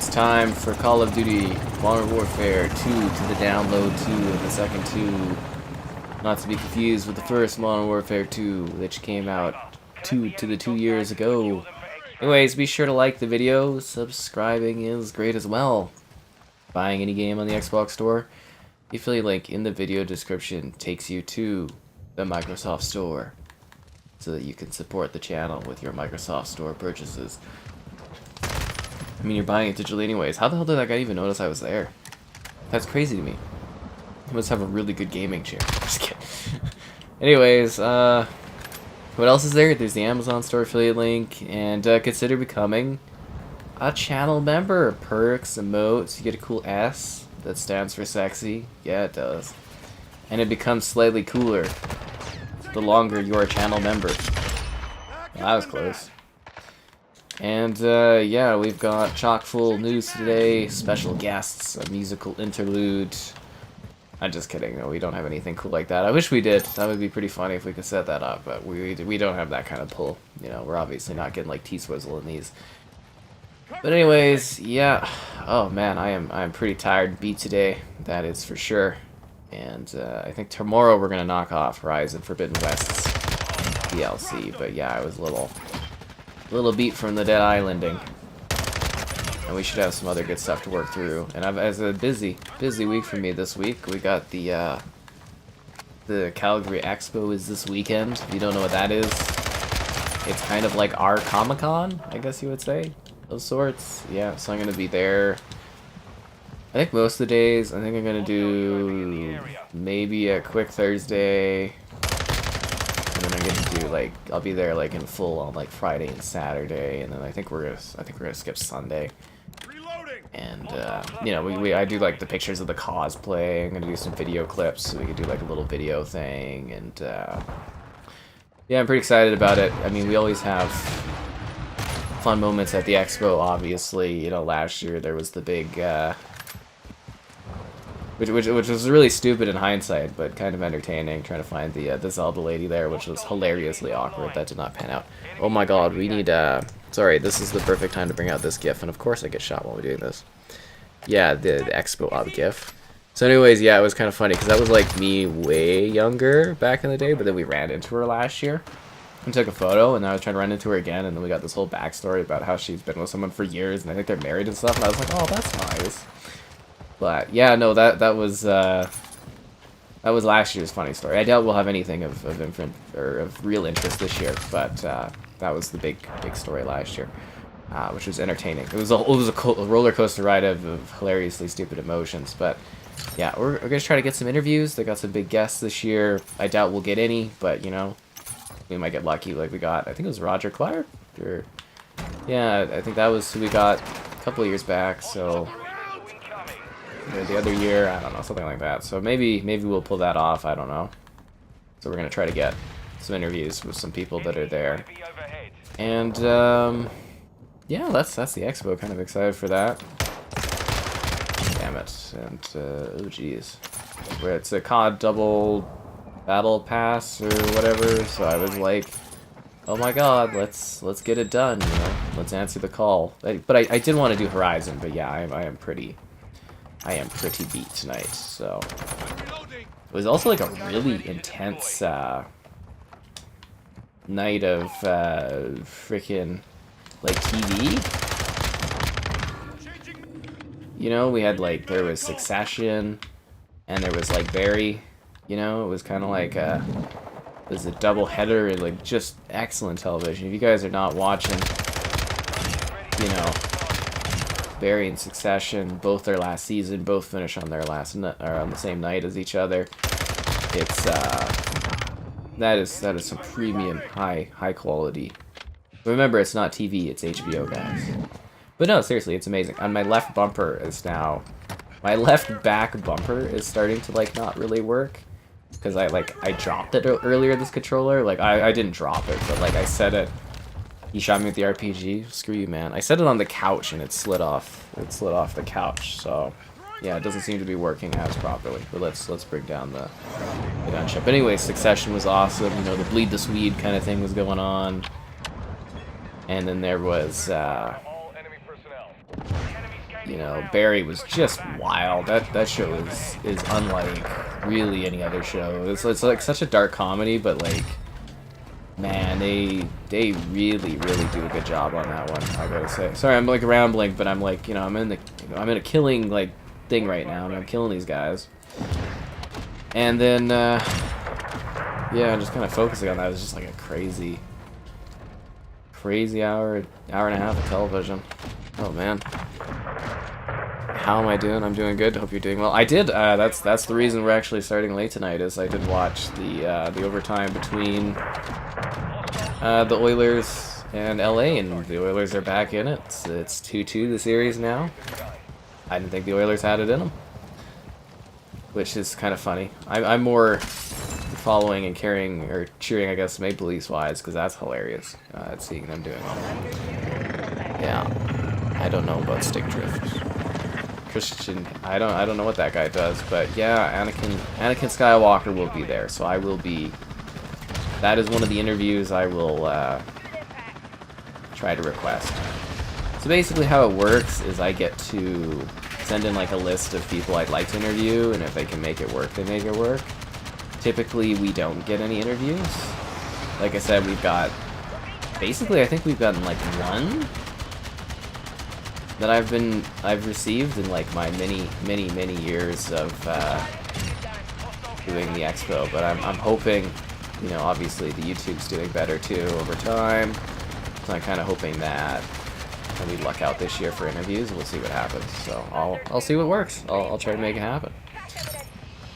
It's time for Call of Duty Modern Warfare 2 to the download 2 and the second 2. Not to be confused with the first Modern Warfare 2, which came out 2 years ago. Anyways, be sure to like the video. Subscribing is great as well. Buying any game on the Xbox Store, the affiliate link in the video description takes you to the Microsoft Store, so that you can support the channel with your Microsoft Store purchases. I mean, you're buying it digitally anyways. How the hell did that guy even notice I was there? That's crazy to me. He must have a really good gaming chair. Just kidding. Anyways, what else is there? There's the Amazon Store affiliate link, and consider becoming a channel member. Perks, emotes, you get a cool S that stands for sexy. Yeah, it does. And it becomes slightly cooler the longer you're a channel member. Well, that was close. And yeah, we've got chock full news today, special guests, a musical interlude. I'm just kidding, no, we don't have anything cool like that. I wish we did. That would be pretty funny if we could set that up, but we don't have that kind of pull. You know, we're obviously not getting like T-Swizzle in these. But anyways, yeah. Oh man, I'm pretty tired and beat today. That is for sure. And I think tomorrow we're gonna knock off Horizon Forbidden West's DLC. But yeah, I was a little beat from the Dead Islanding, and we should have some other good stuff to work through. And as a busy week for me this week, we got the Calgary Expo is this weekend. If you don't know what that is, it's kind of like our Comic-Con, I guess you would say, of sorts. Yeah, so I'm gonna be there. I think most of the days. I think I'm gonna do maybe a quick Thursday. And then I'm gonna do like I'll be there like in full on like Friday and Saturday, and then I think we're gonna skip Sunday. And you know, I do like the pictures of the cosplay. I'm gonna do some video clips so we can do like a little video thing, and yeah, I'm pretty excited about it. I mean, we always have fun moments at the expo. Obviously, you know, last year there was the big. Which was really stupid in hindsight, but kind of entertaining, trying to find the Zelda lady there, which was hilariously awkward. That did not pan out. Oh my god, we need, sorry, this is the perfect time to bring out this GIF, and of course I get shot while we're doing this. Yeah, the Expo Ob GIF. So anyways, yeah, it was kind of funny, because that was like me way younger back in the day, but then we ran into her last year and took a photo, and I was trying to run into her again, and then we got this whole backstory about how she's been with someone for years, and I think they're married and stuff, and I was like, oh, that's nice. But yeah, no, that was last year's funny story. I doubt we'll have anything of real interest this year, but that was the big story last year, which was entertaining. It was a roller coaster ride of hilariously stupid emotions. But yeah, we're gonna try to get some interviews. They got some big guests this year. I doubt we'll get any, but you know, we might get lucky. Like we got, I think it was Roger Clark, or yeah, I think that was who we got a couple of years back. So. The other year, I don't know, something like that. So maybe we'll pull that off. I don't know. So we're gonna try to get some interviews with some people that are there. And yeah, that's the expo. Kind of excited for that. Damn it! And oh geez, where it's a COD double battle pass or whatever. So I was like, oh my god, let's get it done. You know, let's answer the call. But I did want to do Horizon. But yeah, I am pretty beat tonight, so it was also like a really intense night of freaking like TV. You know, we had like there was Succession, and there was like Barry. You know, it was kind of like it was a double header and like just excellent television. If you guys are not watching, you know. Barry and Succession, both their last season, both finish on their last or on the same night as each other. It's that is some premium high quality. Remember, it's not TV, it's HBO, guys. But no, seriously, it's amazing. And my left bumper is now, my left back bumper is starting to like not really work because I dropped it earlier. This controller, like I didn't drop it, but like I set it. He shot me with the RPG. Screw you, man. I set it on the couch and it slid off. It slid off the couch. So, yeah, it doesn't seem to be working as properly. But let's bring down the gunship. Anyway, Succession was awesome. You know, the bleed the Swede kind of thing was going on. And then there was you know, Barry was just wild. That show is unlike really any other show. It's like such a dark comedy, but like, man, they really do a good job on that one, I gotta say. Sorry, I'm like rambling, but I'm like, you know, I'm in a killing like thing right now, and I'm killing these guys. And then yeah, I'm just kind of focusing on that. It was just like a crazy hour and a half of television. Oh man. How am I doing? I'm doing good. Hope you're doing well. I did. That's the reason we're actually starting late tonight. Is I did watch the overtime between the Oilers and LA, and the Oilers are back in it. It's 2-2 the series now. I didn't think the Oilers had it in them, which is kind of funny. I'm more following and carrying or cheering, I guess, Maple Leafs wise, because that's hilarious. Seeing them doing well. Yeah, I don't know about stick drift. Christian, I don't know what that guy does, but yeah, Anakin Skywalker will be there, so I will be. That is one of the interviews I will try to request. So basically, how it works is I get to send in like a list of people I'd like to interview, and if they can make it work, they make it work. Typically, we don't get any interviews. Like I said, we've got basically, I think we've gotten like one that I've received in like my many years of doing the expo, but I'm hoping, you know, obviously the YouTube's doing better too over time, so I'm kind of hoping that we luck out this year for interviews, and we'll see what happens. So I'll see what works. I'll try to make it happen.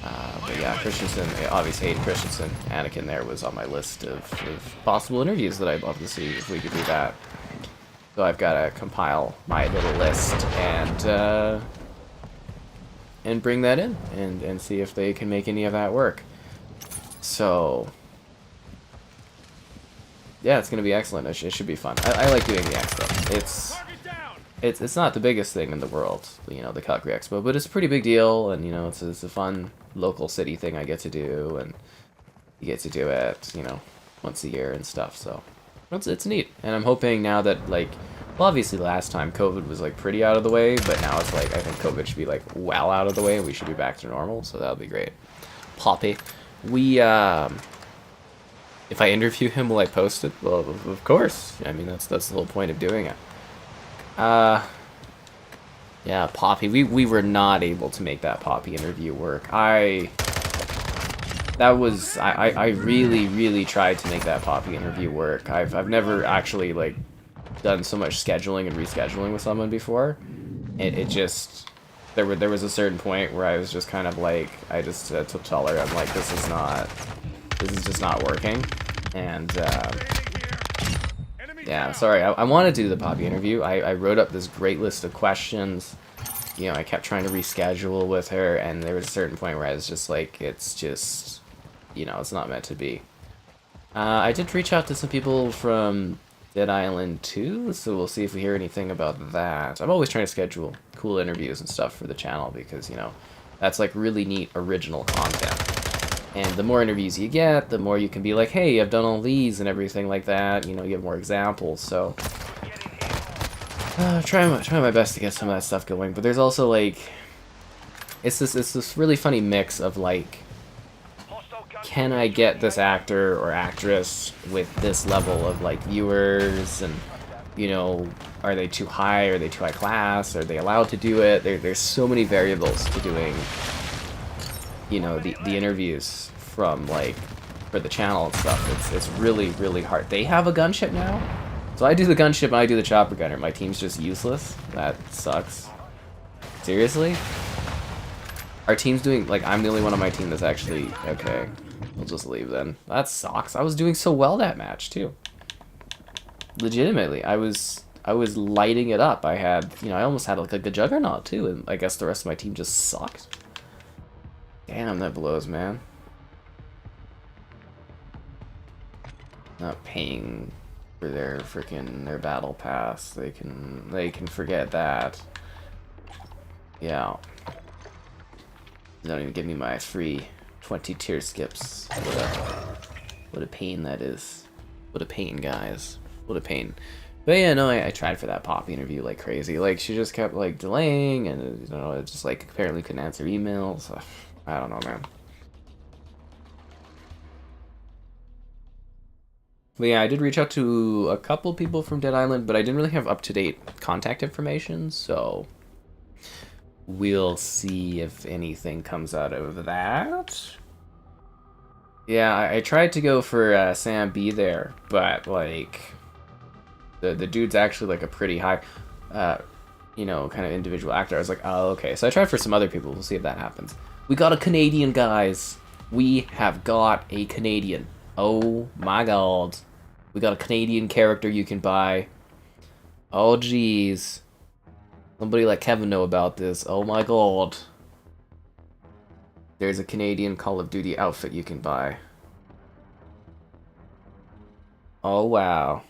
But yeah, Christensen, obviously Hayden Christensen, Anakin there was on my list of possible interviews that I'd love to see if we could do that. So I've got to compile my little list and bring that in and see if they can make any of that work. So yeah, it's gonna be excellent. It should be fun. I like doing the expo. It's not the biggest thing in the world, you know, the Calgary Expo, but it's a pretty big deal, and you know, it's a fun local city thing I get to do, and you get to do it, you know, once a year and stuff. So it's neat, and I'm hoping now that, like, well, obviously last time COVID was like pretty out of the way, but now it's like I think COVID should be like well out of the way, and we should be back to normal. So that'll be great. Poppy, we if I interview him, will I post it? Well, of course. I mean, that's the whole point of doing it. Yeah, Poppy. We were not able to make that Poppy interview work. I really tried to make that Poppy interview work. I've never actually like done so much scheduling and rescheduling with someone before. It just there was a certain point where I was just kind of like, I just tell her, I'm like, this is just not working. And yeah, sorry, I wanted to do the Poppy interview. I wrote up this great list of questions. You know, I kept trying to reschedule with her, and there was a certain point where I was just like, it's just, you know, it's not meant to be. I did reach out to some people from Dead Island 2, so we'll see if we hear anything about that. I'm always trying to schedule cool interviews and stuff for the channel because, you know, that's like really neat original content. And the more interviews you get, the more you can be like, hey, I've done all these and everything like that. You know, you have more examples. So try my best to get some of that stuff going. But there's also like, it's this really funny mix of like, can I get this actor or actress with this level of like viewers, and you know, are they too high? Are they too high class? Are they allowed to do it? There's so many variables to doing, you know, the interviews from like for the channel and stuff. It's really hard. They have a gunship now, so I do the gunship and I do the chopper gunner. My team's just useless. That sucks. Seriously, our team's doing like, I'm the only one on my team that's actually okay. We'll just leave then. That sucks. I was doing so well that match too. Legitimately, I was lighting it up. I had, you know, I almost had like a good juggernaut too, and I guess the rest of my team just sucked. Damn, that blows, man. Not paying for their their battle pass. They can forget that. Yeah. They don't even give me my free 20 tier skips. What a pain that is. What a pain, guys. What a pain. But yeah, no, I tried for that Poppy interview like crazy. Like, she just kept, like, delaying, and, you know, it just, like, apparently couldn't answer emails. I don't know, man. But yeah, I did reach out to a couple people from Dead Island, but I didn't really have up-to-date contact information, so we'll see if anything comes out of that. Yeah, I tried to go for Sam B there, but, like, the dude's actually, like, a pretty high, you know, kind of individual actor. I was like, oh, okay. So I tried for some other people. We'll see if that happens. We got a Canadian, guys. We have got a Canadian. Oh, my God. We got a Canadian character you can buy. Oh, jeez. Somebody let Kevin know about this. Oh, my God. There's a Canadian Call of Duty outfit you can buy. Oh, wow.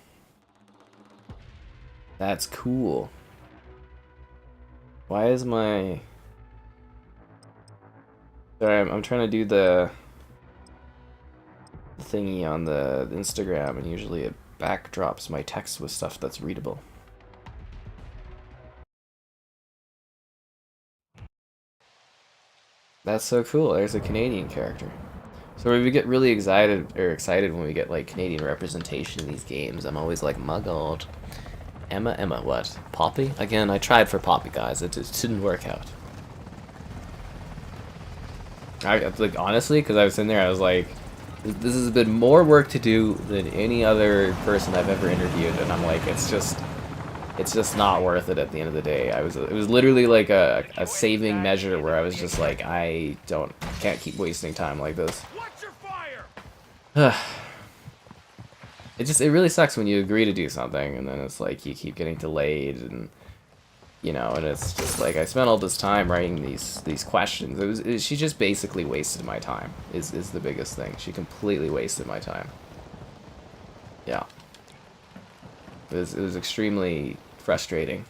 That's cool. Why is my... Sorry, I'm trying to do the thingy on the Instagram, and usually it backdrops my text with stuff that's readable. That's so cool. There's a Canadian character. So we get really excited when we get like Canadian representation in these games. I'm always like, my God. Emma, what? Poppy? Again, I tried for Poppy, guys. It just didn't work out. Like, honestly, because I was in there, I was like, this has been more work to do than any other person I've ever interviewed, and I'm like, it's just not worth it at the end of the day. It was literally like a saving measure where I was just like, can't keep wasting time like this. It really sucks when you agree to do something and then it's like you keep getting delayed, and you know, and it's just like I spent all this time writing these questions. She just basically wasted my time. Is the biggest thing. She completely wasted my time. Yeah. It was extremely frustrating,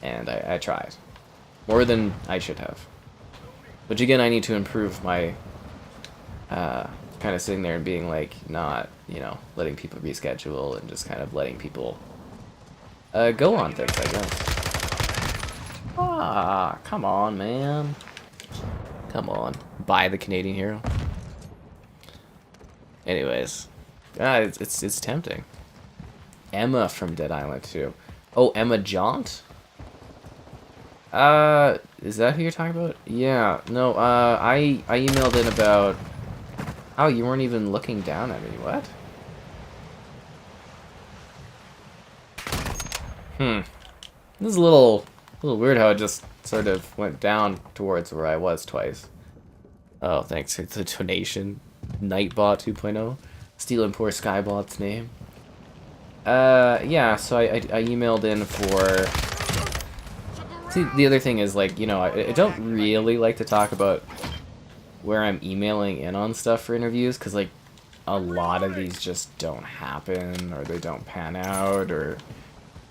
and I tried more than I should have. Which again, I need to improve my kind of sitting there and being like, not, you know, letting people reschedule and just kind of letting people go on things, I guess. Ah, come on, man. Come on. Buy the Canadian hero. Anyways. It's tempting. Emma from Dead Island 2. Oh, Emma Jaunt? Is that who you're talking about? Yeah, no, I emailed in about... Oh, you weren't even looking down at me, what? This is a little weird how it just sort of went down towards where I was twice. Oh, thanks for the donation. Nightbot 2.0. Stealing poor Skybot's name. Yeah, so I emailed in for... See, the other thing is, like, you know, I don't really like to talk about where I'm emailing in on stuff for interviews, because, like, a lot of these just don't happen, or they don't pan out, or,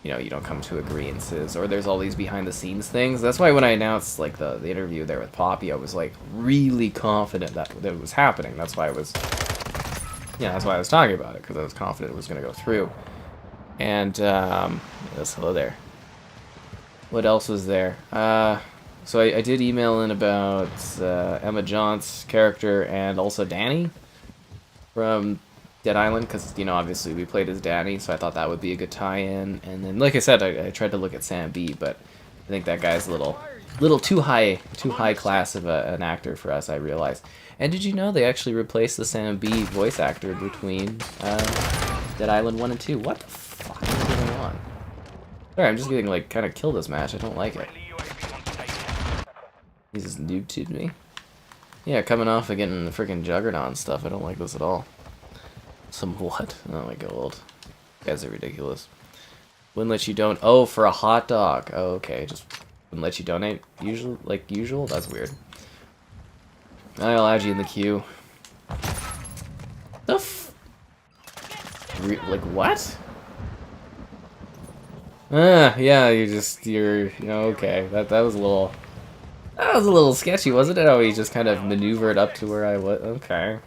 you know, you don't come to agreeances, or there's all these behind-the-scenes things. That's why when I announced, like, the interview there with Poppy, I was, like, really confident that it was happening. That's why I was... Yeah, that's why I was talking about it, because I was confident it was going to go through. And, yes, hello there. What else was there? So I did email in about Emma Jaunt's character and also Danny from Dead Island, because, you know, obviously we played as Danny, so I thought that would be a good tie-in. And then, like I said, I tried to look at Sam B, but I think that guy's a little too high class of an actor for us, I realized. And did you know they actually replaced the Sam B voice actor between Dead Island 1 and 2? What the fuck is going on? Sorry, I'm just getting, like, kind of killed this match. I don't like it. He's just noob-tubed me. Yeah, coming off of getting the freaking Juggernaut and stuff. I don't like this at all. Some what? Oh my god. You guys are ridiculous. Wouldn't let you don't. Oh, for a hot dog. Oh, okay. Just wouldn't let you donate. Like usual? That's weird. I'll add you in the queue. The like, what? Yeah, you're, you know, okay. That was a little sketchy, wasn't it? How he just kind of maneuvered up to where I was. Okay.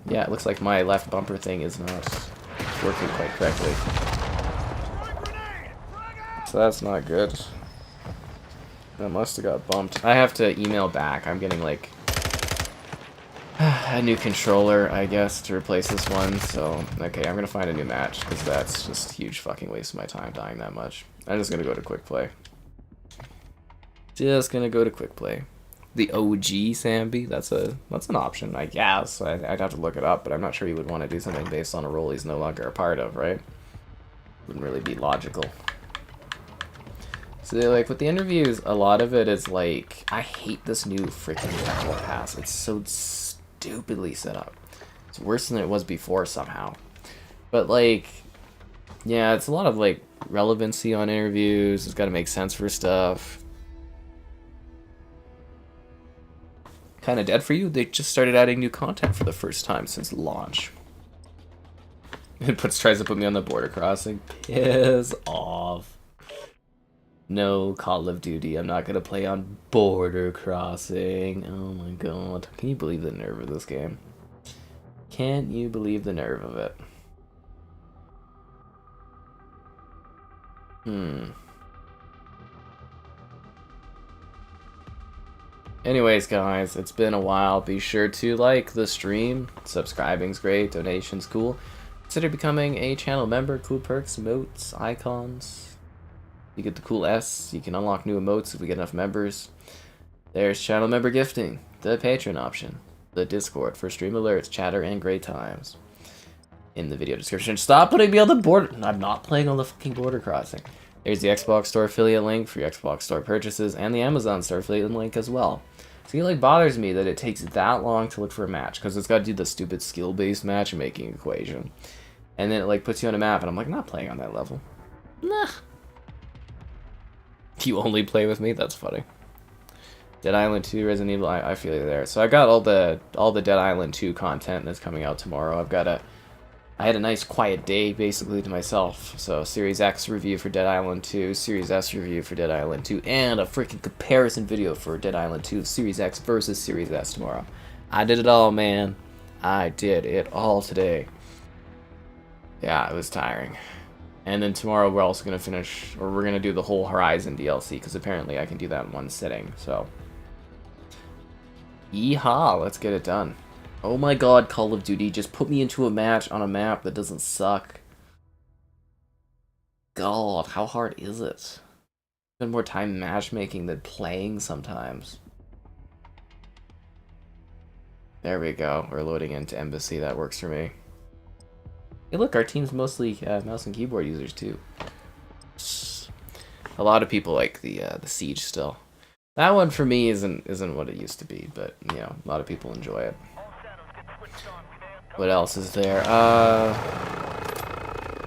Yeah, it looks like my left bumper thing is not working quite correctly. So that's not good. That must have got bumped. I have to email back. I'm getting like a new controller, I guess, to replace this one. So, okay, I'm gonna find a new match because that's just a huge fucking waste of my time dying that much. I'm just gonna go to quick play. Just gonna go to quick play. The OG Sambi, that's an option, I guess. I'd have to look it up, but I'm not sure you would want to do something based on a role he's no longer a part of, right? Wouldn't really be logical. So, like, with the interviews, a lot of it is like, I hate this new freaking battle pass. It's so stupidly set up. It's worse than it was before somehow. But, like, yeah, it's a lot of, like, relevancy on interviews. It's got to make sense for stuff. Kind of dead for you. They just started adding new content for the first time since launch. It tries to put me on the border crossing. Piss off. No Call of Duty. I'm not gonna play on border crossing. Oh my god. Can you believe the nerve of this game? Can't you believe the nerve of it? Anyways, guys, it's been a while. Be sure to like the stream. Subscribing's great. Donation's cool. Consider becoming a channel member. Cool perks, emotes, icons. You get the cool S. You can unlock new emotes if we get enough members. There's channel member gifting, the Patreon option, the Discord for stream alerts, chatter, and great times. In the video description. Stop putting me on the border. I'm not playing on the fucking border crossing. There's the Xbox Store affiliate link for your Xbox Store purchases, and the Amazon Store affiliate link as well. So it like bothers me that it takes that long to look for a match, because it's got to do the stupid skill-based matchmaking equation. And then it like puts you on a map, and I'm like, not playing on that level. Nah. You only play with me? That's funny. Dead Island 2, Resident Evil, I feel you there. So I got all the Dead Island 2 content that's coming out tomorrow. I had a nice quiet day basically to myself. So Series X review for Dead Island 2, Series S review for Dead Island 2, and a freaking comparison video for Dead Island 2 Series X versus Series S tomorrow. I did it all, man. I did it all today. Yeah, it was tiring. And then tomorrow we're also going to finish, or we're going to do the whole Horizon DLC, because apparently I can do that in one sitting, so. Yeehaw, let's get it done. Oh my god, Call of Duty, just put me into a match on a map that doesn't suck. God, how hard is it? Spend more time matchmaking than playing sometimes. There we go, we're loading into Embassy, that works for me. Hey look, our team's mostly mouse and keyboard users too. A lot of people like the Siege still. That one for me isn't what it used to be, but you know, a lot of people enjoy it. What else is there?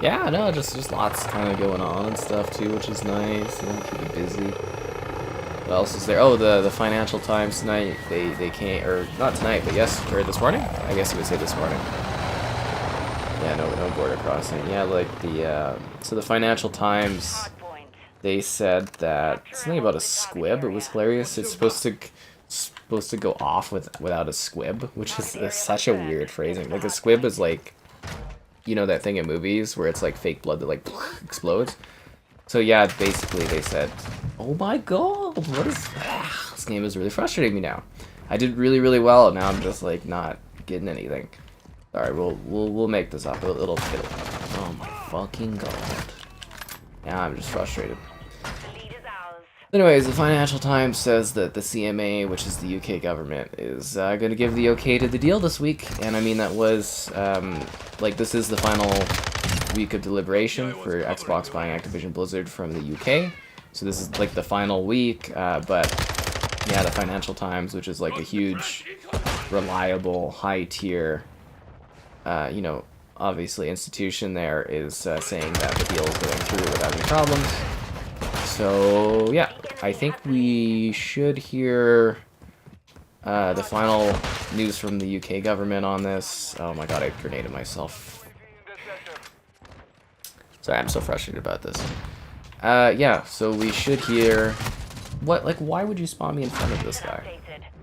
Yeah, no, just lots kind of going on and stuff too, which is nice. You know, keep you busy. What else is there? Oh, the Financial Times tonight. They came, or not tonight, but yes, or this morning. I guess you would say this morning. Yeah, no border crossing. Yeah, like so the Financial Times, they said that something about a squib. It was hilarious. It's supposed to go off without a squib, which is such a weird phrasing. Like a squib is like, you know that thing in movies where it's like fake blood that like explodes. So yeah, basically they said, oh my god, what is this game is really frustrating me now. I did really well. Now I'm just like not getting anything. Alright, we'll make this up. It'll oh my fucking god. Now I'm just frustrated. Anyways, the Financial Times says that the CMA, which is the UK government, is going to give the okay to the deal this week. And I mean, that was, like, this is the final week of deliberation for Xbox buying Activision Blizzard from the UK. So this is, like, the final week. But, yeah, the Financial Times, which is, like, a huge, reliable, high-tier, you know, obviously institution there, is saying that the deal is going through without any problems. So, yeah, I think we should hear the final news from the UK government on this. Oh my god, I grenaded myself. Sorry, I'm so frustrated about this. Yeah, so we should hear... What, like, why would you spawn me in front of this guy?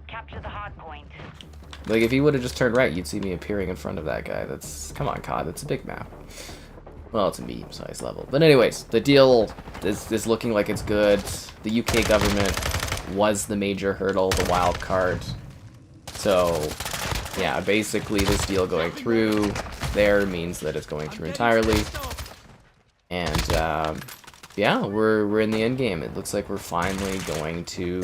Capture the hard point. Like, if he would have just turned right, you'd see me appearing in front of that guy. That's... Come on, COD. That's a big map. Well, it's a medium-sized level. But anyways, the deal is looking like it's good. The UK government was the major hurdle, the wild card. So, yeah, basically this deal going through there means that it's going through entirely. And, yeah, we're in the end game. It looks like we're finally going to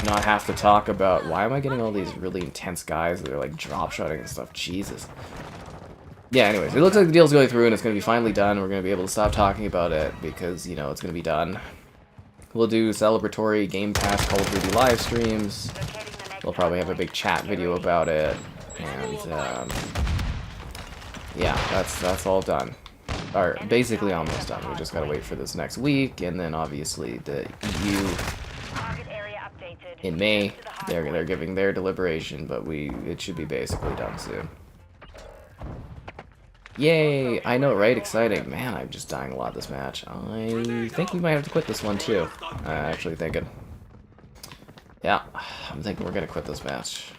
not have to talk about... Why am I getting all these really intense guys that are, like, drop-shotting and stuff? Jesus. Yeah, anyways, it looks like the deal's going through and it's going to be finally done. We're going to be able to stop talking about it because, you know, it's going to be done. We'll do celebratory Game Pass Call of Duty live streams. We'll probably have a big chat video about it. And, yeah, that's all done. Or, basically almost done. We just got to wait for this next week. And then, obviously, the EU in May, they're giving their deliberation, but it should be basically done soon. Yay! I know, right? Exciting. Man, I'm just dying a lot this match. I think we might have to quit this one, too. I'm actually thinking. Yeah, I'm thinking we're gonna quit this match.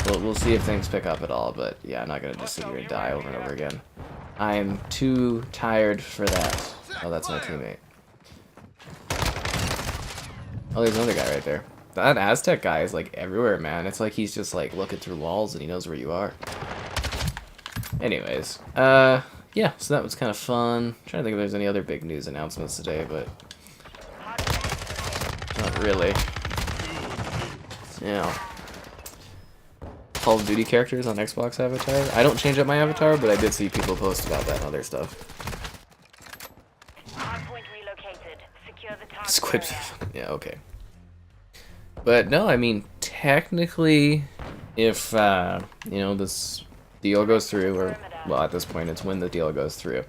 We'll see if things pick up at all, but yeah, I'm not gonna just sit here and die over and over again. I'm too tired for that. Oh, that's my teammate. Oh, there's another guy right there. That Aztec guy is, like, everywhere, man. It's like he's just, like, looking through walls and he knows where you are. Anyways, yeah, so that was kind of fun. I'm trying to think if there's any other big news announcements today, but not really. Yeah. Call of Duty characters on Xbox avatar. I don't change up my avatar, but I did see people post about that and other stuff. Squid. Yeah, okay. But no, I mean, technically, if, you know, this deal goes through, or, well, at this point, it's when the deal goes through,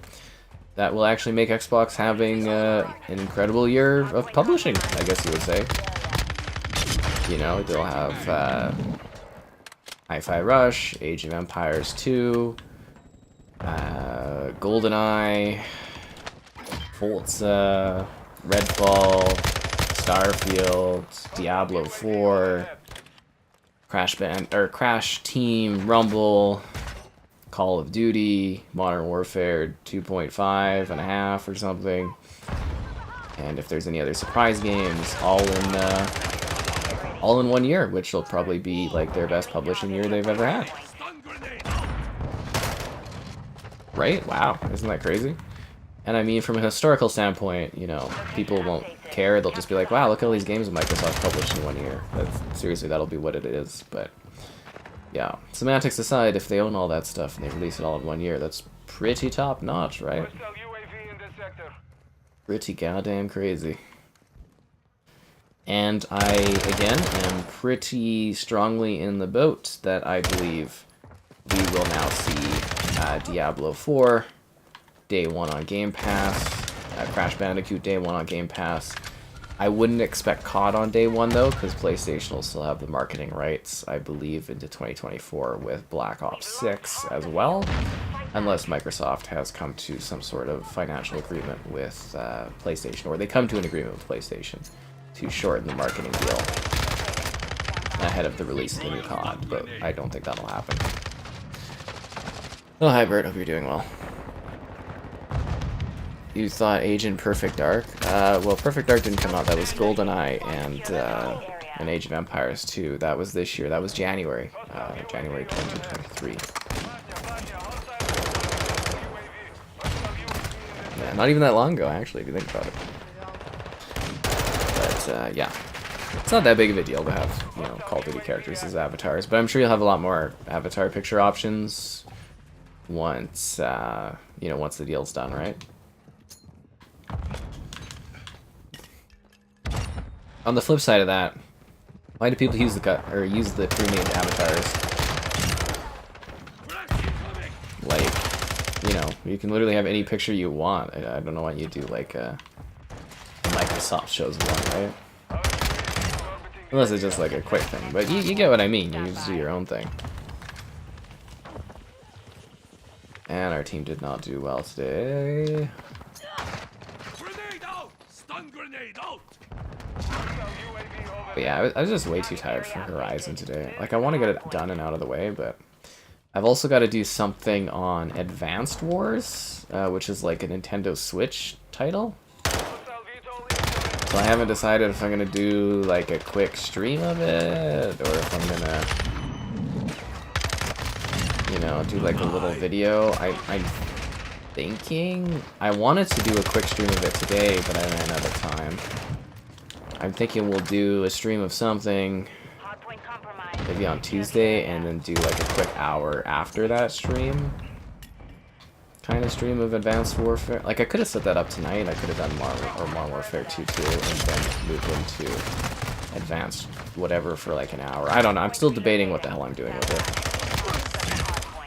that will actually make Xbox having an incredible year of publishing, I guess you would say. You know, they'll have Hi-Fi Rush, Age of Empires 2, GoldenEye, Forza, Redfall, Starfield, Diablo 4, Crash Team, Rumble, Call of Duty, Modern Warfare 2.5 and a half or something. And if there's any other surprise games, all in 1 year, which will probably be like their best publishing year they've ever had. Right? Wow, isn't that crazy? And I mean, from a historical standpoint, you know, people won't care. They'll just be like, wow, look at all these games Microsoft published in 1 year. Seriously, that'll be what it is. But, yeah. Semantics aside, if they own all that stuff and they release it all in 1 year, that's pretty top-notch, right? Pretty goddamn crazy. And I, again, am pretty strongly in the boat that I believe we will now see Diablo 4 Day 1 on Game Pass, Crash Bandicoot Day 1 on Game Pass. I wouldn't expect COD on Day 1, though, because PlayStation will still have the marketing rights, I believe, into 2024 with Black Ops 6 as well, unless Microsoft has come to some sort of financial agreement with PlayStation, or they come to an agreement with PlayStation to shorten the marketing deal ahead of the release of the new COD, but I don't think that'll happen. Oh, hi Bert, hope you're doing well. You thought Agent Perfect Dark? Well, Perfect Dark didn't come out. That was GoldenEye and Age of Empires 2. That was this year. That was January. January 2023. Yeah, not even that long ago, actually, if you think about it. But, yeah. It's not that big of a deal to have, you know, Call of Duty characters as avatars. But I'm sure you'll have a lot more avatar picture options once, you know, once the deal's done, right? On the flip side of that, why do people use the pre-made avatars? Like, you know, you can literally have any picture you want. I don't know why you do like Microsoft shows one, right? Unless it's just like a quick thing, but you get what I mean. You just do your own thing. And our team did not do well today. But yeah, I was just way too tired for Horizon today. Like, I want to get it done and out of the way, but I've also got to do something on Advanced Wars, which is like a Nintendo Switch title. So I haven't decided if I'm going to do like a quick stream of it, or if I'm going to, you know, do like a little video. I'm thinking I wanted to do a quick stream of it today, but I ran out of time. I'm thinking we'll do a stream of something maybe on Tuesday, and then do like a quick hour after that stream. Kind of stream of Advanced Warfare. Like, I could have set that up tonight. I could have done Modern Warfare 2 too, and then moved into Advanced whatever for like an hour. I don't know. I'm still debating what the hell I'm doing with it.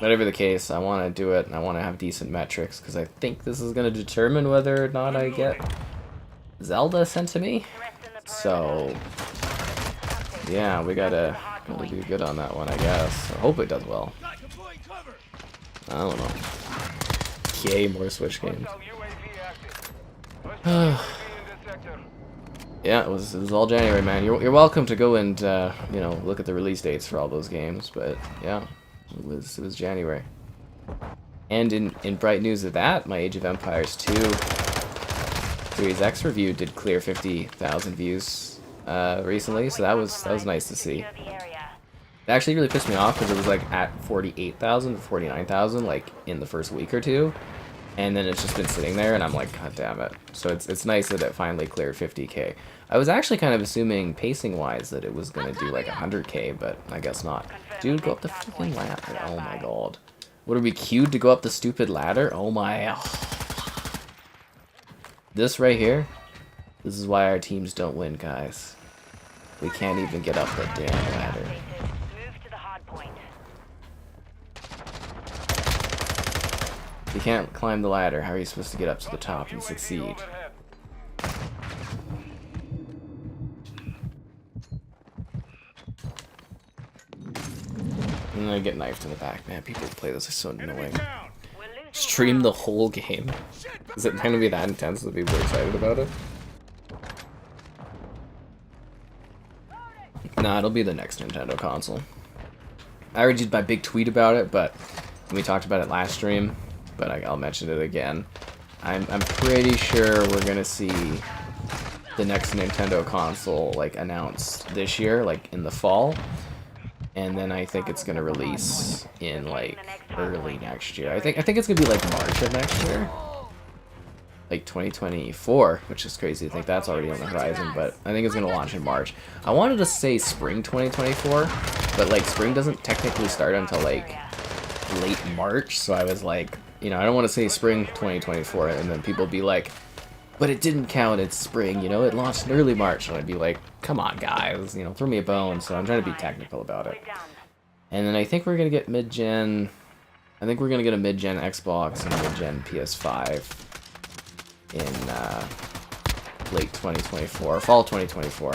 Whatever the case, I want to do it, and I want to have decent metrics, because I think this is going to determine whether or not I get Zelda sent to me. So, yeah, we gotta do good on that one, I guess. I hope it does well. I don't know. Yay, more Switch games. Yeah, it was all January, man. You're welcome to go and you know, look at the release dates for all those games, but yeah, it was January. And in bright news of that, my Age of Empires 2 Series X review did clear 50,000 views recently, so that was nice to see. It actually really pissed me off because it was like at 48,000 or 49,000 like in the first week or two, and then it's just been sitting there, and I'm like, god damn it. So it's nice that it finally cleared 50k. I was actually kind of assuming pacing wise that it was gonna do like 100k, but I guess not. Dude, go up the freaking ladder! Oh my god, would it be queued to go up the stupid ladder? Oh my! This right here, this is why our teams don't win, guys. We can't even get up the damn ladder. If you can't climb the ladder, how are you supposed to get up to the top and succeed? And I get knifed in the back. Man, people who play this are so annoying. Stream the whole game. Is it going to be that intense that people are excited about it? Nah, it'll be the next Nintendo console. I already did my big tweet about it, but we talked about it last stream, but I'll mention it again. I'm pretty sure we're gonna see the next Nintendo console like announced this year, like in the fall, and then I think it's gonna release in like early next year. I think it's gonna be like March of next year, like 2024, which is crazy to think that's already on the horizon, but I think it's gonna launch in March. I wanted to say spring 2024, but like spring doesn't technically start until like late March, so I was like, you know, I don't want to say spring 2024 and then people be like, but it didn't count, it's spring, you know, it launched in early March, and I'd be like, come on guys, you know, throw me a bone. So I'm trying to be technical about it. And then I think we're gonna get mid-gen, I think we're gonna get a mid-gen Xbox and a mid-gen PS5 in late 2024, fall 2024.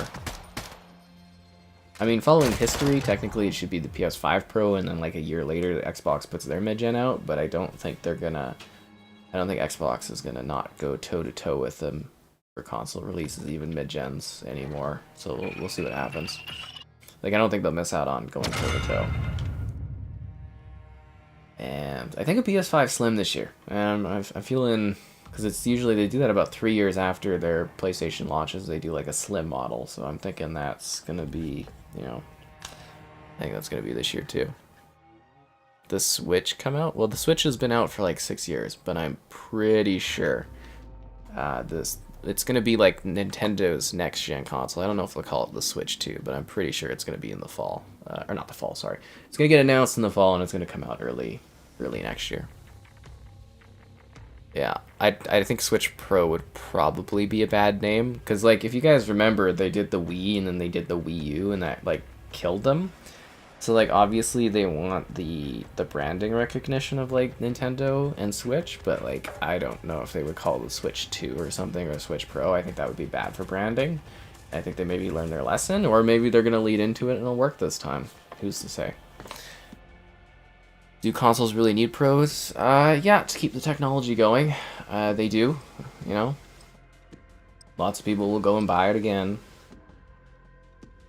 I mean, following history, technically it should be the PS5 Pro, and then like a year later the Xbox puts their mid-gen out, but I don't think Xbox is gonna not go toe-to-toe with them for console releases, even mid-gens anymore, so we'll see what happens. Like, I don't think they'll miss out on going toe-to-toe. And I think a PS5 Slim this year, and I'm feeling, because it's usually, they do that about 3 years after their PlayStation launches, they do like a Slim model, so I'm thinking that's gonna be, you know, I think that's gonna be this year too. The Switch come out? Well, the Switch has been out for like 6 years, but I'm pretty sure it's gonna be like Nintendo's next gen console. I don't know if they'll call it the Switch 2, but I'm pretty sure it's gonna be in the fall, or not the fall. Sorry, it's gonna get announced in the fall, and it's gonna come out early next year. Yeah, I think Switch Pro would probably be a bad name, because like if you guys remember, they did the Wii and then they did the Wii U, and that like killed them. So like obviously they want the branding recognition of like Nintendo and Switch, but like I don't know if they would call it the Switch 2 or something, or Switch Pro. I think that would be bad for branding. I think they maybe learned their lesson, or maybe they're gonna lead into it and it'll work this time. Who's to say? Do consoles really need pros? Yeah, to keep the technology going. They do, you know. Lots of people will go and buy it again.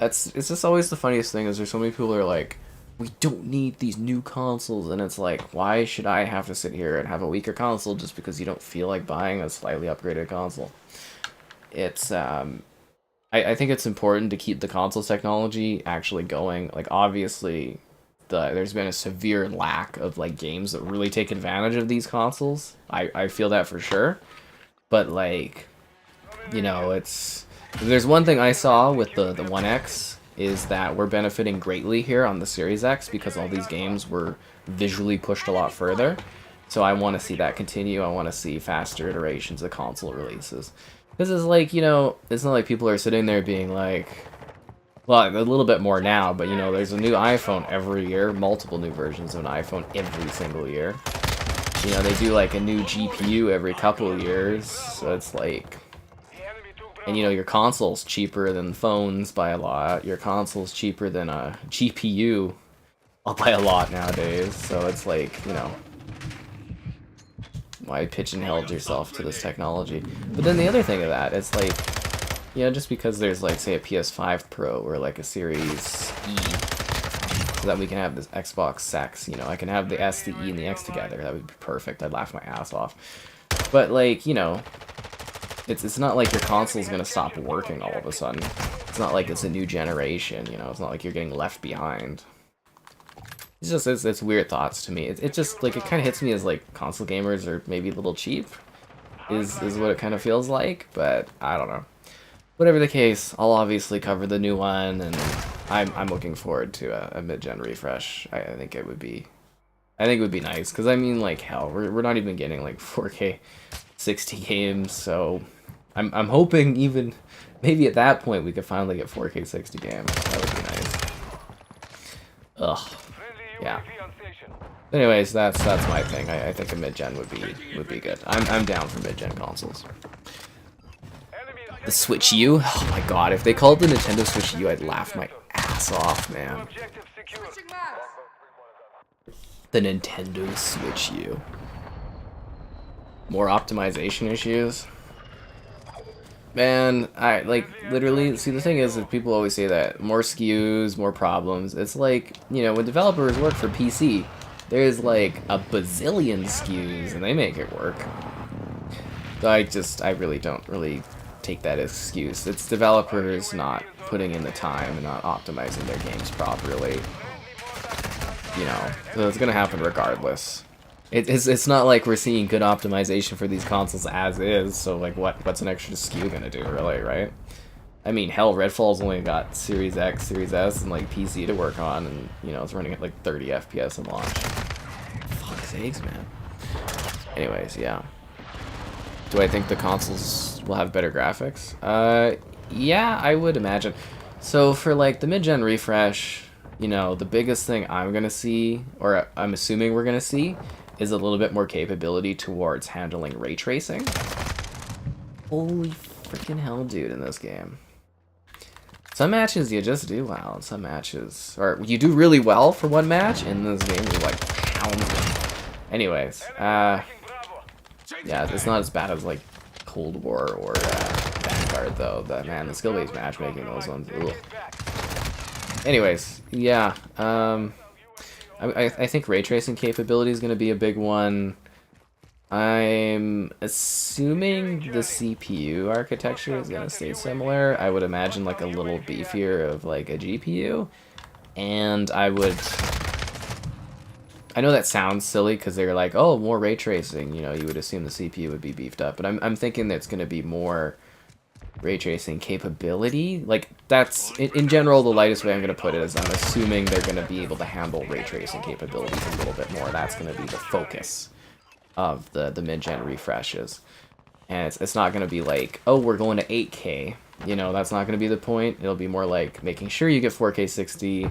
It's just always the funniest thing is there's so many people who are like, we don't need these new consoles, and it's like, why should I have to sit here and have a weaker console just because you don't feel like buying a slightly upgraded console? It's I think it's important to keep the console technology actually going. Like, obviously, there's been a severe lack of like games that really take advantage of these consoles. I feel that for sure. But like, you know, there's one thing I saw with the One X is that we're benefiting greatly here on the Series X because all these games were visually pushed a lot further. So I want to see that continue. I want to see faster iterations of console releases. This is like, you know, it's not like people are sitting there being like, well, a little bit more now, but you know, there's a new iPhone every year, multiple new versions of an iPhone every single year. You know, they do like a new GPU every couple of years, so it's like, and you know, your console's cheaper than phones by a lot. Your console's cheaper than a GPU by a lot nowadays, so it's like, you know, why pigeonhole yourself to this technology? But then the other thing of that, it's like, you know, just because there's like, say, a PS5 Pro or like a Series E, so that we can have this Xbox X, you know, I can have the S, the E, and the X together. That would be perfect. I'd laugh my ass off. But like, you know, it's not like your console's gonna stop working all of a sudden. It's not like it's a new generation, you know. It's not like you're getting left behind. It's just it's weird thoughts to me. It just like it kind of hits me as like console gamers are maybe a little cheap, is what it kind of feels like. But I don't know. Whatever the case, I'll obviously cover the new one, and I'm looking forward to a mid-gen refresh. I think it would be nice because I mean, like, hell, we're not even getting like 4K 60 games, so I'm hoping even maybe at that point we could finally get 4K 60 games. That would be nice. Ugh. Yeah. Anyways, that's my thing. I think a mid-gen would be good. I'm down for mid-gen consoles. The Switch U? Oh my god, if they called the Nintendo Switch U, I'd laugh my ass off, man. The Nintendo Switch U. More optimization issues? Man, I like literally see the thing is that people always say that more SKUs, more problems. It's like, you know, when developers work for PC, there's like a bazillion SKUs and they make it work. So I really don't take that as excuse. It's developers not putting in the time and not optimizing their games properly. You know, so it's gonna happen regardless. It's not like we're seeing good optimization for these consoles as is, so like what's an extra SKU gonna do, really, right? I mean, hell, Redfall's only got Series X, Series S, and like PC to work on, and you know, it's running at like 30 FPS in launch. Fuck's sakes, man. Anyways, yeah. Do I think the consoles will have better graphics? Yeah, I would imagine. So for like the mid-gen refresh, you know, the biggest thing I'm gonna see, or I'm assuming we're gonna see, is a little bit more capability towards handling ray tracing. Holy freaking hell, dude, in this game. Some matches you just do well, and some matches, or you do really well for one match, and in this game you like pound them. Anyways, yeah, it's not as bad as like Cold War or Vanguard though. Man, the skill-based matchmaking, those ones. Ugh. Anyways, yeah. I think ray tracing capability is going to be a big one. I'm assuming the CPU architecture is going to stay similar. I would imagine like a little beefier of like a GPU. And I know that sounds silly because they're like, oh, more ray tracing. You know, you would assume the CPU would be beefed up. But I'm thinking that it's going to be more ray tracing capability. Like, that's in general the lightest way I'm going to put it is I'm assuming they're going to be able to handle ray tracing capabilities a little bit more. That's going to be the focus of the mid-gen refreshes. And it's not going to be like, oh, we're going to 8K. You know, that's not going to be the point. It'll be more like making sure you get 4K 60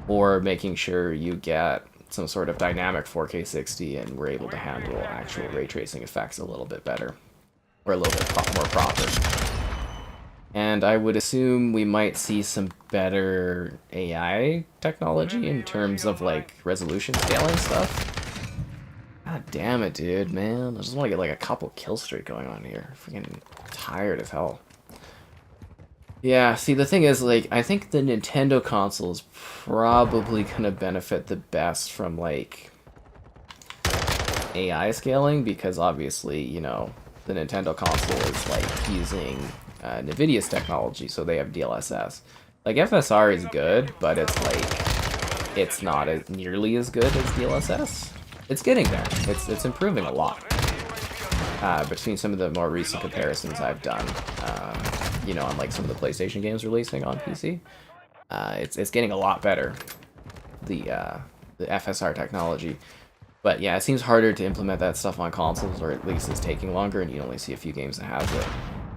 or making sure you get some sort of dynamic 4K 60 and we're able to handle actual ray tracing effects a little bit better. Or a little bit more proper. And I would assume we might see some better AI technology in terms of like resolution scaling stuff. God damn it, dude, man. I just want to get like a couple kill streak going on here. Freaking tired as hell. Yeah, see, the thing is, like, I think the Nintendo console is probably gonna benefit the best from, like, AI scaling, because obviously, you know, the Nintendo console is, like, using NVIDIA's technology, so they have DLSS. Like, FSR is good, but it's, like, it's not as nearly as good as DLSS. It's getting there. It's improving a lot. Between some of the more recent comparisons I've done, you know, on like some of the PlayStation games releasing on PC, it's getting a lot better, the FSR technology. But yeah, it seems harder to implement that stuff on consoles, or at least it's taking longer, and you only see a few games that has it.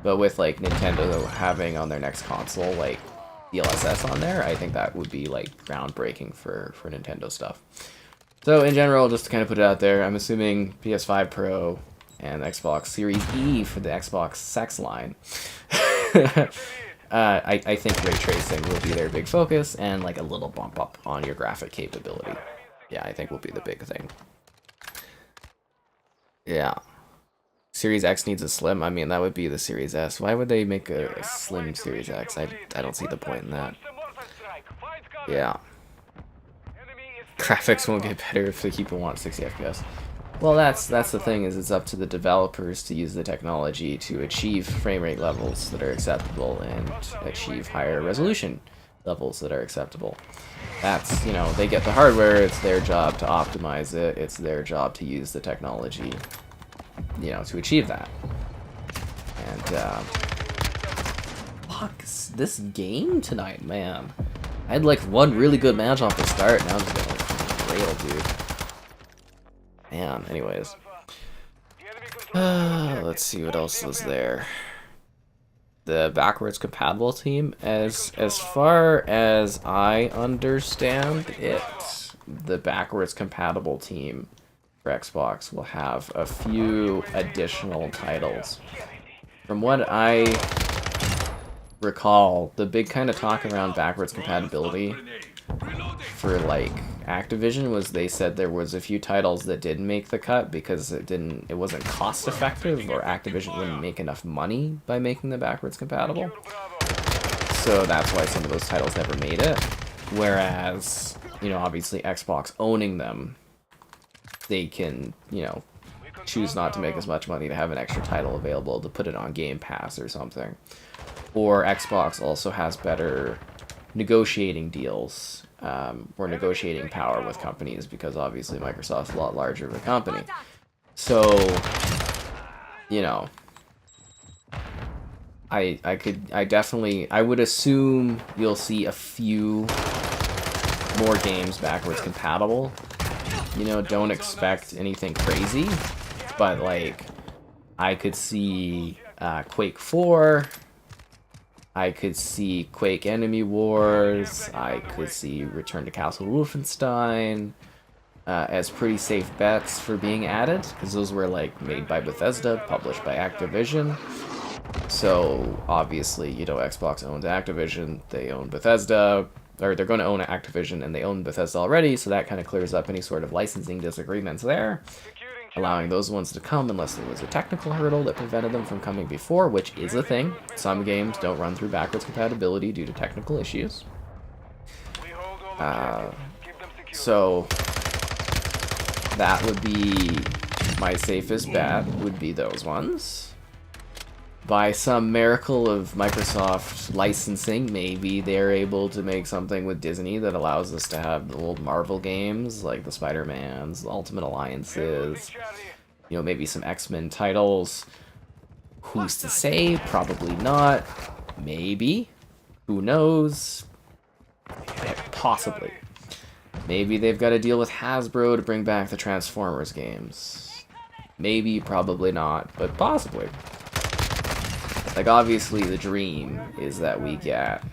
But with like Nintendo having on their next console like DLSS on there, I think that would be like groundbreaking for Nintendo stuff. So in general, just to kind of put it out there, I'm assuming PS5 Pro and Xbox Series E for the Xbox Sex line. I think ray tracing will be their big focus, and like a little bump up on your graphic capability. Yeah, I think will be the big thing. Yeah. Series X needs a slim. I mean, that would be the Series S. Why would they make a slim Series X? I don't see the point in that. Yeah. Graphics won't get better if the people want 60 FPS. Well, that's the thing, is it's up to the developers to use the technology to achieve frame rate levels that are acceptable and achieve higher resolution levels that are acceptable. That's, you know, they get the hardware, it's their job to optimize it, it's their job to use the technology, you know, to achieve that. And, fuck, this game tonight, man. I had like one really good match off the start, now I'm just getting like railed, dude. Man, anyways. Let's see what else was there. The backwards compatible team, as far as I understand it, the backwards compatible team for Xbox will have a few additional titles. From what I recall, the big kind of talk around backwards compatibility for like Activision was they said there was a few titles that didn't make the cut because it wasn't cost effective, or Activision wouldn't make enough money by making them backwards compatible. So that's why some of those titles never made it. Whereas, you know, obviously Xbox owning them, they can, you know, choose not to make as much money to have an extra title available to put it on Game Pass or something. Or Xbox also has better negotiating deals, or negotiating power with companies, because obviously Microsoft's a lot larger of a company. So, you know, I would assume you'll see a few more games backwards compatible. You know, don't expect anything crazy, but like, I could see Quake 4, I could see Quake Enemy Wars, I could see Return to Castle Wolfenstein as pretty safe bets for being added, because those were like made by Bethesda, published by Activision. So obviously, you know, Xbox owns Activision, they own Bethesda, or they're going to own Activision, and they own Bethesda already, so that kind of clears up any sort of licensing disagreements there, allowing those ones to come unless there was a technical hurdle that prevented them from coming before, which is a thing. Some games don't run through backwards compatibility due to technical issues. So that would be my safest bet, would be those ones. By some miracle of Microsoft licensing, maybe they're able to make something with Disney that allows us to have the old Marvel games, like the Spider-Mans, the Ultimate Alliances, you know, maybe some X-Men titles. Who's to say? Probably not. Maybe. Who knows? Possibly. Maybe they've got to deal with Hasbro to bring back the Transformers games. Maybe, probably not, but possibly. Like, obviously, the dream is that we get,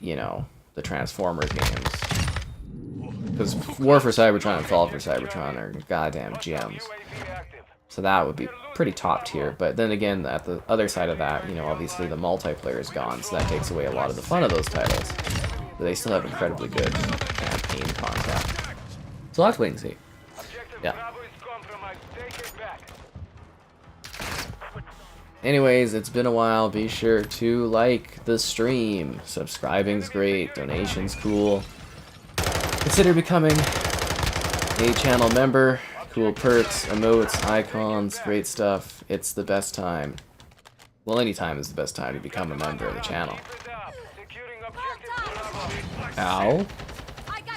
you know, the Transformers games. Because War for Cybertron and Fall for Cybertron are goddamn gems. So that would be pretty top tier. But then again, at the other side of that, you know, obviously the multiplayer is gone, so that takes away a lot of the fun of those titles. But they still have incredibly good campaign content. So let's wait and see. Yeah. Anyways, it's been a while. Be sure to like the stream. Subscribing's great. Donation's cool. Consider becoming a channel member. Cool perks, emotes, icons, great stuff. It's the best time. Well, any time is the best time to become a member of the channel. Ow.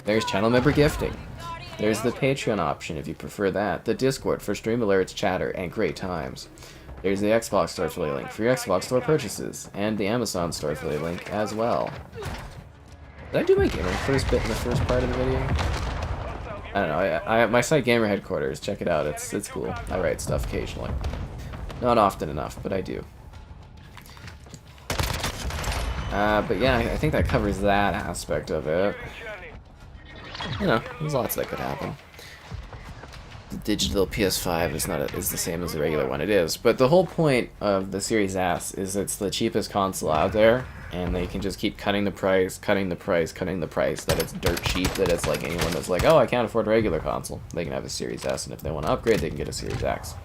There's channel member gifting. There's the Patreon option if you prefer that. The Discord for stream alerts, chatter, and great times. There's the Xbox Store affiliate link for your Xbox Store purchases, and the Amazon Store affiliate link as well. Did I do my gamer first bit in the first part of the video? I don't know. My site Gamer Headquarters. Check it out. It's cool. I write stuff occasionally. Not often enough, but I do. But yeah, I think that covers that aspect of it. You know, there's lots that could happen. The digital PS5 is the same as the regular one. It is, but the whole point of the Series S is it's the cheapest console out there, and they can just keep cutting the price, cutting the price, cutting the price. That it's dirt cheap. That it's like anyone that's like, oh, I can't afford a regular console, they can have a Series S, and if they want to upgrade, they can get a Series X.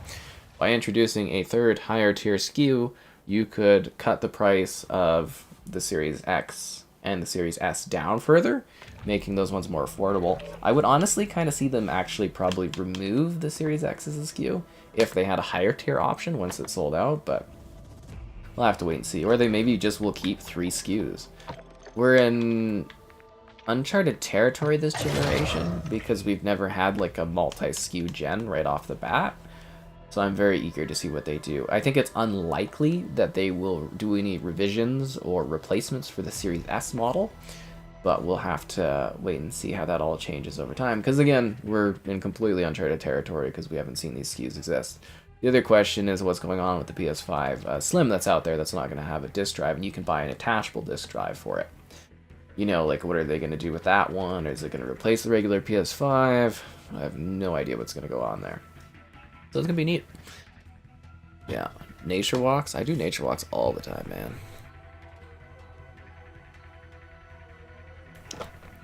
By introducing a third higher tier SKU, you could cut the price of the Series X and the Series S down further, making those ones more affordable. I would honestly kind of see them actually probably remove the Series X as a SKU if they had a higher tier option once it's sold out, but we'll have to wait and see. Or they maybe just will keep 3 SKUs. We're in uncharted territory this generation because we've never had like a multi-SKU gen right off the bat. So I'm very eager to see what they do. I think it's unlikely that they will do any revisions or replacements for the Series S model, but we'll have to wait and see how that all changes over time. Because again, we're in completely uncharted territory because we haven't seen these SKUs exist. The other question is what's going on with the PS5 Slim that's out there that's not going to have a disk drive, and you can buy an attachable disk drive for it. You know, like what are they going to do with that one? Is it going to replace the regular PS5? I have no idea what's going to go on there. So it's going to be neat. Yeah, nature walks. I do nature walks all the time, man.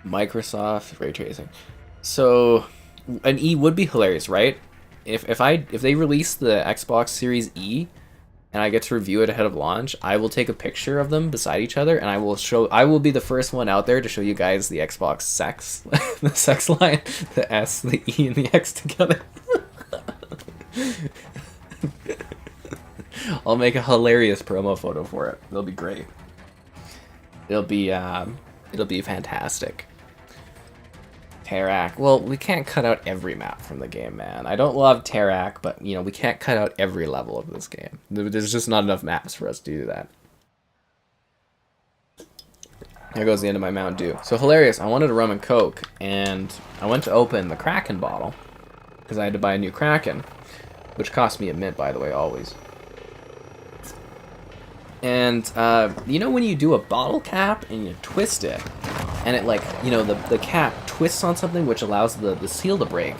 Microsoft ray tracing. So an E would be hilarious, right? If they release the Xbox Series E and I get to review it ahead of launch, I will take a picture of them beside each other and I will be the first one out there to show you guys the Xbox sex the sex line, the S, the E, and the X together. I'll make a hilarious promo photo for it. It'll be great. It'll be fantastic. Terrac. Well, we can't cut out every map from the game, man. I don't love Terrac, but you know, we can't cut out every level of this game. There's just not enough maps for us to do that. There goes the end of my Mountain Dew. So hilarious. I wanted a rum and coke, and I went to open the Kraken bottle because I had to buy a new Kraken, which cost me a mint, by the way, always. And you know when you do a bottle cap and you twist it, and it like, you know, the cap twists on something which allows the seal to break.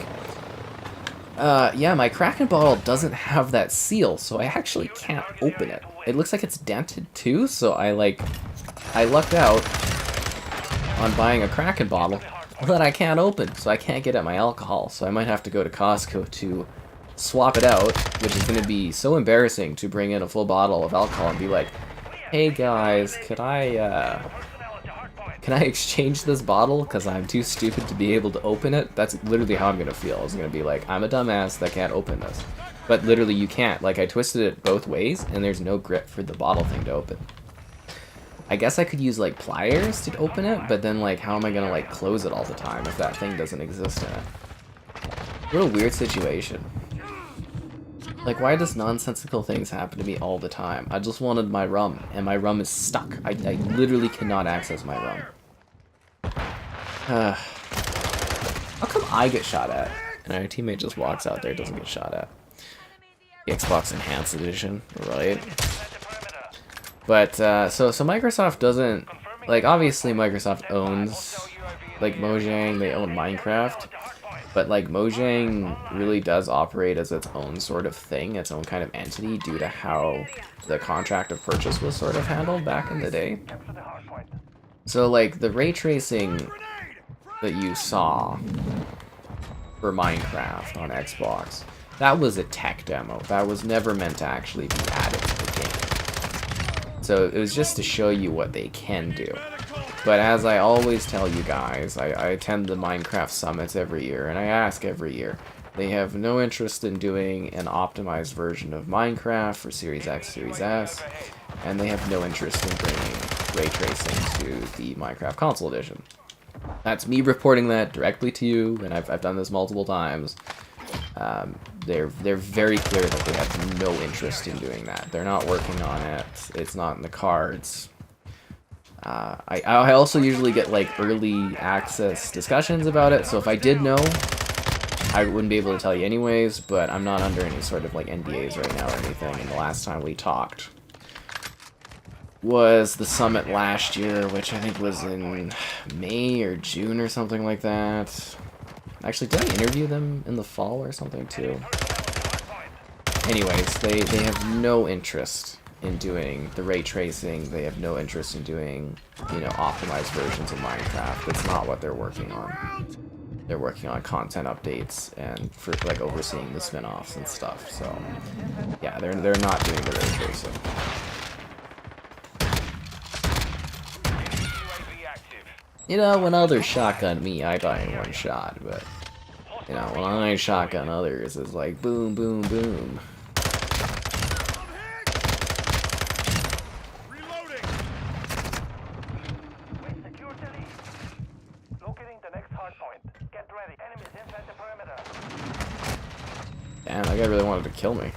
Yeah, my Kraken bottle doesn't have that seal, so I actually can't open it. It looks like it's dented too, so I lucked out on buying a Kraken bottle that I can't open, so I can't get at my alcohol. So I might have to go to Costco to swap it out, which is going to be so embarrassing to bring in a full bottle of alcohol and be like, hey guys, can I exchange this bottle because I'm too stupid to be able to open it? That's literally how I'm going to feel. It's going to be like, I'm a dumbass that can't open this. But literally you can't. Like, I twisted it both ways and there's no grip for the bottle thing to open. I guess I could use like pliers to open it, but then like how am I going to like close it all the time if that thing doesn't exist in it? What a weird situation. Like, why does nonsensical things happen to me all the time? I just wanted my rum, and my rum is stuck. I literally cannot access my rum. How come I get shot at, and our teammate just walks out there and doesn't get shot at? The Xbox Enhanced Edition, right? But, so Microsoft doesn't... Like, obviously Microsoft owns, like, Mojang, they own Minecraft. But like Mojang really does operate as its own sort of thing, its own kind of entity due to how the contract of purchase was sort of handled back in the day. So like the ray tracing that you saw for Minecraft on Xbox, That was a tech demo. That was never meant to actually be added to the game. So it was just to show you what they can do. But as I always tell you guys, I attend the Minecraft summits every year, and I ask every year. They have no interest in doing an optimized version of Minecraft for Series X, Series S, and they have no interest in bringing ray tracing to the Minecraft Console Edition. That's me reporting that directly to you, and I've done this multiple times. They're very clear that they have no interest in doing that. They're not working on it. It's not in the cards. I also usually get like early access discussions about it, so if I did know, I wouldn't be able to tell you anyways, but I'm not under any sort of like NDAs right now or anything, and the last time we talked was the summit last year, which I think was in May or June or something like that. Actually, did I interview them in the fall or something too? Anyways, they have no interest in doing the ray tracing. They have no interest in doing, you know, optimized versions of Minecraft. That's not what they're working on. They're working on content updates and for like overseeing the spin-offs and stuff. So yeah, they're not doing the ray tracing. You know, when others shotgun me, I die in one shot, but you know, when I shotgun others, it's like boom, boom, boom. Damn, that guy really wanted to kill me.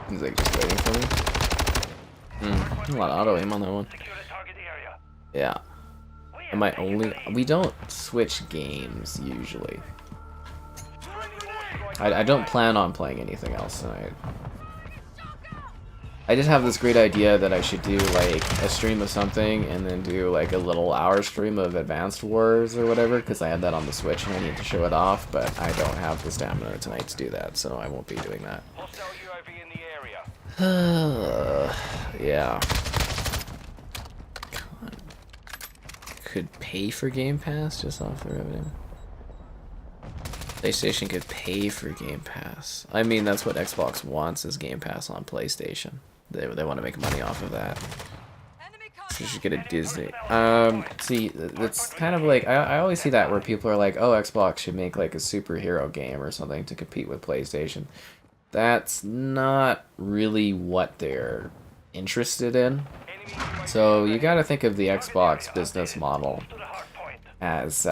He's like just waiting for me. A lot of auto aim on that one. Yeah. Am I only? We don't switch games usually. I don't plan on playing anything else tonight. I did have this great idea that I should do like a stream of something and then do like a little hour stream of Advanced Wars or whatever, because I had that on the Switch and I need to show it off, but I don't have the stamina tonight to do that, so I won't be doing that. Yeah. Could pay for Game Pass just off the revenue. PlayStation could pay for Game Pass. I mean, that's what Xbox wants, is Game Pass on PlayStation. They want to make money off of that. So you should get a Disney. See, it's kind of like, I always see that where people are like, oh, Xbox should make like a superhero game or something to compete with PlayStation. That's not really what they're interested in. So you gotta think of the Xbox business model as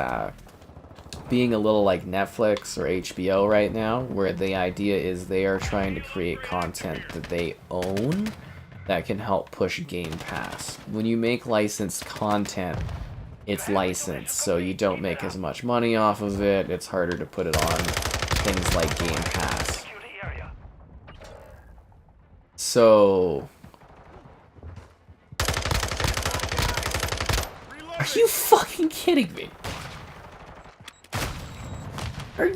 being a little like Netflix or HBO right now, where the idea is they are trying to create content that they own that can help push Game Pass. When you make licensed content, it's licensed, so you don't make as much money off of it. It's harder to put it on things like Game Pass. So are you fucking kidding me? Are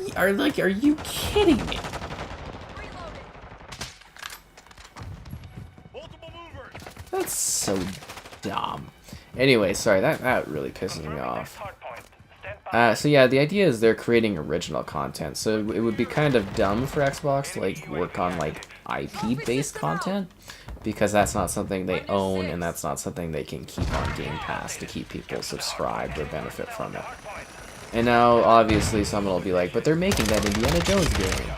you kidding me? That's so dumb. Anyway, sorry, that really pisses me off. So yeah, the idea is they're creating original content, so it would be kind of dumb for Xbox to like work on like IP-based content, because that's not something they own and that's not something they can keep on Game Pass to keep people subscribed or benefit from it. And now, obviously, someone will be like, but they're making that Indiana Jones game.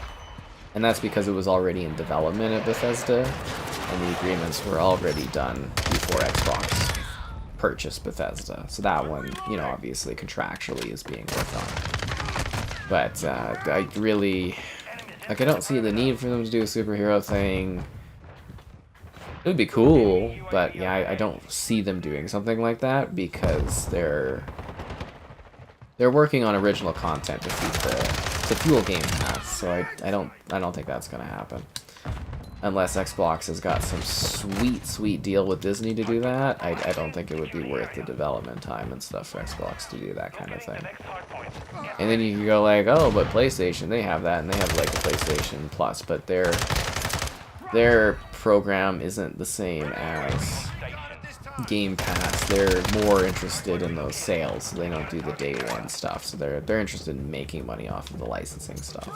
And that's because it was already in development at Bethesda, and the agreements were already done before Xbox purchased Bethesda. So that one, you know, obviously, contractually is being worked on. But, I really, like, I don't see the need for them to do a superhero thing. It would be cool, but, yeah, I don't see them doing something like that, because they're working on original content to fuel Game Pass, so I don't think that's gonna happen, unless Xbox has got some sweet deal with Disney to do that. I don't think it would be worth the development time and stuff for Xbox to do that kind of thing. And then you can go like, oh, but PlayStation, they have that, and they have like a PlayStation Plus, but their program isn't the same as Game Pass, they're more interested in those sales. So they don't do the day one stuff. So they're interested in making money off of the licensing stuff.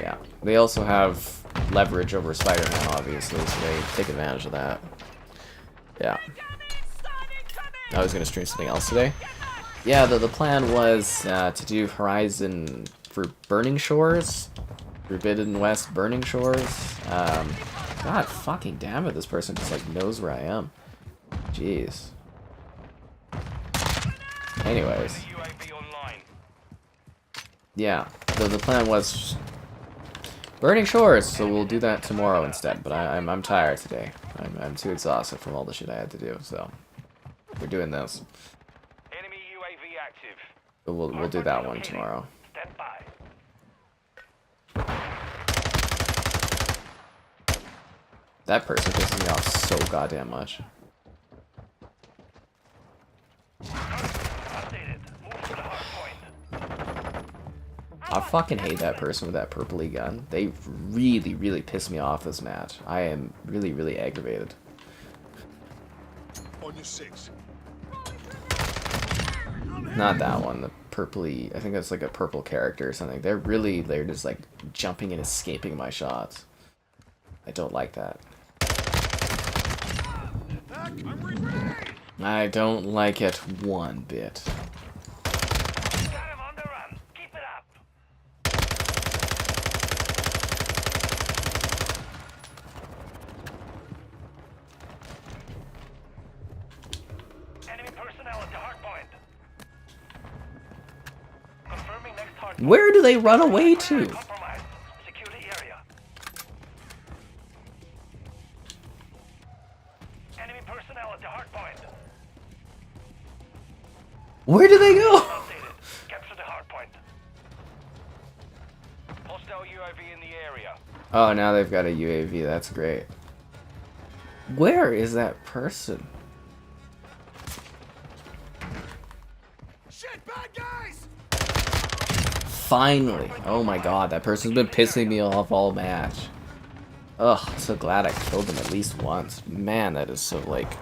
Yeah, they also have leverage over Spider-Man, obviously, so they take advantage of that. Yeah. I was gonna stream something else today. Yeah, the plan was to do Horizon for Burning Shores, Forbidden West Burning Shores. God fucking damn it, this person just like knows where I am. Jeez. Anyways. Yeah, the plan was Burning Shores, so we'll do that tomorrow instead. But I'm tired today. I'm too exhausted from all the shit I had to do. So we're doing this. Enemy UAV active. But we'll do that one tomorrow. Step by. That person pisses me off so goddamn much. Updated. Move to the hard point. I fucking hate that person with that purpley gun. They really, really piss me off this match. I am really, really aggravated. On your six. Not that one, the purpley, I think that's like a purple character or something. They're just like jumping and escaping my shots. I don't like that. I don't like it one bit. Got him on the run. Keep it up. Enemy personnel at the hard point. Confirming next hard point. Where do they run away to? Compromised. Secure the area. Enemy personnel at the hard point. Where do they go? Updated. Capture the hard point. Hostile UAV in the area. Oh, now they've got a UAV. That's great. Where is that person? Shit, bad guys! Finally. Oh my god, that person's been pissing me off all match. Ugh, I'm so glad I killed them at least once. Man, that is so like...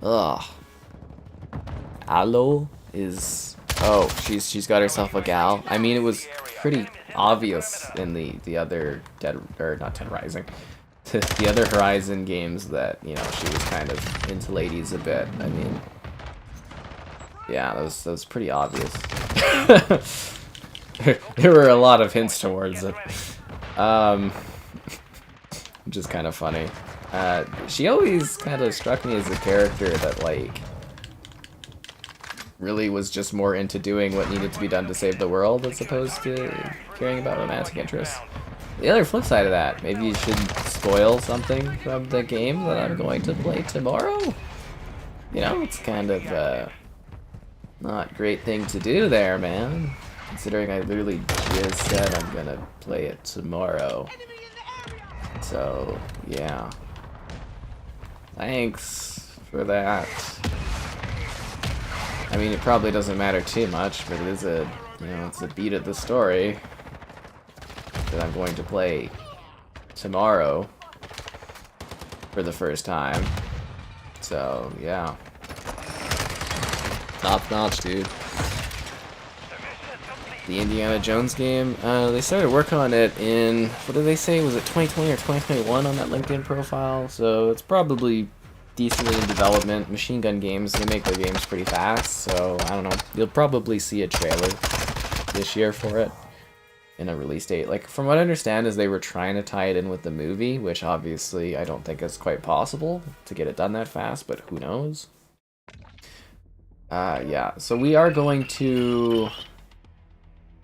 Ugh. Alo is... Oh, she's got herself a gal. I mean, it was pretty obvious in the other Dead... Or not Dead Rising. The other Horizon games that, you know, she was kind of into ladies a bit. I mean... Yeah, that was pretty obvious. There were a lot of hints towards it. Which is kind of funny. She always kind of struck me as a character that, like, really was just more into doing what needed to be done to save the world as opposed to caring about romantic interests. The other flip side of that, maybe you should spoil something from the game that I'm going to play tomorrow? You know, it's kind of, not a great thing to do there, man. Considering I literally just said I'm gonna play it tomorrow. So, yeah. Thanks for that. I mean, it probably doesn't matter too much, but it is a, you know, it's a beat of the story that I'm going to play tomorrow for the first time. So, yeah. Top notch, dude. The Indiana Jones game, they started working on it in, what did they say, was it 2020 or 2021 on that LinkedIn profile? So it's probably decently in development. Machine Gun Games, they make their games pretty fast, so I don't know. You'll probably see a trailer this year for it in a release date. Like, from what I understand is they were trying to tie it in with the movie, which obviously I don't think is quite possible to get it done that fast, but who knows? Yeah, so we are going to...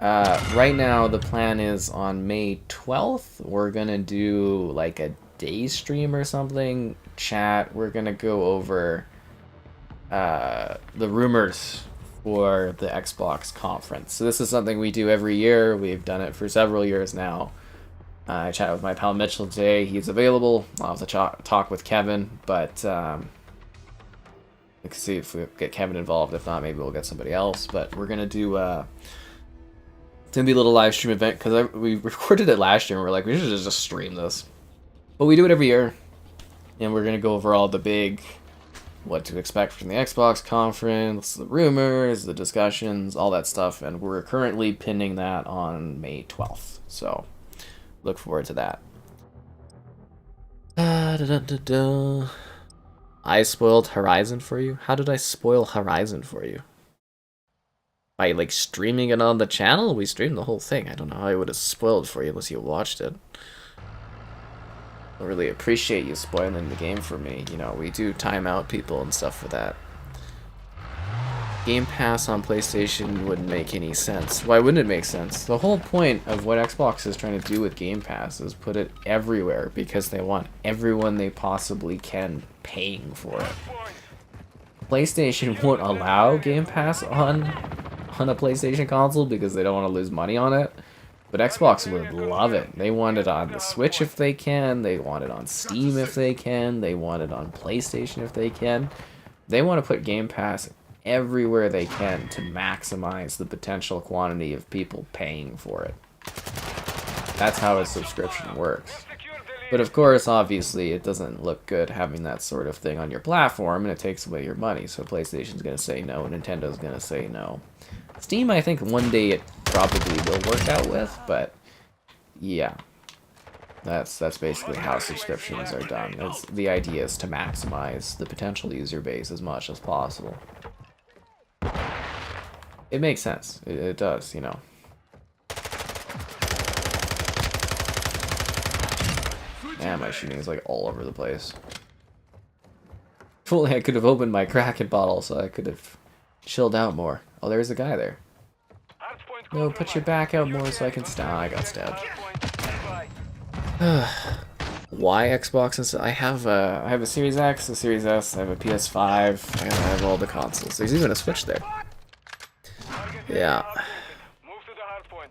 right now, the plan is on May 12th, we're gonna do, like, a day stream or something, chat, we're gonna go over, the rumors for the Xbox conference. So this is something we do every year, we've done it for several years now. I chatted with my pal Mitchell today, he's available, I'll have to talk with Kevin, but, we can see if we get Kevin involved, if not, maybe we'll get somebody else, but we're gonna do, it's gonna be a little live stream event because we recorded it last year and we're like, we should just stream this. But we do it every year, and we're gonna go over all the big what to expect from the Xbox conference, the rumors, the discussions, all that stuff, and we're currently pinning that on May 12th. So, look forward to that. I spoiled Horizon for you? How did I spoil Horizon for you? By, like, streaming it on the channel? We streamed the whole thing. I don't know how I would have spoiled for you unless you watched it. I really appreciate you spoiling the game for me. You know, we do time out people and stuff for that. Game Pass on PlayStation wouldn't make any sense. Why wouldn't it make sense? The whole point of what Xbox is trying to do with Game Pass is put it everywhere because they want everyone they possibly can paying for it. PlayStation won't allow Game Pass on a PlayStation console because they don't want to lose money on it. But Xbox would love it. They want it on the Switch if they can. They want it on Steam if they can. They want it on PlayStation if they can. They want to put Game Pass everywhere they can to maximize the potential quantity of people paying for it. That's how a subscription works. But of course, obviously, it doesn't look good having that sort of thing on your platform, and it takes away your money. So PlayStation's going to say no, Nintendo's going to say no. Steam, I think one day it probably will work out with, but yeah, that's basically how subscriptions are done. The idea is to maximize the potential user base as much as possible. It makes sense. It does, you know. Man, my shooting is like all over the place. If only I could have opened my Kraken bottle so I could have chilled out more. Oh, there's a guy there. No, put your back out more so I can stab. I got stabbed. Why Xbox instead? I have a Series X, a Series S, I have a PS5, and I have all the consoles. There's even a Switch there. Yeah.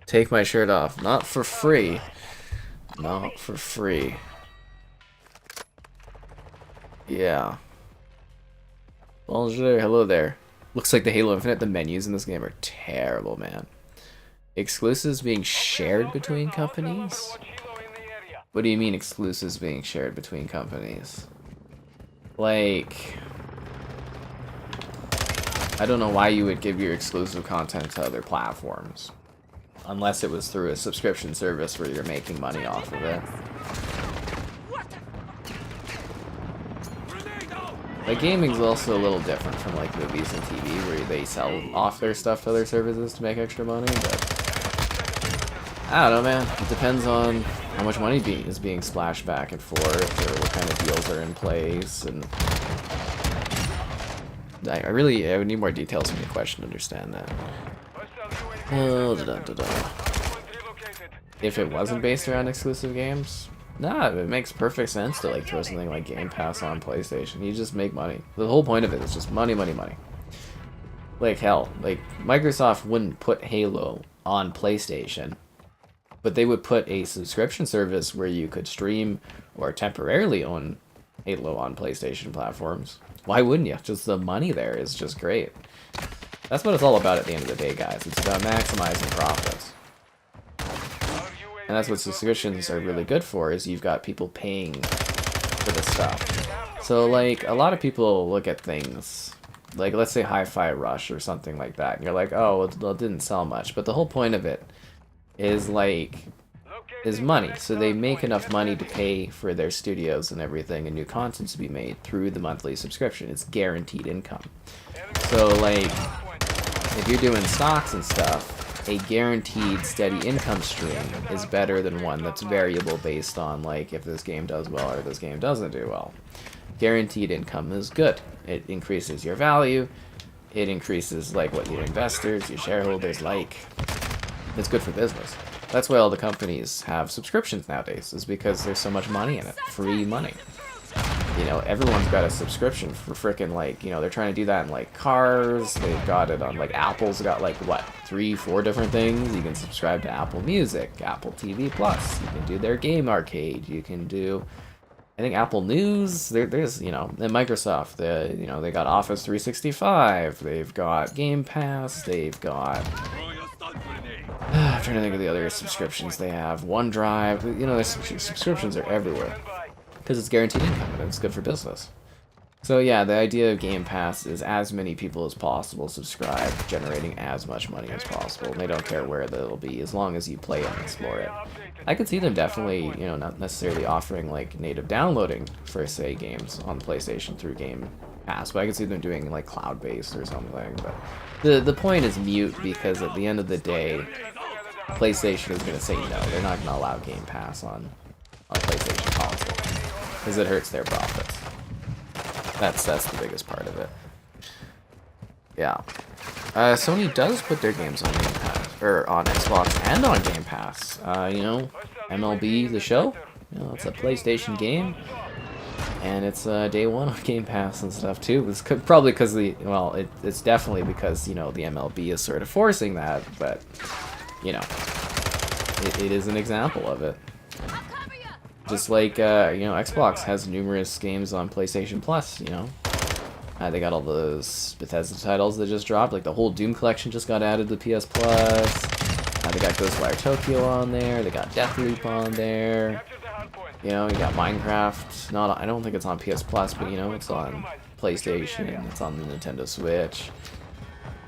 Take my shirt off. Not for free. Not for free. Yeah. Bonjour, hello there. Looks like the Halo Infinite, the menus in this game are terrible, man. Exclusives being shared between companies? What do you mean exclusives being shared between companies? Like, I don't know why you would give your exclusive content to other platforms. Unless it was through a subscription service where you're making money off of it. Like, gaming's also a little different from like movies and TV where they sell off their stuff to other services to make extra money, but I don't know, man. It depends on how much money is being splashed back and forth, or what kind of deals are in place, and I would need more details from your question to understand that. If it wasn't based around exclusive games, nah, it makes perfect sense to like throw something like Game Pass on PlayStation. You just make money. The whole point of it is just money, money, money. Like hell, like Microsoft wouldn't put Halo on PlayStation, but they would put a subscription service where you could stream or temporarily own Halo on PlayStation platforms. Why wouldn't you? Just the money there is just great. That's what it's all about at the end of the day, guys. It's about maximizing profits. And that's what subscriptions are really good for, is you've got people paying for the stuff. So, like, a lot of people look at things, like, let's say Hi-Fi Rush or something like that, and you're like, oh, well, it didn't sell much. But the whole point of it is, like, is money. So they make enough money to pay for their studios and everything and new content to be made through the monthly subscription. It's guaranteed income. So, like, if you're doing stocks and stuff, a guaranteed steady income stream is better than one that's variable based on, like, if this game does well or this game doesn't do well. Guaranteed income is good. It increases your value. It increases, like, what your investors, your shareholders like. It's good for business. That's why all the companies have subscriptions nowadays, is because there's so much money in it. Free money. You know, everyone's got a subscription for frickin', like, you know, they're trying to do that in, like, cars. They've got it on, like, Apple's got, like, what, 3-4 different things? You can subscribe to Apple Music, Apple TV Plus. You can do their game arcade. You can do, I think, Apple News. There's, you know, and Microsoft, you know, they got Office 365. They've got Game Pass. They've got, I'm trying to think of the other subscriptions they have. OneDrive. You know, their subscriptions are everywhere. Because it's guaranteed income and it's good for business. So yeah, the idea of Game Pass is as many people as possible subscribe, generating as much money as possible. They don't care where they'll be, as long as you play and explore it. I could see them definitely, you know, not necessarily offering like native downloading for, say, games on PlayStation through Game Pass, but I could see them doing like cloud-based or something. But the point is mute, because at the end of the day, PlayStation is going to say no. They're not going to allow Game Pass on PlayStation console, because it hurts their profits. That's the biggest part of it. Yeah. Sony does put their games on Game Pass, or on Xbox and on Game Pass. You know, MLB The Show, you know, it's a PlayStation game, and it's day one on Game Pass and stuff too. It's probably because it's definitely because, you know, the MLB is sort of forcing that, but you know, it is an example of it. Just like, you know, Xbox has numerous games on PlayStation Plus, you know. They got all those Bethesda titles that just dropped, like the whole Doom collection just got added to PS Plus. They got Ghostwire Tokyo on there, they got Deathloop on there. You know, you got Minecraft. I don't think it's on PS Plus, but you know, it's on PlayStation, it's on the Nintendo Switch.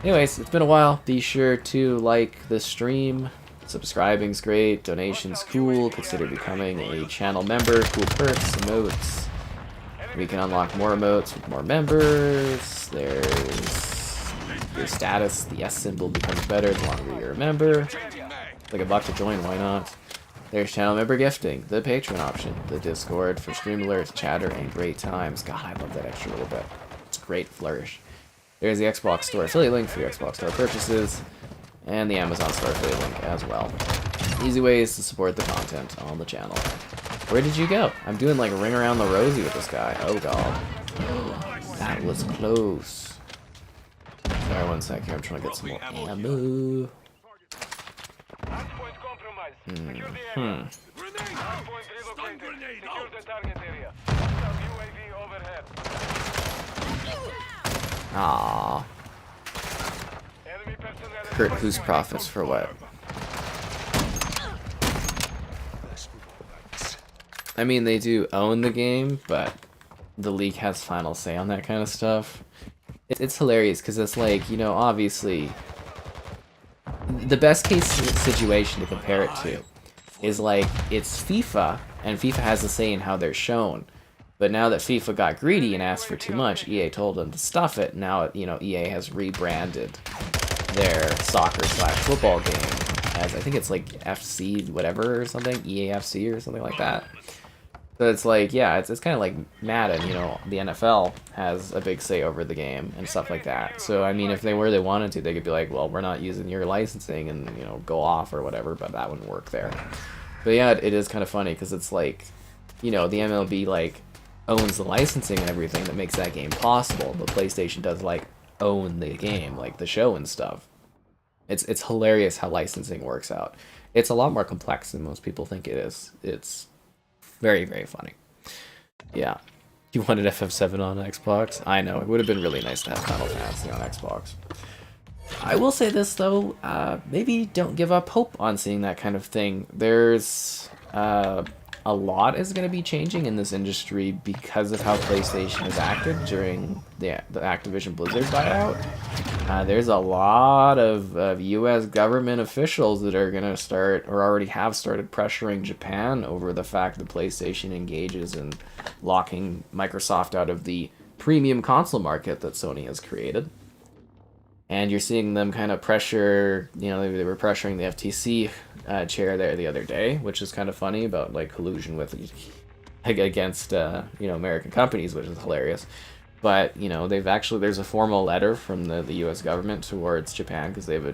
Anyways, it's been a while. Be sure to like the stream. Subscribing's great, donation's cool, consider becoming a channel member, cool perks, emotes. We can unlock more emotes with more members. There's your status, the S symbol becomes better the longer you're a member. Like $1 to join, why not? There's channel member gifting, the Patreon option, the Discord for stream alerts, chatter, and great times. God, I love that extra little bit. It's a great flourish. There's the Xbox Store affiliate link for your Xbox Store purchases, and the Amazon Store affiliate link as well. Easy ways to support the content on the channel. Where did you go? I'm doing like a ring around the rosy with this guy. Oh god. That was close. Sorry, one sec here. I'm trying to get some more ammo. Aww. Hurt whose profits for what? I mean, they do own the game, but the league has final say on that kind of stuff. It's hilarious because it's like, you know, obviously the best case situation to compare it to is like it's FIFA, and FIFA has a say in how they're shown. But now that FIFA got greedy and asked for too much, EA told them to stuff it. Now, you know, EA has rebranded their soccer/football game as, I think it's like FC whatever or something, EAFC or something like that. So it's like, yeah, it's kind of like Madden, you know, the NFL has a big say over the game and stuff like that. So, I mean, if they wanted to, they could be like, well, we're not using your licensing and, you know, go off or whatever, but that wouldn't work there. But yeah, it is kind of funny because it's like, you know, the MLB, like, owns the licensing and everything that makes that game possible, but PlayStation does, like, own the game, like the show and stuff. It's hilarious how licensing works out. It's a lot more complex than most people think it is. It's very, very funny. Yeah. You wanted FF7 on Xbox? I know, it would have been really nice to have Final Fantasy on Xbox. I will say this, though, maybe don't give up hope on seeing that kind of thing. There's a lot is going to be changing in this industry because of how PlayStation has acted during the Activision Blizzard buyout. There's a lot of US government officials that are going to start, or already have started, pressuring Japan over the fact that PlayStation engages in locking Microsoft out of the premium console market that Sony has created. And you're seeing them kind of pressure, you know, they were pressuring the FTC chair there the other day, which is kind of funny, about like collusion with against you know, American companies, which is hilarious. But, you know, there's a formal letter from the US government towards Japan, because they have a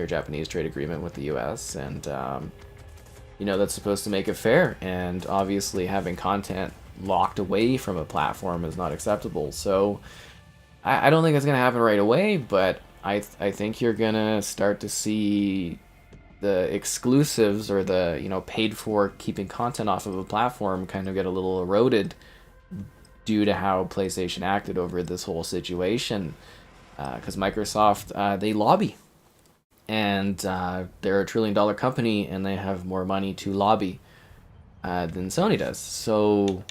Japanese trade agreement with the US, and you know, that's supposed to make it fair, and obviously having content locked away from a platform is not acceptable. So I don't think it's going to happen right away, but I think you're going to start to see the exclusives, or the, you know, paid for keeping content off of a platform, kind of get a little eroded due to how PlayStation acted over this whole situation. Because Microsoft, they lobby. And they're a $1 trillion company, and they have more money to lobby than Sony does. So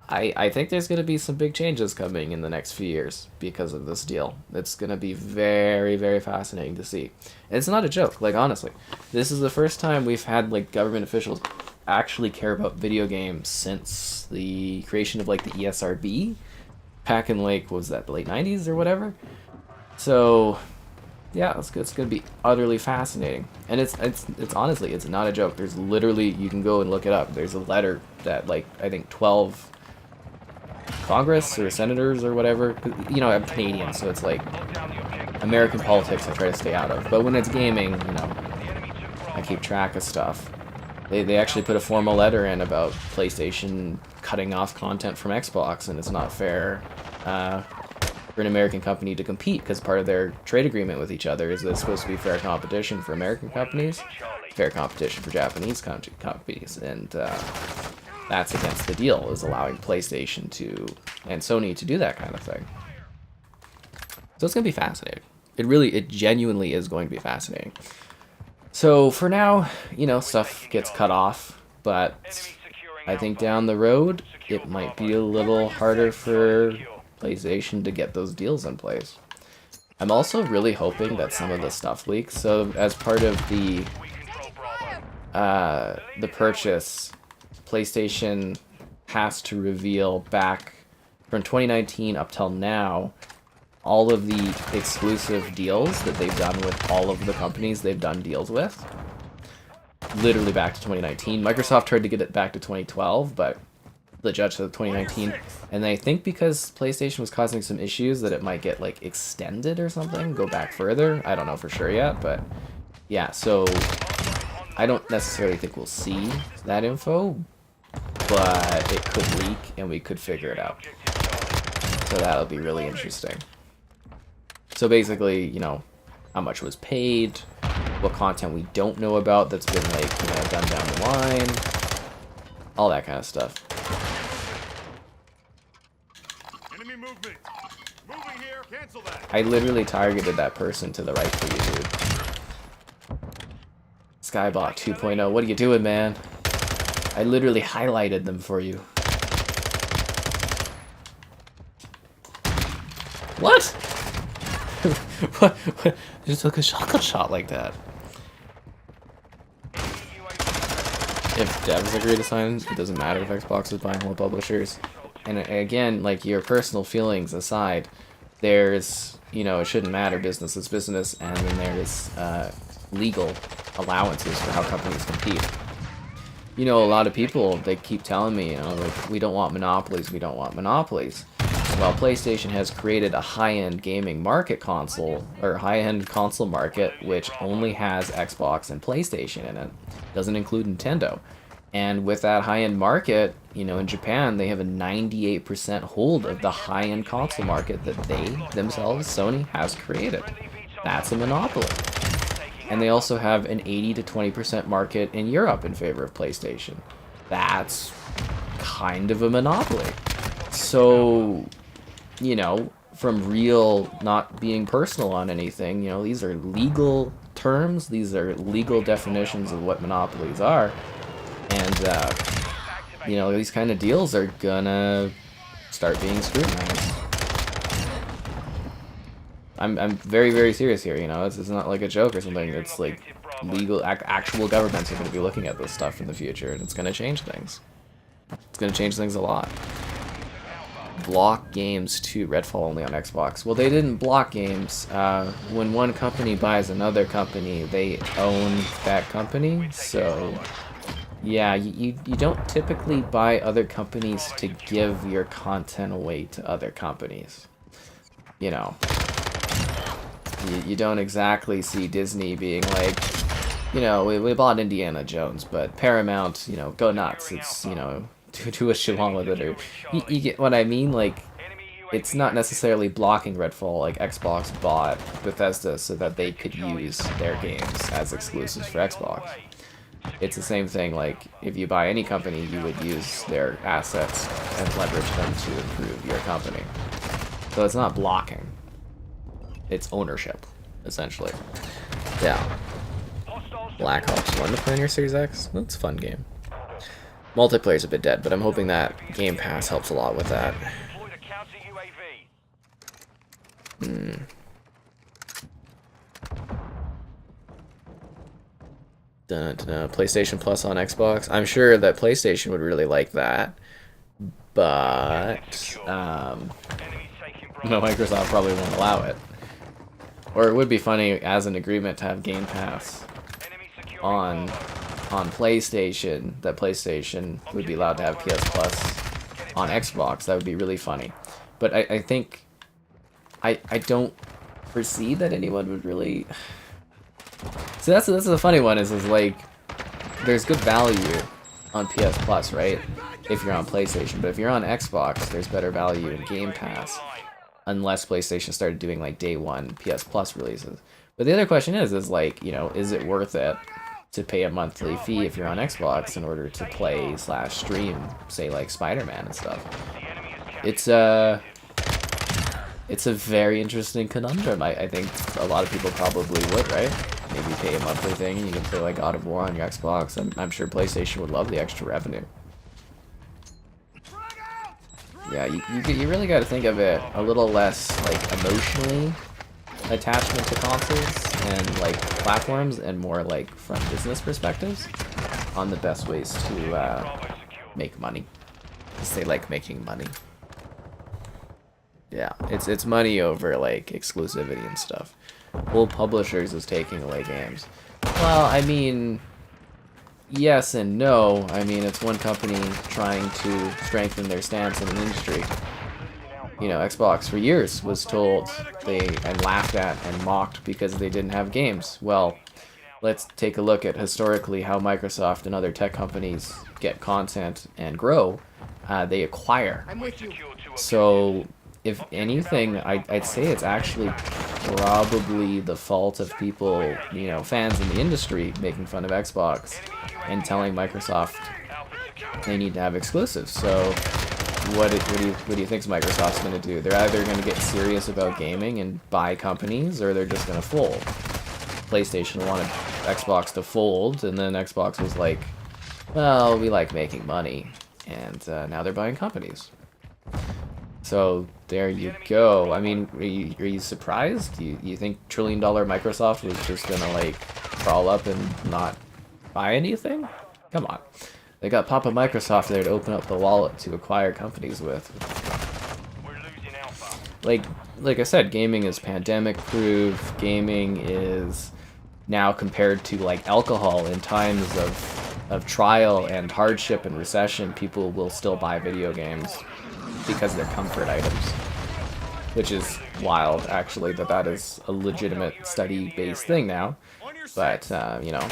I think there's going to be some big changes coming in the next few years because of this deal. It's going to be very, very fascinating to see. And it's not a joke, like, honestly. This is the first time we've had, like, government officials actually care about video games since the creation of, like, the ESRB back in, like, what was that, the late 90s or whatever? So, yeah, it's going to be utterly fascinating. And it's honestly, it's not a joke. There's literally, you can go and look it up. There's a letter that, like, I think 12 Congress or senators or whatever, you know, I'm Canadian, so it's like American politics I try to stay out of. But when it's gaming, you know, I keep track of stuff. They actually put a formal letter in about PlayStation cutting off content from Xbox, and it's not fair for an American company to compete, because part of their trade agreement with each other is that it's supposed to be fair competition for American companies, fair competition for Japanese companies, and that's against the deal, is allowing PlayStation to and Sony to do that kind of thing. So it's going to be fascinating. It genuinely is going to be fascinating. So for now, you know, stuff gets cut off, but I think down the road it might be a little harder for PlayStation to get those deals in place. I'm also really hoping that some of the stuff leaks. So as part of the purchase, PlayStation has to reveal back from 2019 up till now all of the exclusive deals that they've done with all of the companies they've done deals with. Literally back to 2019. Microsoft tried to get it back to 2012, but the judge said 2019. And I think because PlayStation was causing some issues that it might get, like, extended or something, go back further. I don't know for sure yet, but yeah, so I don't necessarily think we'll see that info, but it could leak and we could figure it out. So that'll be really interesting. So basically, you know, how much was paid, what content we don't know about that's been, like, you know, done down the line, all that kind of stuff. Enemy movement. Moving here. Cancel that. I literally targeted that person to the right for you, dude. Skybot 2.0, what are you doing, man? I literally highlighted them for you. What? what? You took a shotgun shot like that. If devs agree to sign, it doesn't matter if Xbox is buying whole publishers. And again, like, your personal feelings aside, there's, you know, it shouldn't matter, business is business, and then there's legal allowances for how companies compete. You know, a lot of people, they keep telling me, you know, like, we don't want monopolies, we don't want monopolies. Well, PlayStation has created a high-end gaming market console, or high-end console market, which only has Xbox and PlayStation in it. Doesn't include Nintendo. And with that high-end market, you know, in Japan, they have a 98% hold of the high-end console market that they, themselves, Sony, has created. That's a monopoly. And they also have an 80 to 20% market in Europe in favor of PlayStation. That's kind of a monopoly. So, you know, from real not being personal on anything, you know, these are legal terms, these are legal definitions of what monopolies are. And, you know, these kind of deals are gonna start being scrutinized. I'm very, very serious here, you know, it's not like a joke or something. It's like legal, actual governments are going to be looking at this stuff in the future, and it's going to change things. It's going to change things a lot. Block games too, Redfall only on Xbox. Well, they didn't block games. When one company buys another company, they own that company, so yeah, you don't typically buy other companies to give your content away to other companies. You know, you don't exactly see Disney being like, you know, we bought Indiana Jones, but Paramount, you know, go nuts. It's, you know, do what you want with it. Or you get what I mean? Like, it's not necessarily blocking Redfall. Like, Xbox bought Bethesda so that they could use their games as exclusives for Xbox. It's the same thing, like, if you buy any company, you would use their assets and leverage them to improve your company. So it's not blocking. It's ownership, essentially. Yeah. Black Ops 1 to play on your Series X? That's a fun game. Multiplayer's a bit dead, but I'm hoping that Game Pass helps a lot with that. Deploy the counter UAV. PlayStation Plus on Xbox. I'm sure that PlayStation would really like that, but Enemies taking Bravo. Microsoft probably won't allow it. Or it would be funny as an agreement to have Game Pass Enemy securing on Bravo. PlayStation, that PlayStation would be allowed to have PS Plus on Xbox. That would be really funny. But I think I don't foresee that anyone would really. So that's the funny one is like there's good value on PS Plus, right? If you're on PlayStation, but if you're on Xbox, there's better value in Game Pass, unless PlayStation started doing like day one PS Plus releases. But the other question is like, you know, is it worth it to pay a monthly fee if you're on Xbox in order to play / stream, say like Spider-Man and stuff? It's a very interesting conundrum. I think a lot of people probably would, right? Maybe pay a monthly thing and you can play like God of War on your Xbox. I'm sure PlayStation would love the extra revenue. Yeah, you really got to think of it a little less like emotionally attachment to consoles and like platforms, and more like from business perspectives on the best ways to make money. Because they like making money. Yeah, it's money over like exclusivity and stuff. Well, publishers is taking away games. Well, I mean, yes and no. I mean, it's one company trying to strengthen their stance in an industry. You know, Xbox for years was told and laughed at and mocked because they didn't have games. Well, let's take a look at historically how Microsoft and other tech companies get content and grow. They acquire. So, if anything, I'd say it's actually probably the fault of people, you know, fans in the industry making fun of Xbox and telling Microsoft they need to have exclusives. So what do you think Microsoft's going to do? They're either going to get serious about gaming and buy companies, or they're just going to fold. PlayStation wanted Xbox to fold, and then Xbox was like, well, we like making money, and now they're buying companies. So there you go. I mean, are you surprised? You think $1 trillion Microsoft was just gonna like crawl up and not buy anything? Come on, they got Papa Microsoft there to open up the wallet to acquire companies with. We're losing Alpha. Like I said, gaming is pandemic proof. Gaming is now compared to like alcohol in times of trial and hardship and recession. People will still buy video games because they're comfort items, which is wild, actually, that is a legitimate study-based thing now. But you know,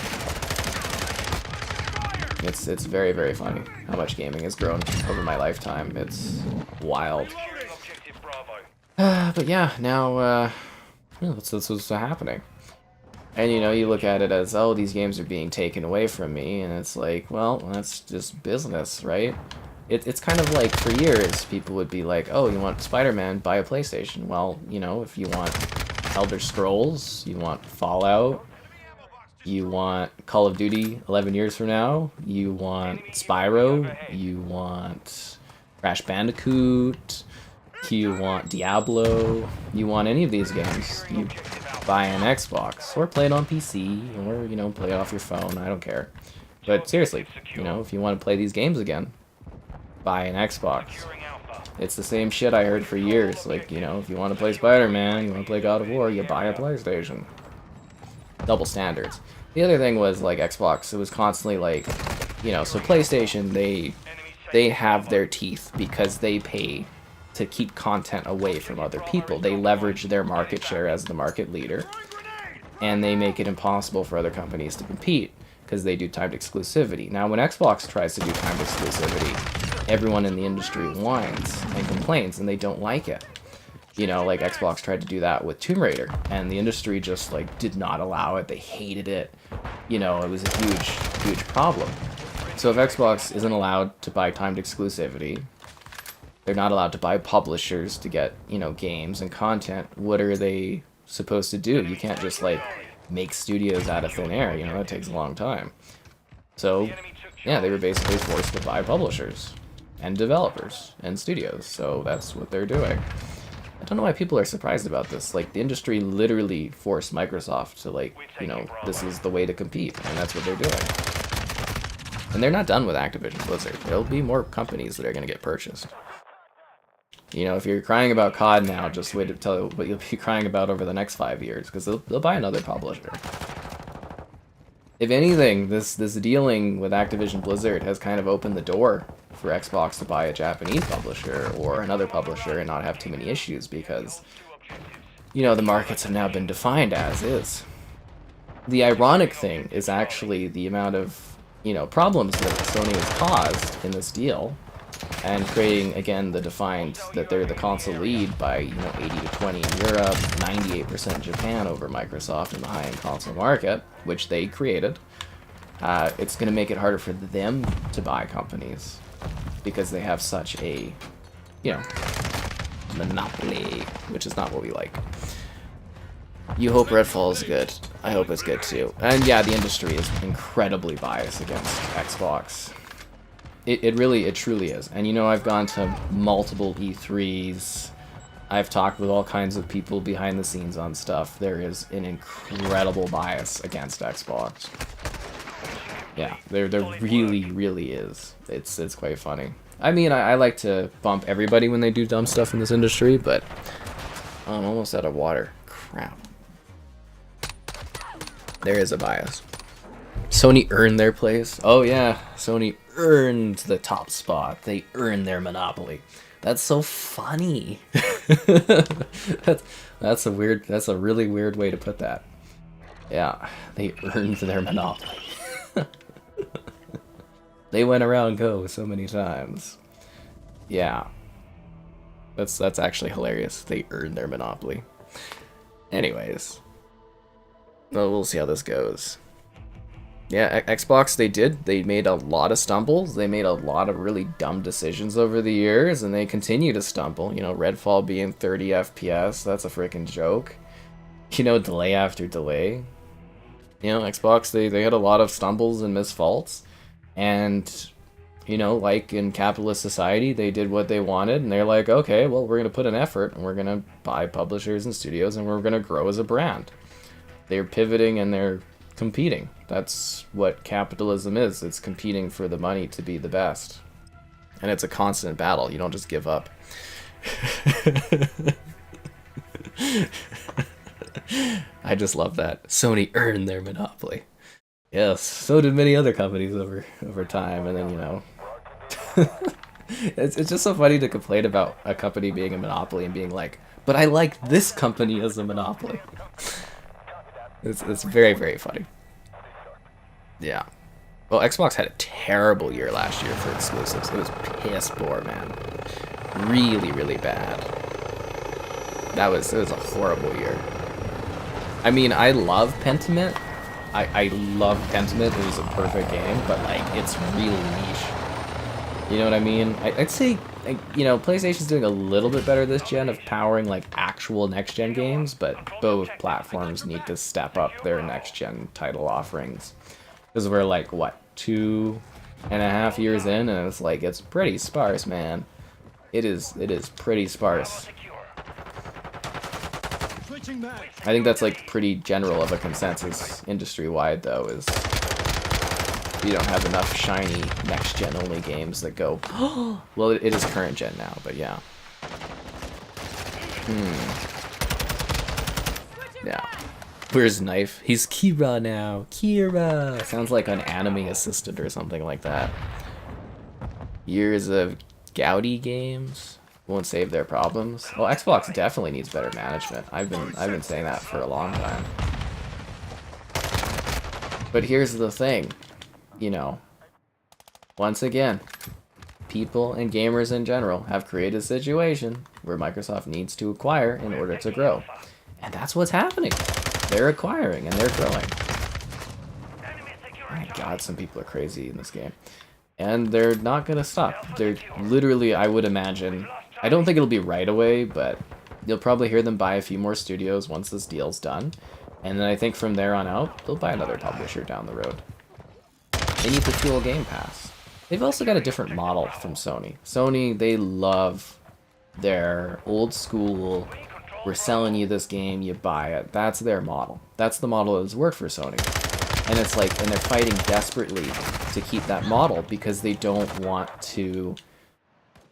it's very, very funny how much gaming has grown over my lifetime. It's wild. Objective Bravo. But yeah, now that's what's happening. And you know, you look at it as, oh, these games are being taken away from me, and it's like, well, that's just business, right? It's kind of like, for years, people would be like, oh, you want Spider-Man, buy a PlayStation. Well, you know, if you want Elder Scrolls, you want Fallout, you want Call of Duty 11 years from now, you want Spyro, you want Crash Bandicoot, you want Diablo, you want any of these games, you buy an Xbox, or play it on PC, or, you know, play it off your phone, I don't care. But seriously, you know, if you want to play these games again, buy an Xbox. It's the same shit I heard for years. Like, you know, if you want to play Spider-Man, you want to play God of War, you buy a PlayStation. Double standards. The other thing was, like, Xbox, it was constantly like, you know, so PlayStation, they have their teeth because they pay to keep content away from other people. They leverage their market share as the market leader, and they make it impossible for other companies to compete because they do timed exclusivity. Now, when Xbox tries to do timed exclusivity, everyone in the industry whines and complains, and they don't like it. You know, like Xbox tried to do that with Tomb Raider, and the industry just like did not allow it. They hated it. You know, it was a huge, huge problem. So if Xbox isn't allowed to buy timed exclusivity, they're not allowed to buy publishers to get, you know, games and content. What are they supposed to do? You can't just like make studios out of thin air. You know, that takes a long time. So Yeah, they were basically forced to buy publishers and developers and studios, so that's what they're doing. I don't know why people are surprised about this. Like, the industry literally forced Microsoft to, like, you know, this is the way to compete, and that's what they're doing. And they're not done with Activision Blizzard. There'll be more companies that are going to get purchased. You know, if you're crying about COD now, just wait to tell you what you'll be crying about over the next 5 years, because they'll buy another publisher. If anything, this dealing with Activision Blizzard has kind of opened the door for Xbox to buy a Japanese publisher or another publisher and not have too many issues, because, you know, the markets have now been defined as is. The ironic thing is actually the amount of, you know, problems that Sony has caused in this deal, and creating, again, the defined that they're the console lead by, you know, 80 to 20 in Europe, 98% in Japan over Microsoft in the high-end console market, which they created. It's going to make it harder for them to buy companies because they have such a, you know, monopoly, which is not what we like. You hope Redfall is good. I hope it's good too. And yeah, the industry is incredibly biased against Xbox. It truly is. And you know, I've gone to multiple E3s. I've talked with all kinds of people behind the scenes on stuff. There is an incredible bias against Xbox. Yeah, there really is. It's quite funny. I mean, I like to bump everybody when they do dumb stuff in this industry, but I'm almost out of water. Crap. There is a bias. Sony earned their place. Oh yeah, Sony earned the top spot. They earned their monopoly. That's so funny. that's a really weird way to put that. Yeah, they earned their monopoly. They went around Go so many times. Yeah. That's actually hilarious. They earned their monopoly. Anyways. Well, we'll see how this goes. Yeah, Xbox, they made a lot of stumbles. They made a lot of really dumb decisions over the years, and they continue to stumble. You know, Redfall being 30 FPS, that's a freaking joke. You know, delay after delay. You know, Xbox, they had a lot of stumbles and misfaults. And, you know, like in capitalist society, they did what they wanted, and they're like, okay, well, we're going to put an effort, and we're going to buy publishers and studios, and we're going to grow as a brand. They're pivoting and they're competing. That's what capitalism is. It's competing for the money to be the best. And it's a constant battle. You don't just give up. I just love that. Sony earned their monopoly. Yes, so did many other companies over time, and then, you know. it's just so funny to complain about a company being a monopoly and being like, but I like this company as a monopoly. It's very, very funny. Yeah. Well, Xbox had a terrible year last year for exclusives. It was piss poor, man. Really, really bad. It was a horrible year. I mean, I love Pentiment. I love Pentiment. It was a perfect game, but like, it's really niche. You know what I mean? I'd say, you know, PlayStation's doing a little bit better this gen of powering like actual next-gen games, but both platforms need to step up their next-gen title offerings. Because we're like, what, 2.5 years in, and it's like, it's pretty sparse, man. It is pretty sparse. I think that's like pretty general of a consensus industry-wide, though, is you don't have enough shiny next-gen only games that go, well, it is current-gen now, but yeah. Yeah. Where's Knife? He's Kira now. Kira! Sounds like an anime assistant or something like that. Years of Gaudi games won't save their problems. Well, Xbox definitely needs better management. I've been saying that for a long time. But here's the thing. You know, once again, people and gamers in general have created a situation where Microsoft needs to acquire in order to grow. And that's what's happening. They're acquiring and they're growing. My God, some people are crazy in this game. And they're not going to stop. They're literally, I would imagine, I don't think it'll be right away, but you'll probably hear them buy a few more studios once this deal's done. And then I think from there on out, they'll buy another publisher down the road. They need to fuel Game Pass. They've also got a different model from Sony. Sony, they love their old school, we're selling you this game, you buy it. That's their model. That's the model that has worked for Sony. And it's like, and they're fighting desperately to keep that model because they don't want to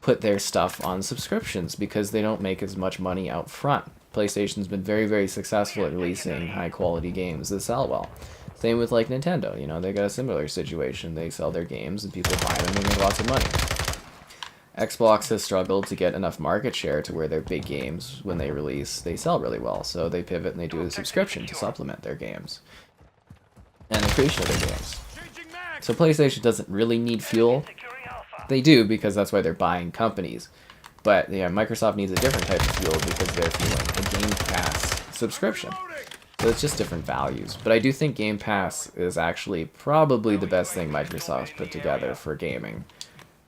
put their stuff on subscriptions because they don't make as much money out front. PlayStation's been very, very successful at releasing high quality games that sell well. Same with like Nintendo, you know, they got a similar situation. They sell their games and people buy them and make lots of money. Xbox has struggled to get enough market share to where their big games, when they release, they sell really well. So they pivot and they do a subscription to supplement their games and the creation of their games. So PlayStation doesn't really need fuel. They do because that's why they're buying companies. But yeah, Microsoft needs a different type of fuel because they're fueling a Game Pass subscription. So it's just different values. But I do think Game Pass is actually probably the best thing Microsoft's put together for gaming,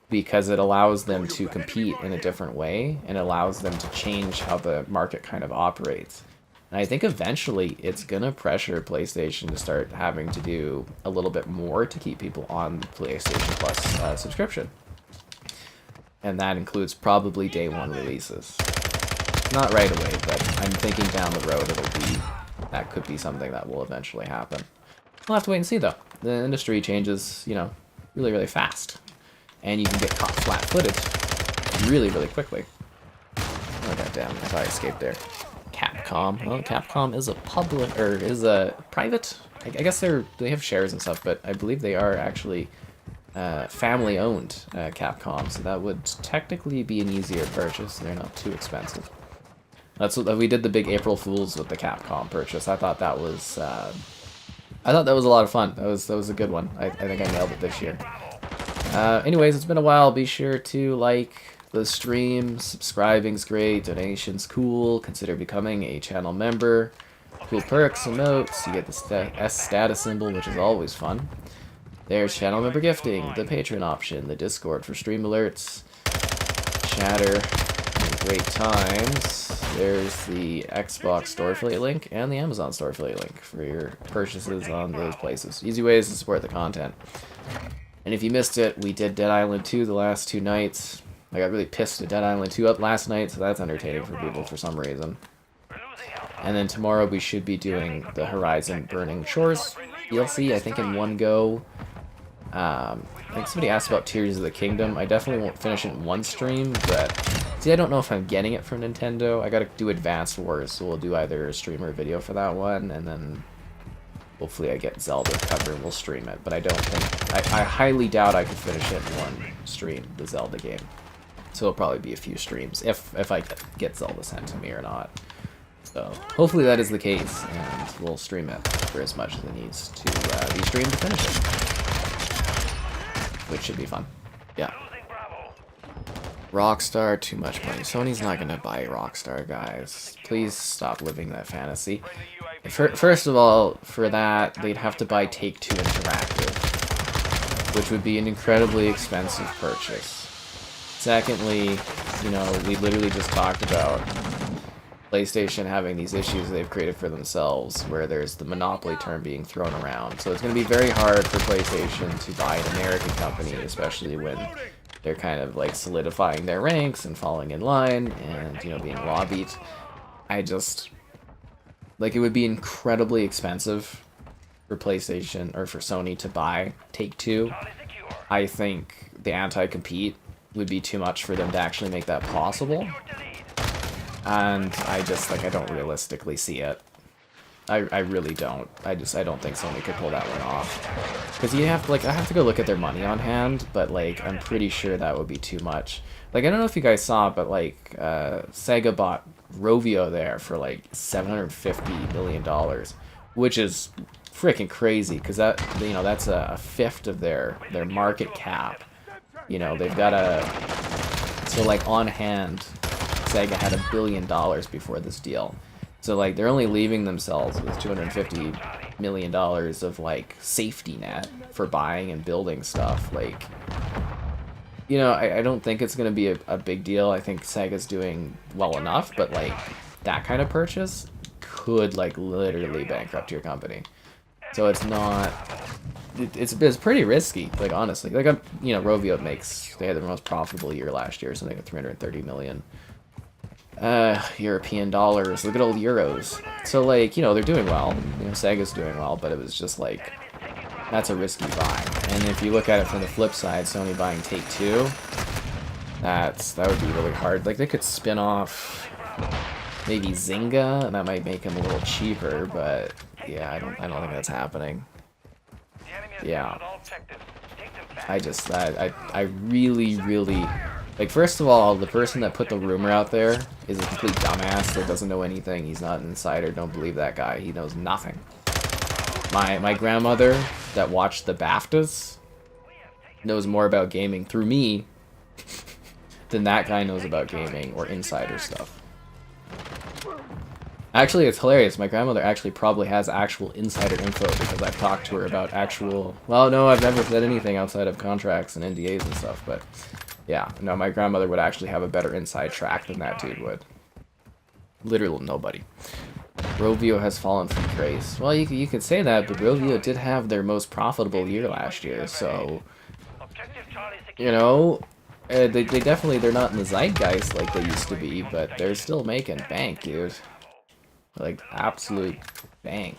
because it allows them to compete in a different way and allows them to change how the market kind of operates. And I think eventually it's going to pressure PlayStation to start having to do a little bit more to keep people on the PlayStation Plus subscription. And that includes probably day one releases. Not right away, but I'm thinking down the road that could be something that will eventually happen. We'll have to wait and see though. The industry changes, you know, really, really fast. And you can get caught flat-footed really, really quickly. Oh goddamn! I thought I escaped there. Capcom. Well, Capcom is a public or is a private. I guess they have shares and stuff, but I believe they are actually family-owned Capcom, so that would technically be an easier purchase. They're not too expensive. That's what we did the big April Fools with the Capcom purchase. I thought that was a lot of fun. That was a good one. I think I nailed it this year. Anyways, it's been a while. Be sure to like the stream. Subscribing's great. Donation's cool. Consider becoming a channel member. Cool perks, emotes. You get the S status symbol, which is always fun. There's channel member gifting, the Patreon option, the Discord for stream alerts, chatter, and great times. There's the Xbox store affiliate link and the Amazon store affiliate link for your purchases on those places. Easy ways to support the content. And if you missed it, we did Dead Island 2 the last 2 nights. I got really pissed at Dead Island 2 up last night, so that's entertaining for people for some reason. And then tomorrow we should be doing the Horizon Burning Shores DLC, I think in one go. I think somebody asked about Tears of the Kingdom. I definitely won't finish it in one stream, but see, I don't know if I'm getting it from Nintendo. I gotta do Advanced Wars, so we'll do either a stream or a video for that one, and then hopefully I get Zelda covered and we'll stream it. But I don't think, I highly doubt I could finish it in one stream, the Zelda game. So it'll probably be a few streams, if I get Zelda sent to me or not. So hopefully that is the case, and we'll stream it for as much as it needs to be streamed to finish it. Which should be fun. Yeah. Rockstar, too much money. Sony's not gonna buy Rockstar, guys. Please stop living that fantasy. First of all, for that, they'd have to buy Take-Two Interactive, which would be an incredibly expensive purchase. Secondly, you know, we literally just talked about PlayStation having these issues they've created for themselves, where there's the monopoly term being thrown around. So it's going to be very hard for PlayStation to buy an American company, especially when they're kind of like solidifying their ranks and falling in line and, you know, being lobbied. I just, like, it would be incredibly expensive for PlayStation or for Sony to buy Take-Two. I think the anti-compete would be too much for them to actually make that possible. And I just, like, I don't realistically see it. I really don't. I don't think Sony could pull that one off. Because you have to, like, I have to go look at their money on hand, but, like, I'm pretty sure that would be too much. Like, I don't know if you guys saw, but, like, Sega bought Rovio there for, like, $750 million, which is freaking crazy, because that, you know, that's a fifth of their market cap. You know, they've got so, like, on hand, Sega had $1 billion before this deal. So, like, they're only leaving themselves with $250 million of, like, safety net for buying and building stuff. Like, you know, I don't think it's going to be a big deal. I think Sega's doing well enough, but, like, that kind of purchase could, like, literally bankrupt your company. So it's not. It's pretty risky, like honestly. Like Rovio they had their most profitable year last year, something like 330 million European dollars. Look at old euros. So like they're doing well. Sega's doing well, but it was just like that's a risky buy. And if you look at it from the flip side, Sony buying Take-Two, that would be really hard. Like they could spin off maybe Zynga, and that might make them a little cheaper, but yeah, I don't think that's happening. Yeah. I really, like, first of all, the person that put the rumor out there is a complete dumbass that doesn't know anything. He's not an insider. Don't believe that guy. He knows nothing. My grandmother that watched the BAFTAs knows more about gaming through me than that guy knows about gaming or insider stuff. Actually, it's hilarious. My grandmother actually probably has actual insider info because I've talked to her about actual... Well, no, I've never said anything outside of contracts and NDAs and stuff, but... Yeah, no, my grandmother would actually have a better inside track than that dude would. Literally nobody. Rovio has fallen from grace. Well, you could say that, but Rovio did have their most profitable year last year, so... they definitely... They're not in the zeitgeist like they used to be, but they're still making bank, dude. Like, absolute bank.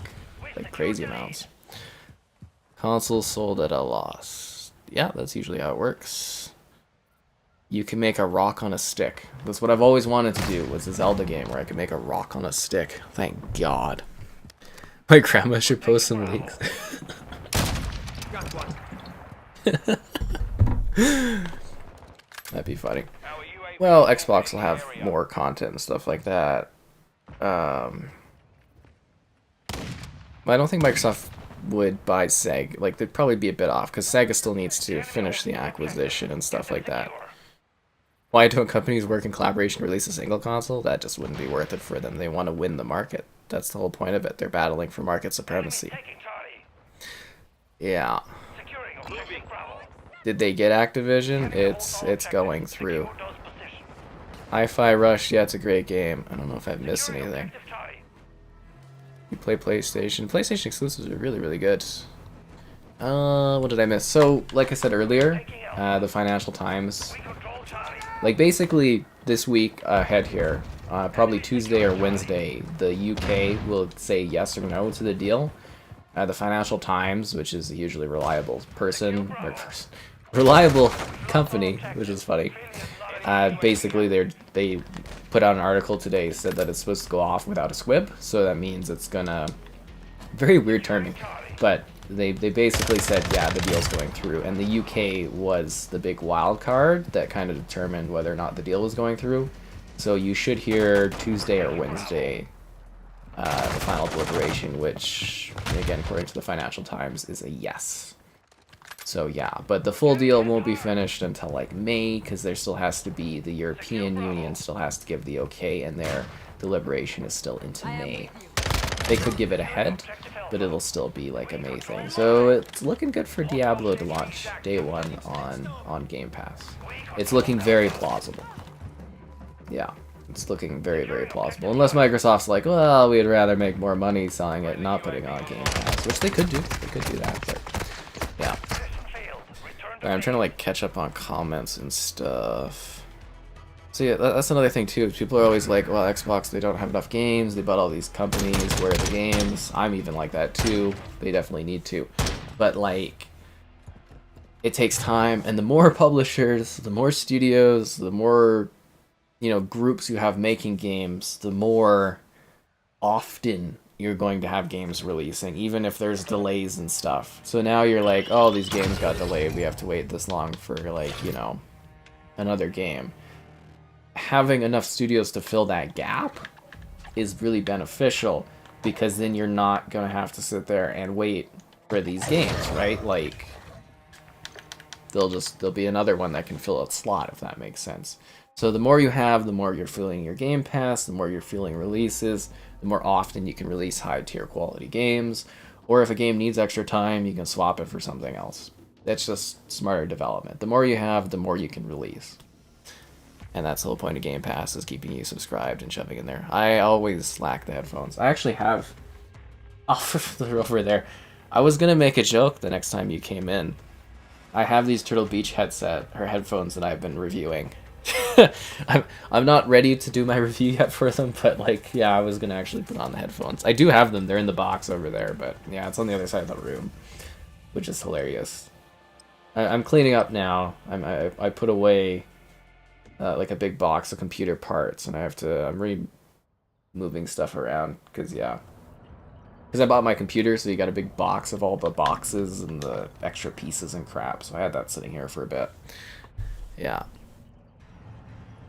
Like, crazy amounts. Consoles sold at a loss. Yeah, that's usually how it works. You can make a rock on a stick. That's what I've always wanted to do, was a Zelda game where I could make a rock on a stick. Thank God. My grandma should post some links. That'd be funny. Well, Xbox will have more content and stuff like that. But I don't think Microsoft would buy Sega. Like, they'd probably be a bit off, because Sega still needs to finish the acquisition and stuff like that. Why don't companies work in collaboration to release a single console? That just wouldn't be worth it for them. They want to win the market. That's the whole point of it. They're battling for market supremacy. Yeah. Did they get Activision? It's going through. Hi-Fi Rush, yeah, it's a great game. I don't know if I've missed anything. You play PlayStation. PlayStation exclusives are really, really good. What did I miss? So, like I said earlier, the Financial Times. Like, basically, this week ahead here, probably Tuesday or Wednesday, the UK will say yes or no to the deal. The Financial Times, which is a usually reliable reliable company, which is funny. Basically, they put out an article today, said that it's supposed to go off without a squib, so that means it's gonna... Very weird terming, but they basically said, yeah, the deal's going through, and the UK was the big wild card that kind of determined whether or not the deal was going through. So you should hear Tuesday or Wednesday the final deliberation, which, again, according to the Financial Times, is a yes. So yeah, but the full deal won't be finished until like May, because there still has to be, the European Union still has to give the okay, and their deliberation is still into May. They could give it ahead, but it'll still be like a May thing. So it's looking good for Diablo to launch day one on Game Pass. It's looking very plausible. Yeah, it's looking very, very plausible. Unless Microsoft's like, well, we'd rather make more money selling it, not putting on Game Pass, which they could do. They could do that, but yeah. I'm trying to like catch up on comments and stuff. So yeah, that's another thing too. People are always like, well, Xbox, they don't have enough games. They bought all these companies. Where are the games? I'm even like that too. They definitely need to. But like, it takes time. And the more publishers, the more studios, the more, groups you have making games, the more often you're going to have games releasing, even if there's delays and stuff. So now you're like, oh, these games got delayed. We have to wait this long for, like, another game. Having enough studios to fill that gap is really beneficial, because then you're not going to have to sit there and wait for these games, right? Like, there'll be another one that can fill a slot, if that makes sense. So the more you have, the more you're filling your Game Pass, the more you're filling releases, the more often you can release high-tier quality games. Or if a game needs extra time, you can swap it for something else. That's just smarter development. The more you have, the more you can release. And that's the whole point of Game Pass, is keeping you subscribed and shoving in there. I always lack the headphones. I actually have... Oh, they're over there. I was gonna make a joke the next time you came in. I have these Turtle Beach headphones that I've been reviewing. I'm not ready to do my review yet for them, but like, yeah, I was gonna actually put on the headphones. I do have them. They're in the box over there, but yeah, it's on the other side of the room, which is hilarious. I'm cleaning up now. I put away like a big box of computer parts, and I'm moving stuff around because I bought my computer, so you got a big box of all the boxes and the extra pieces and crap. So I had that sitting here for a bit. Yeah.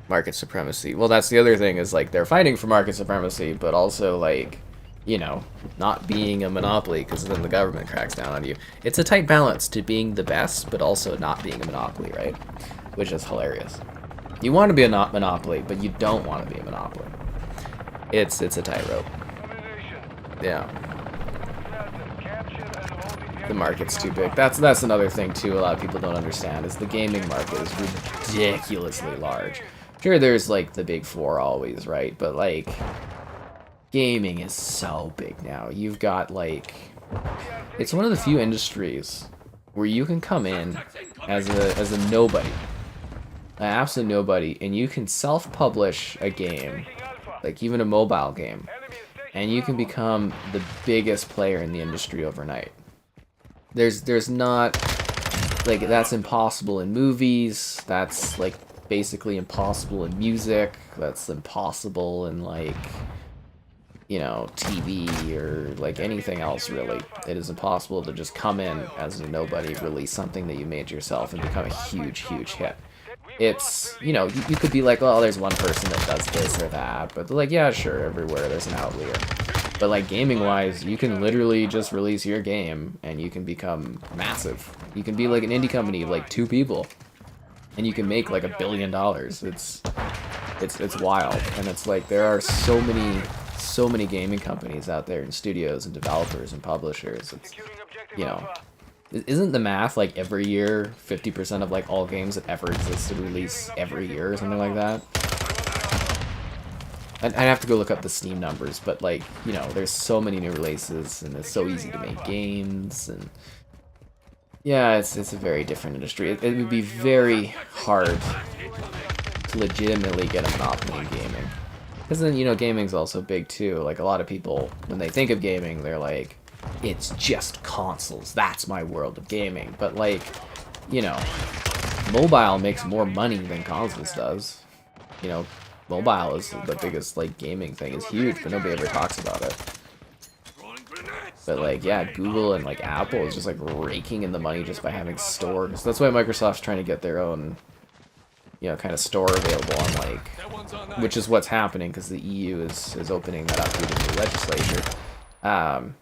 Market supremacy. Well, that's the other thing, is like they're fighting for market supremacy, but also like, you know, not being a monopoly, because then the government cracks down on you. It's a tight balance to being the best, but also not being a monopoly, right? Which is hilarious. You want to be a monopoly, but you don't want to be a monopoly. It's a tightrope. Yeah. The market's too big. That's another thing too. A lot of people don't understand is the gaming market is ridiculously large. Sure, there's like the big four always, right? But like, gaming is so big now. You've got like, it's one of the few industries where you can come in as a nobody, an absolute nobody, and you can self-publish a game, like even a mobile game, and you can become the biggest player in the industry overnight. There's not, like, that's impossible in movies, that's like basically impossible in music, that's impossible in like, you know, TV or like anything else really. It is impossible to just come in as a nobody, release something that you made yourself and become a huge hit. It's, you know, you could be like, well, there's one person that does this or that, but like, yeah, sure, everywhere there's an outlier. But like, gaming wise, you can literally just release your game and you can become massive. You can be like an indie company of like 2 people and you can make like $1 billion. It's wild. And it's like, there are so many gaming companies out there, and studios and developers and publishers. It's, you know, isn't the math like every year 50% of like all games that ever existed release every year or something like that? I'd have to go look up the Steam numbers, but like, you know, there's so many new releases and it's so easy to make games, and yeah, it's a very different industry. It would be very hard to legitimately get a monopoly in gaming. Because then, you know, gaming's also big too. Like, a lot of people, when they think of gaming, they're like, it's just consoles. That's my world of gaming. But like, you know, mobile makes more money than consoles does. You know, mobile is the biggest like gaming thing. It's huge, but nobody ever talks about it. But like, yeah, Google and like Apple is just like raking in the money just by having stores. That's why Microsoft's trying to get their own, you know, kind of store available on like, which is what's happening because the EU is opening that up through the new legislature.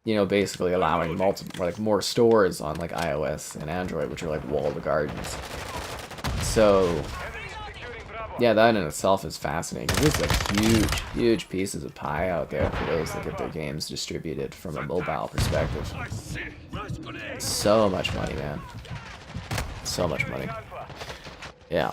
You know, basically allowing more stores on like iOS and Android, which are like walled gardens. So yeah, that in itself is fascinating. There's like huge pieces of pie out there for those that get their games distributed from a mobile perspective. So much money, man. So much money. Yeah.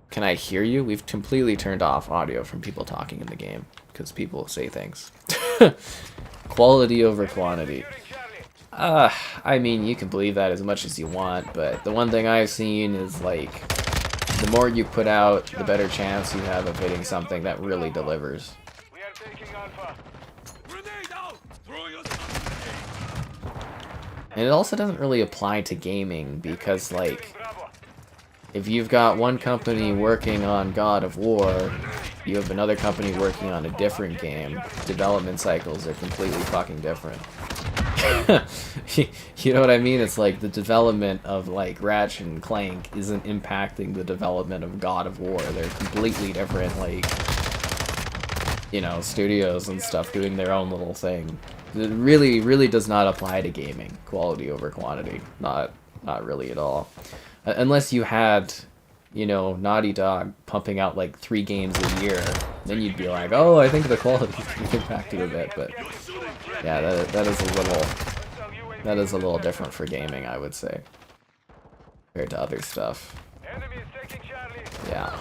Can I hear you? We've completely turned off audio from people talking in the game because people say things. Quality over quantity. I mean, you can believe that as much as you want, but the one thing I've seen is, like, the more you put out, the better chance you have of hitting something that really delivers. And it also doesn't really apply to gaming, because, like, if you've got one company working on God of War, you have another company working on a different game, development cycles are completely fucking different. You know what I mean? It's like the development of like Ratchet and Clank isn't impacting the development of God of War. They're completely different, like, you know, studios and stuff doing their own little thing. It really does not apply to gaming. Quality over quantity. Not really at all. Unless you had, you know, Naughty Dog pumping out like 3 games a year, then you'd be like, oh, I think the quality can be impacted a bit, but yeah, that is a little different for gaming, I would say, compared to other stuff. Yeah.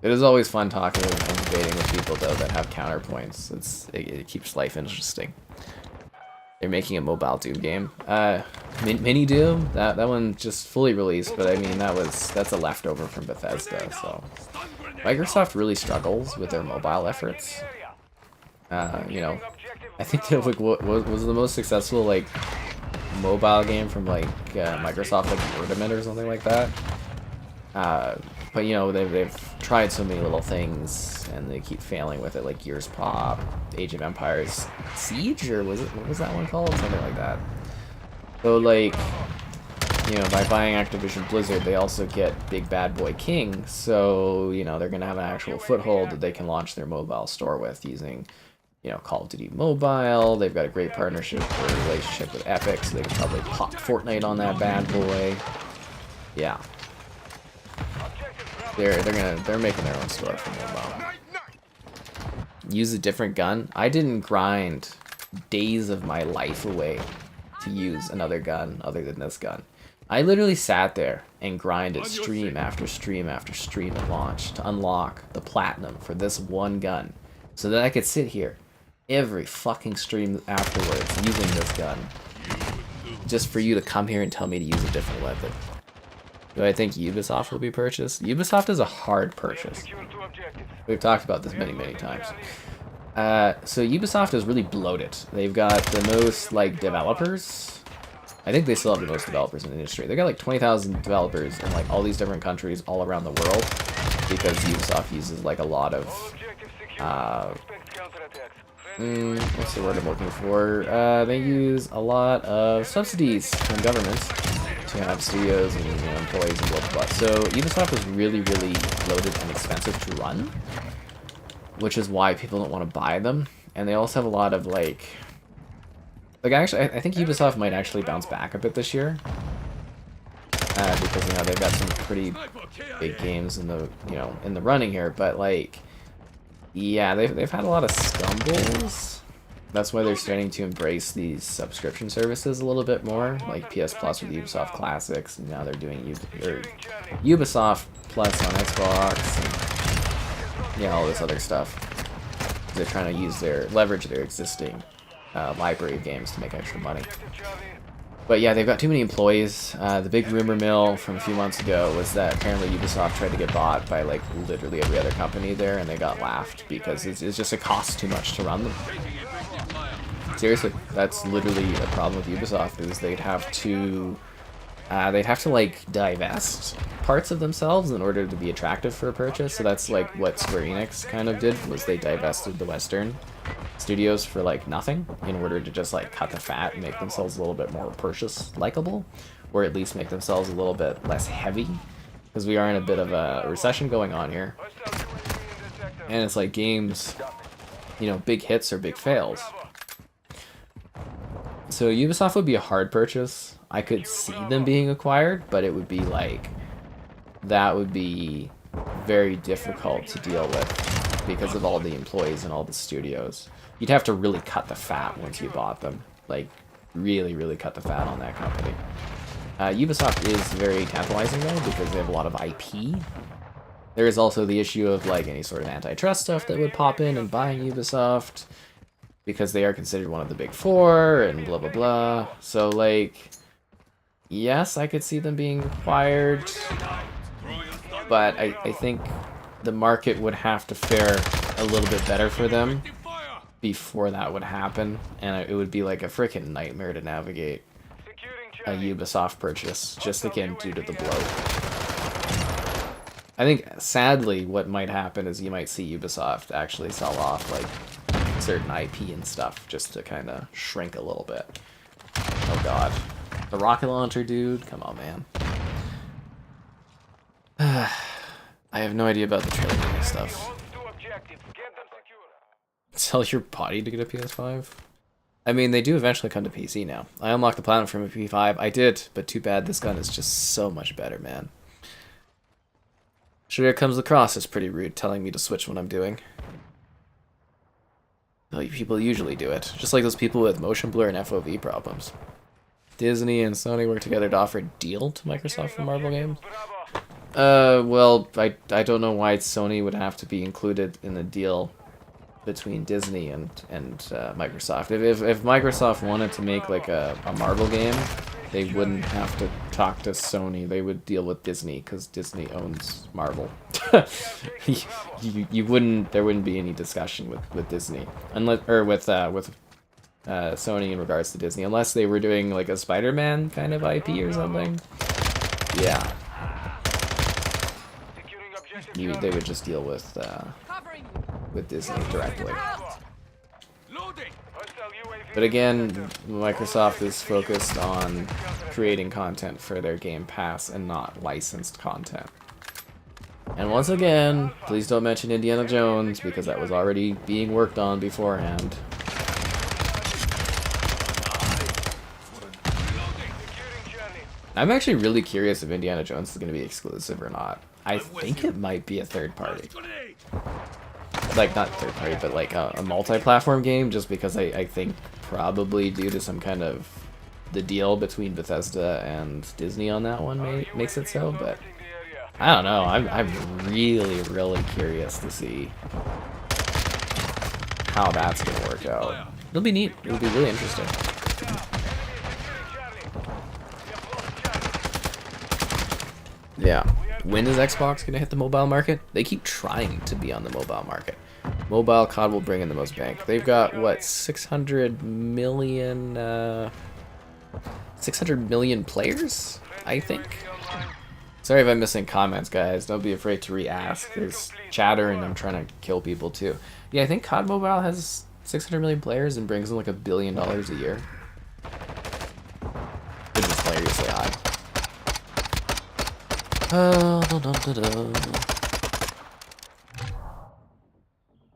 It is always fun talking and debating with people though that have counterpoints. It keeps life interesting. They're making a mobile Doom game. Mini Doom, that one just fully released, but I mean that's a leftover from Bethesda. So Microsoft really struggles with their mobile efforts. You know, I think that like what was the most successful like mobile game from like Microsoft, like Rudiment or something like that. But you know they've tried so many little things and they keep failing with it, like Gears Pop, Age of Empires Siege, or what was that one called? Something like that. So like, you know, by buying Activision Blizzard, they also get Big Bad Boy King. So you know they're gonna have an actual foothold that they can launch their mobile store with using, you know, Call of Duty Mobile. They've got a great partnership or relationship with Epic, so they can probably pop Fortnite on that bad boy. Yeah. They're making their own store for mobile. Use a different gun. I didn't grind days of my life away to use another gun other than this gun. I literally sat there and grinded stream after stream after stream at launch to unlock the platinum for this one gun, so that I could sit here every fucking stream afterwards using this gun, just for you to come here and tell me to use a different weapon. Do I think Ubisoft will be purchased? Ubisoft is a hard purchase. We've talked about this many times. So Ubisoft is really bloated. They've got the most like developers. I think they still have the most developers in the industry. They've got like 20,000 developers in like all these different countries all around the world, because Ubisoft uses like a lot of what's the word I'm looking for? They use a lot of subsidies from governments to have studios and, you know, employees and blah blah blah. So Ubisoft is really bloated and expensive to run, which is why people don't want to buy them. And they also have a lot of like actually I think Ubisoft might actually bounce back a bit this year, because you know they've got some pretty big games in the in the running here, but like yeah, they've had a lot of stumbles. That's why they're starting to embrace these subscription services a little bit more, like PS Plus with Ubisoft Classics, and now they're doing Ubisoft Plus on Xbox, and yeah, all this other stuff. They're trying to leverage their existing library of games to make extra money. But yeah, they've got too many employees. The big rumor mill from a few months ago was that apparently Ubisoft tried to get bought by like literally every other company there, and they got laughed because it's just it costs too much to run them. Seriously, that's literally a problem with Ubisoft, is they'd have to like divest parts of themselves in order to be attractive for a purchase. So that's like what Square Enix kind of did, was they divested the Western studios for like nothing in order to just like cut the fat and make themselves a little bit more purchase likable, or at least make themselves a little bit less heavy, because we are in a bit of a recession going on here, and it's like games, you know, big hits or big fails. So Ubisoft would be a hard purchase. I could see them being acquired, but it would be like, that would be very difficult to deal with because of all the employees and all the studios. You'd have to really cut the fat once you bought them. Like, really cut the fat on that company. Ubisoft is very tantalizing though, because they have a lot of IP. There is also the issue of like any sort of antitrust stuff that would pop in and buying Ubisoft, because they are considered one of the big four and blah blah blah. So like, yes, I could see them being acquired, but I think the market would have to fare a little bit better for them before that would happen, and it would be like a freaking nightmare to navigate a Ubisoft purchase, just again due to the bloat. I think sadly what might happen is you might see Ubisoft actually sell off like certain IP and stuff just to kind of shrink a little bit. Oh god. The rocket launcher, dude? Come on, man. I have no idea about the trailer stuff. Sell your body to get a PS5? I mean, they do eventually come to PC now. I unlocked the platinum from a P5. I did, but too bad. This gun is just so much better, man. Sure, here comes the cross. It's pretty rude telling me to switch when I'm doing. Well, people usually do it. Just like those people with motion blur and FOV problems. Disney and Sony work together to offer a deal to Microsoft for Marvel games. Well, I don't know why Sony would have to be included in the deal between Disney and Microsoft. If Microsoft wanted to make like a Marvel game, they wouldn't have to talk to Sony. They would deal with Disney because Disney owns Marvel. you wouldn't. There wouldn't be any discussion with Disney unless with Sony in regards to Disney unless they were doing like a Spider-Man kind of IP or something. Yeah. They would just deal with Disney directly. But again, Microsoft is focused on creating content for their Game Pass and not licensed content. And once again, please don't mention Indiana Jones because that was already being worked on beforehand. I'm actually really curious if Indiana Jones is going to be exclusive or not. I think it might be a third party. Like, not third party, but like a multi-platform game, just because I think probably due to some kind of the deal between Bethesda and Disney on that one makes it so, but I don't know. I'm really, really curious to see how that's going to work out. It'll be neat. It'll be really interesting. Yeah. When is Xbox going to hit the mobile market? They keep trying to be on the mobile market. Mobile COD will bring in the most bank. They've got, what, 600 million players, I think? Sorry if I'm missing comments, guys. Don't be afraid to re-ask. There's chatter and I'm trying to kill people too. Yeah, I think COD Mobile has 600 million players and brings in like $1 billion a year. Which is hilariously high.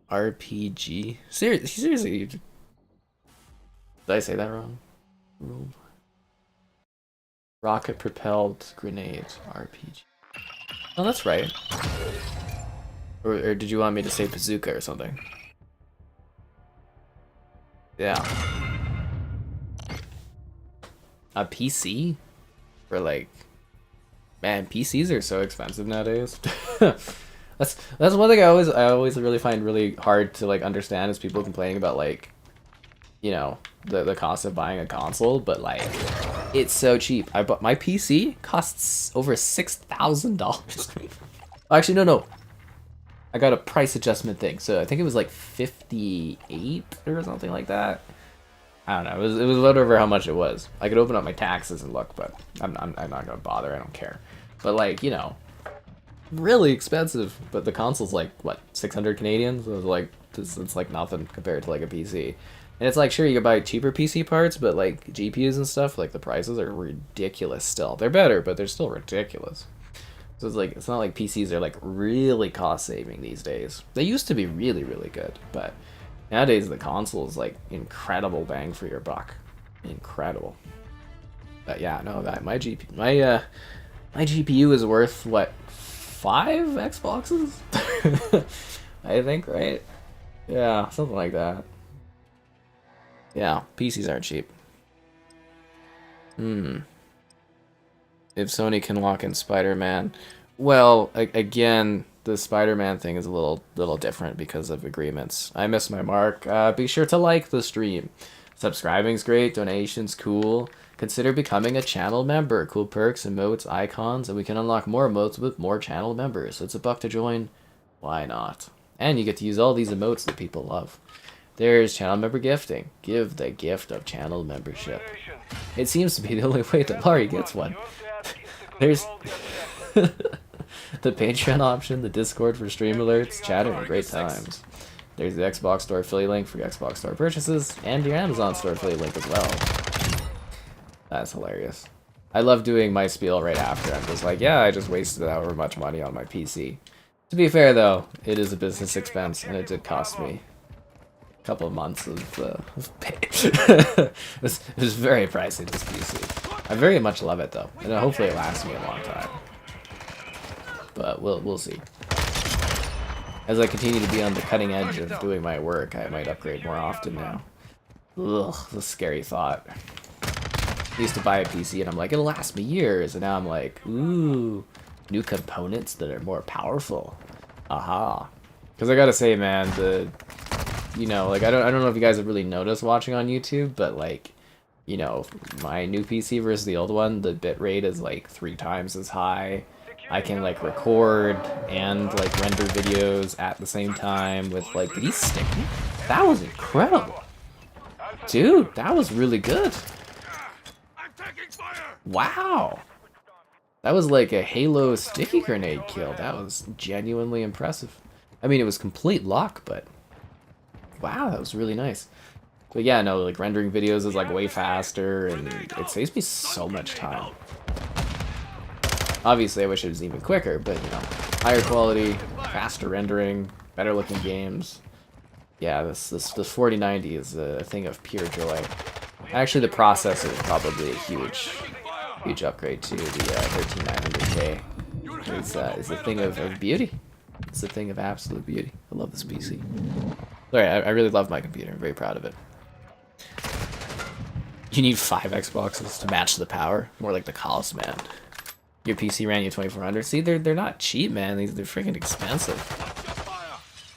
RPG? Seriously? Did I say that wrong? Rocket-propelled grenade RPG. Oh, that's right. Or did you want me to say bazooka or something? Yeah. A PC? For like... Man, PCs are so expensive nowadays. That's one thing I always really find really hard to like understand is people complaining about like, you know, the cost of buying a console, but like it's so cheap. I bought my PC costs over $6,000. Actually, no. I got a price adjustment thing, so I think it was like 58 or something like that. I don't know. It was whatever how much it was. I could open up my taxes and look, but I'm not gonna bother. I don't care. But like, you know, really expensive. But the console's like what, 600 Canadian? So it's like nothing compared to like a PC. And it's like, sure, you can buy cheaper PC parts, but like GPUs and stuff, like the prices are ridiculous still. They're better, but they're still ridiculous. So it's like, it's not like PCs are like really cost saving these days. They used to be really, really good, but nowadays the console is like incredible bang for your buck. Incredible. But yeah, no, my GPU is worth what, 5 Xboxes? I think, right? Yeah, something like that. Yeah, PCs aren't cheap. If Sony can lock in Spider-Man, well, again, the Spider-Man thing is a little different because of agreements. I missed my mark. Be sure to like the stream. Subscribing's great. Donations cool. Consider becoming a channel member. Cool perks, emotes, icons, and we can unlock more emotes with more channel members. It's $1 to join. Why not? And you get to use all these emotes that people love. There's channel member gifting. Give the gift of channel membership. It seems to be the only way that Laurie gets one. There's the Patreon option, the Discord for stream alerts, chatter, and great times. There's the Xbox Store affiliate link for Xbox Store purchases, and your Amazon Store affiliate link as well. That's hilarious. I love doing my spiel right after. I'm just like, yeah, I just wasted however much money on my PC. To be fair, though, it is a business expense, and it did cost me a couple of months of pay. it was very pricey, this PC. I very much love it, though, and hopefully it lasts me a long time. But we'll see. As I continue to be on the cutting edge of doing my work, I might upgrade more often now. Ugh, the scary thought. I used to buy a PC and I'm like, it'll last me years, and now I'm like, ooh, New components that are more powerful. Aha. Because I gotta say, man, you know, like I don't know if you guys have really noticed watching on YouTube, but like, you know, my new PC versus the old one, the bitrate is like 3 times as high. I can like record and like render videos at the same time with like, did he stick me? That was incredible. Dude, that was really good. Wow. That was like a Halo sticky grenade kill. That was genuinely impressive. I mean, it was complete luck, but wow, that was really nice. But yeah, no, like rendering videos is like way faster and it saves me so much time. Obviously, I wish it was even quicker, but you know, higher quality, faster rendering, better looking games. Yeah, this 4090 is a thing of pure joy. Actually, the processor is probably a huge upgrade to the 13900K. It's a thing of beauty. It's a thing of absolute beauty. I love this PC. Sorry, I really love my computer. I'm very proud of it. You need 5 Xboxes to match the power. More like the cost, man. Your PC ran you 2400. See, they're not cheap, man. They're freaking expensive.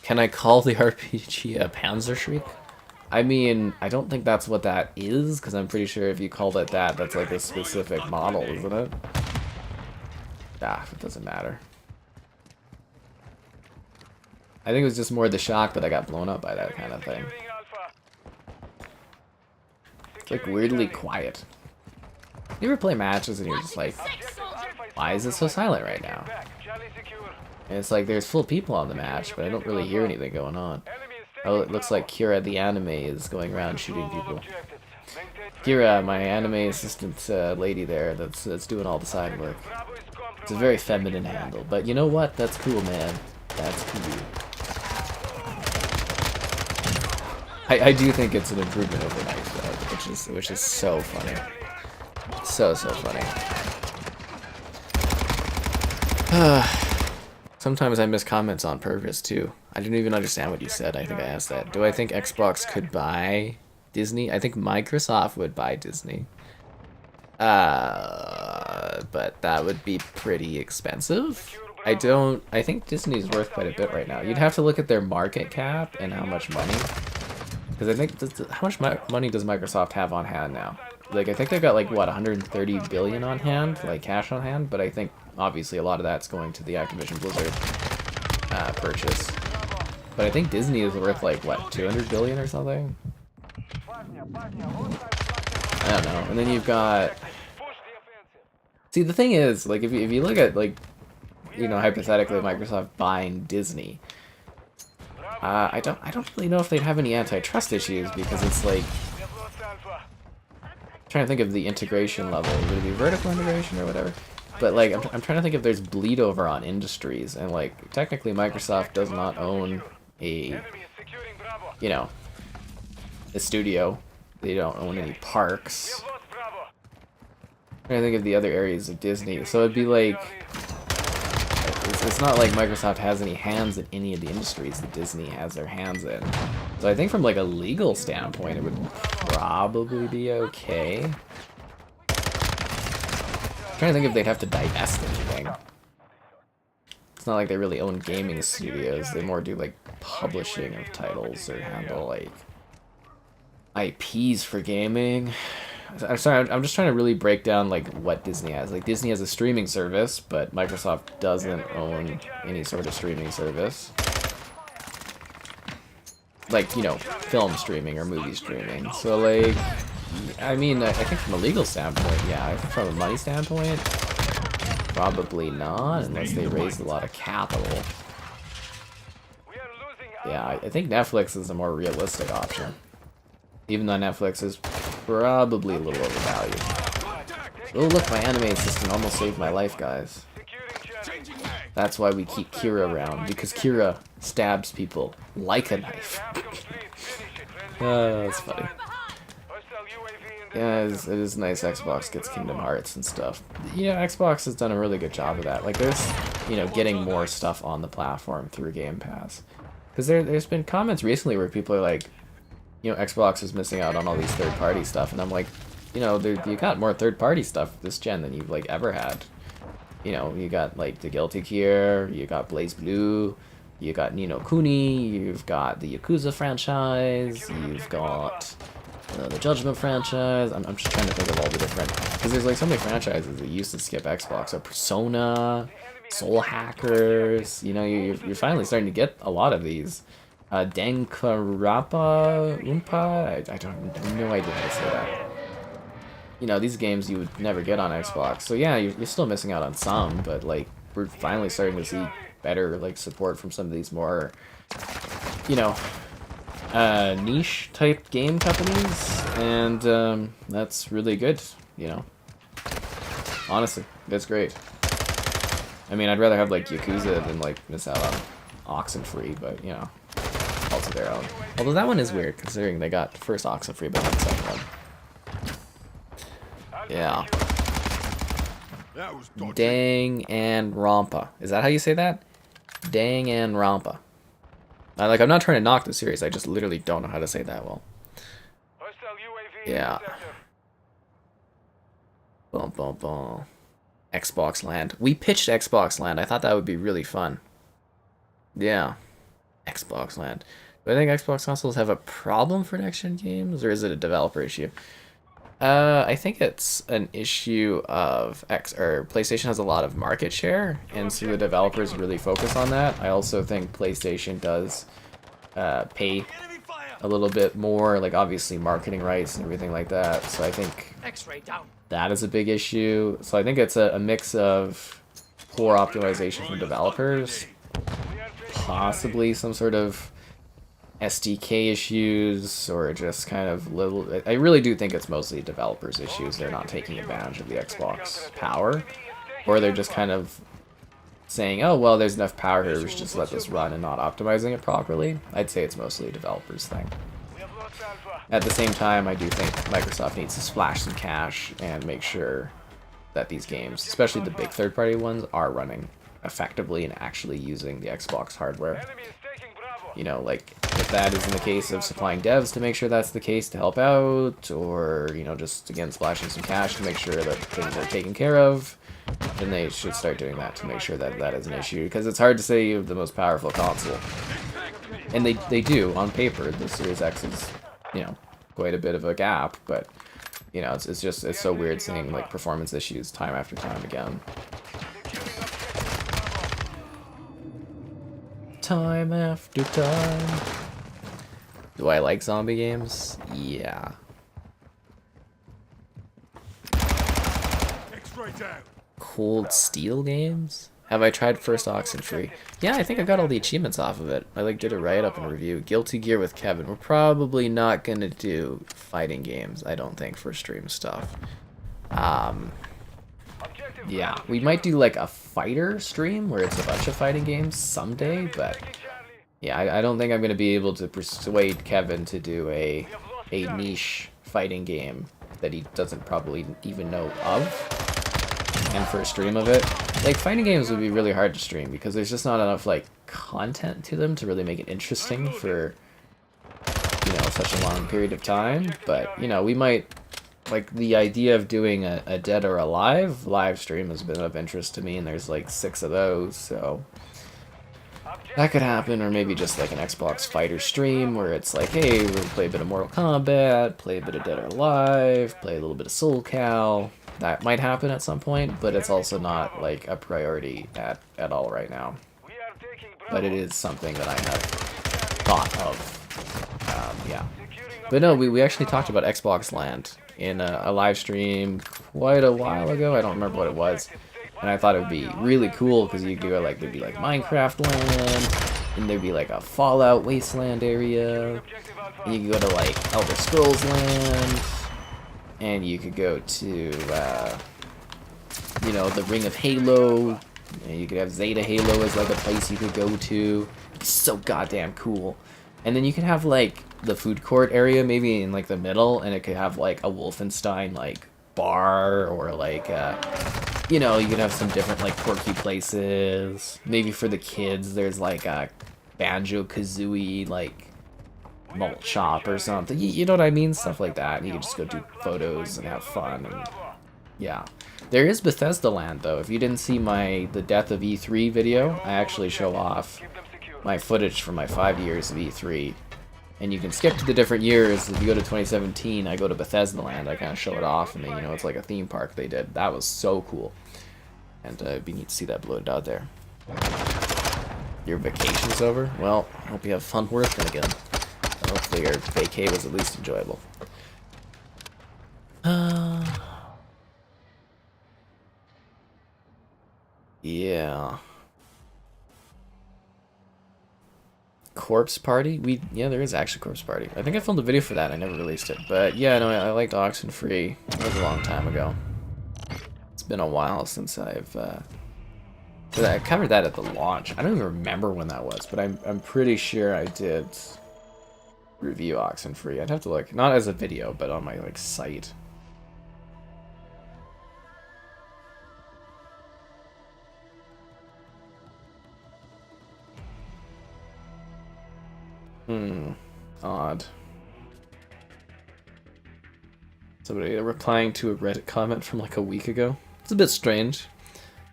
Can I call the RPG a Panzerschreck? I mean, I don't think that's what that is, because I'm pretty sure if you called it that, that's like a specific model, isn't it? Ah, it doesn't matter. I think it was just more the shock that I got blown up by that kind of thing. It's like weirdly quiet. You ever play matches and you're just like, why is it so silent right now? And it's like there's full people on the match, but I don't really hear anything going on. Oh, it looks like Kira the anime is going around shooting people. Kira, my anime assistant lady there, that's doing all the side work. It's a very feminine handle, but you know what? That's cool, man. That's cool. I do think it's an improvement over Knife, though, which is so funny. So funny. Sometimes I miss comments on purpose too. I didn't even understand what you said. I think I asked that. Do I think Xbox could buy Disney? I think Microsoft would buy Disney. But that would be pretty expensive. I think Disney's worth quite a bit right now. You'd have to look at their market cap and how much money. Because I think, how much money does Microsoft have on hand now? Like, I think they've got like, what, 130 billion on hand? Like, cash on hand? But I think, obviously, a lot of that's going to the Activision Blizzard purchase. But I think Disney is worth like, what, 200 billion or something? I don't know. And then you've got... See, the thing is, like, if you look at, like, you know, hypothetically, Microsoft buying Disney, I don't really know if they'd have any antitrust issues, because it's like... I'm trying to think of the integration level. Would it be vertical integration or whatever? But like, I'm trying to think if there's bleed over on industries, and like, technically Microsoft does not own a, you know, a studio. They don't own any parks. I'm trying to think of the other areas of Disney. So it'd be like, it's not like Microsoft has any hands in any of the industries that Disney has their hands in. So I think from like a legal standpoint, it would probably be okay. I'm trying to think if they'd have to divest anything. It's not like they really own gaming studios. They more do like publishing of titles or handle like IPs for gaming. I'm sorry, I'm just trying to really break down like what Disney has. Like, Disney has a streaming service, but Microsoft doesn't own any sort of streaming service. Like, you know, film streaming or movie streaming. So like, I mean, I think from a legal standpoint, yeah. I think from a money standpoint, probably not, unless they raised a lot of capital. Yeah, I think Netflix is a more realistic option. Even though Netflix is probably a little overvalued. Oh look, my anime assistant almost saved my life, guys. That's why we keep Kira around, because Kira stabs people like a knife. That's funny. Yeah, it is nice Xbox gets Kingdom Hearts and stuff. Yeah, Xbox has done a really good job of that. Like, there's, you know, getting more stuff on the platform through Game Pass. Because there's been comments recently where people are like, you know, Xbox is missing out on all these third-party stuff, and I'm like, you know, you got more third-party stuff this gen than you've like ever had. You know, you got like the Guilty Gear, you got Blaze Blue, you got Ni no Kuni, you've got the Yakuza franchise, you've got the Judgment franchise. I'm just trying to think of all the different, because there's like so many franchises that used to skip Xbox. So Persona, Soul Hackers, you know, you're finally starting to get a lot of these. Dankarapa Oompa? I have no idea how to say that. You know, these games you would never get on Xbox. So yeah, you're still missing out on some, but like, we're finally starting to see better like support from some of these more, you know, niche type game companies, and that's really good, you know. Honestly, that's great. I mean, I'd rather have like Yakuza than like miss out on Oxenfree, but you know, also their own. Although that one is weird considering they got the first Oxenfree, but not the second one. Yeah. Dang and Rampa. Is that how you say that? Dang and Rampa. I'm not trying to knock the series, I just literally don't know how to say that well. Yeah. Boom, boom, boom. Xbox Land. We pitched Xbox Land. I thought that would be really fun. Yeah. Xbox Land. Do I think Xbox consoles have a problem for next-gen games, or is it a developer issue? I think it's an issue of PlayStation has a lot of market share, and so the developers really focus on that. I also think PlayStation does pay a little bit more, like obviously marketing rights and everything like that. So I think that is a big issue. So I think it's a mix of poor optimization from developers, possibly some sort of SDK issues, or just kind of little. I really do think it's mostly developers' issues. They're not taking advantage of the Xbox power, or they're just kind of saying, oh, well, there's enough power here, we should just let this run, and not optimizing it properly. I'd say it's mostly a developer's thing. At the same time, I do think Microsoft needs to splash some cash and make sure that these games, especially the big third-party ones, are running effectively and actually using the Xbox hardware. You know, like, if that isn't the case of supplying devs to make sure that's the case to help out, or, you know, just, again, splashing some cash to make sure that things are taken care of, then they should start doing that to make sure that that is an issue. Because it's hard to say you have the most powerful console. And they do, on paper. The Series X is, you know, quite a bit of a gap, but, you know, it's so weird seeing, like, performance issues time after time again. Time after time. Do I like zombie games? Yeah. Cold Steel games? Have I tried First Oxenfree? Yeah, I think I got all the achievements off of it. I like did a write-up and review. Guilty Gear with Kevin. We're probably not gonna do fighting games, I don't think, for stream stuff. Yeah, we might do like a fighter stream where it's a bunch of fighting games someday, but yeah, I don't think I'm going to be able to persuade Kevin to do a niche fighting game that he doesn't probably even know of, and for a stream of it. Like, fighting games would be really hard to stream because there's just not enough, like, content to them to really make it interesting for, you know, such a long period of time, but, you know, we might... Like, the idea of doing a Dead or Alive live stream has been of interest to me, and there's like 6 of those, so that could happen. Or maybe just like an Xbox fighter stream where it's like, hey, we'll play a bit of Mortal Kombat, play a bit of Dead or Alive, play a little bit of Soul Cal. That might happen at some point, but it's also not like a priority at all right now. But it is something that I have thought of. Yeah. But no, we actually talked about Xbox Land in a live stream quite a while ago. I don't remember what it was, and I thought it would be really cool because you could go, like, there'd be like Minecraft Land, and there'd be like a Fallout Wasteland area, and you could go to like Elder Scrolls Land, and you could go to you know, the Ring of Halo, and you could have Zeta Halo as like a place you could go to. It's so goddamn cool. And then you could have like the food court area maybe in like the middle, and it could have like a Wolfenstein like bar, or like you know, you could have some different like quirky places. Maybe for the kids there's like a Banjo-Kazooie like malt shop or something. You know what I mean? Stuff like that. And you can just go do photos and have fun. And yeah, There is Bethesda land though. If you didn't see the Death of E3 video, I actually show off my footage from my 5 years of E3. And you can skip to the different years. If you go to 2017, I go to Bethesda land. I kind of show it off, and then, it's like a theme park they did. That was so cool. And it'd be neat to see that bloated out there. Your vacation's over? Well, I hope you have fun working again. Hopefully your vacay was at least enjoyable. Yeah. Corpse Party? Yeah, there is actually Corpse Party. I think I filmed a video for that. I never released it. But yeah, no, I liked Oxenfree. That was a long time ago. It's been a while since I've I covered that at the launch. I don't even remember when that was, but I'm pretty sure I did review Oxenfree. I'd have to look, not as a video, but on my site. Odd. Somebody replying to a Reddit comment from a week ago. It's a bit strange.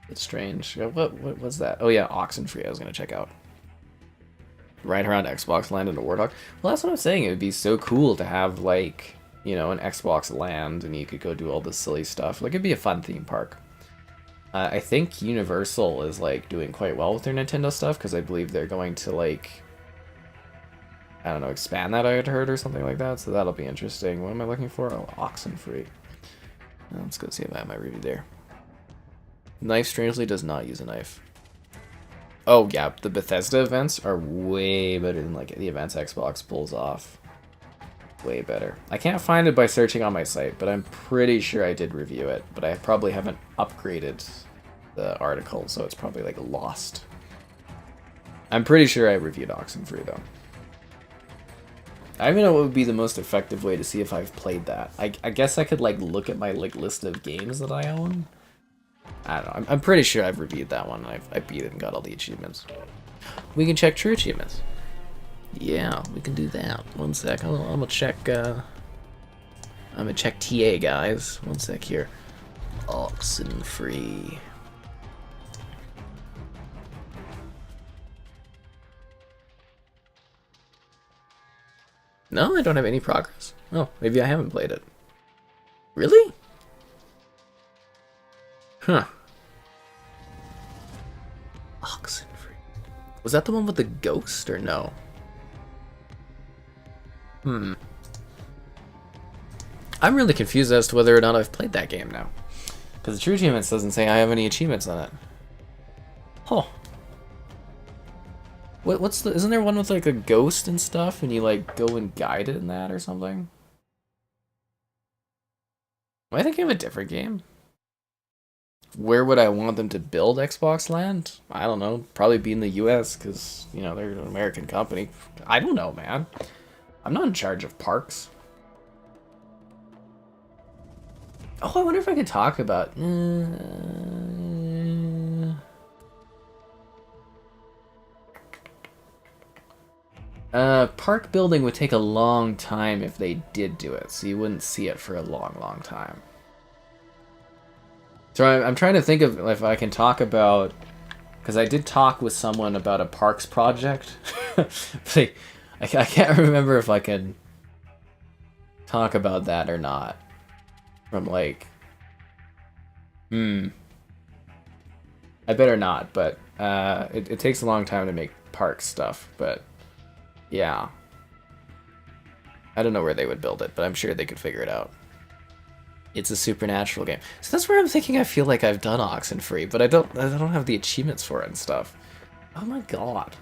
It's strange. What was that? Oh yeah, Oxenfree I was gonna check out. Right around Xbox land in the Warthog. Well, that's what I'm saying. It would be so cool to have an Xbox land and you could go do all this silly stuff. It'd be a fun theme park. I think Universal is doing quite well with their Nintendo stuff because I believe they're going to I don't know, expand that I had heard or something like that. So that'll be interesting. What am I looking for? Oh, Oxenfree. Let's go see if I have my review there. Knife strangely does not use a knife. Oh yeah, the Bethesda events are way better than the events Xbox pulls off. Way better. I can't find it by searching on my site, but I'm pretty sure I did review it. But I probably haven't upgraded the article, so it's probably lost. I'm pretty sure I reviewed Oxenfree though. I don't even know what would be the most effective way to see if I've played that. I guess I could look at my list of games that I own. I don't know. I'm pretty sure I've reviewed that one. I beat it and got all the achievements. We can check true achievements. Yeah, we can do that. One sec. I'm gonna check. I'm gonna check TA, guys. One sec here. Oxenfree. No, I don't have any progress. Oh, maybe I haven't played it. Really? Huh. Oxenfree. Was that the one with the ghost or no? I'm really confused as to whether or not I've played that game now. Because the True Achievements doesn't say I have any achievements on it. Huh. Isn't there one with a ghost and stuff and you go and guide it in that or something? Am I thinking of a different game? Where would I want them to build Xbox land? I don't know. Probably be in the US because, they're an American company. I don't know, man. I'm not in charge of parks. Oh, I wonder if I could talk about... park building would take a long time if they did do it, so you wouldn't see it for a long, long time. So I'm trying to think of if I can talk about... Because I did talk with someone about a parks project. But I can't remember if I can talk about that or not. From I better not, but it takes a long time to make park stuff, but yeah. I don't know where they would build it, but I'm sure they could figure it out. It's a supernatural game. So that's where I'm thinking I feel like I've done Oxenfree, but I don't have the achievements for it and stuff. Oh my god.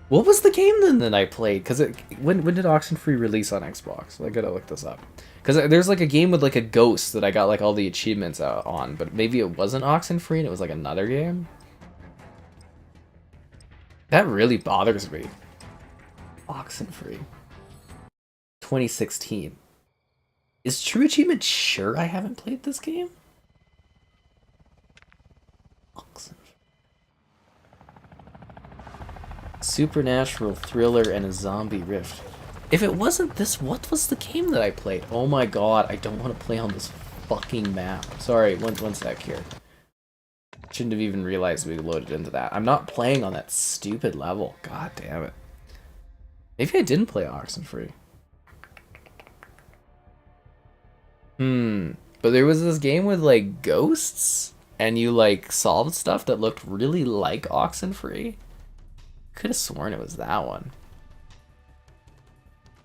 What was the game then that I played? Because when did Oxenfree release on Xbox? I gotta look this up. Because there's a game with a ghost that I got all the achievements on, but maybe it wasn't Oxenfree and it was another game? That really bothers me. Oxenfree. 2016. Is True Achievement sure I haven't played this game? Oxenfree. Supernatural thriller and a zombie rift. If it wasn't this, what was the game that I played? Oh my god, I don't want to play on this fucking map. Sorry, one sec here. Shouldn't have even realized we loaded into that. I'm not playing on that stupid level. God damn it. Maybe I didn't play Oxenfree. But there was this game with like ghosts, and you like solved stuff that looked really like Oxenfree. Could have sworn it was that one.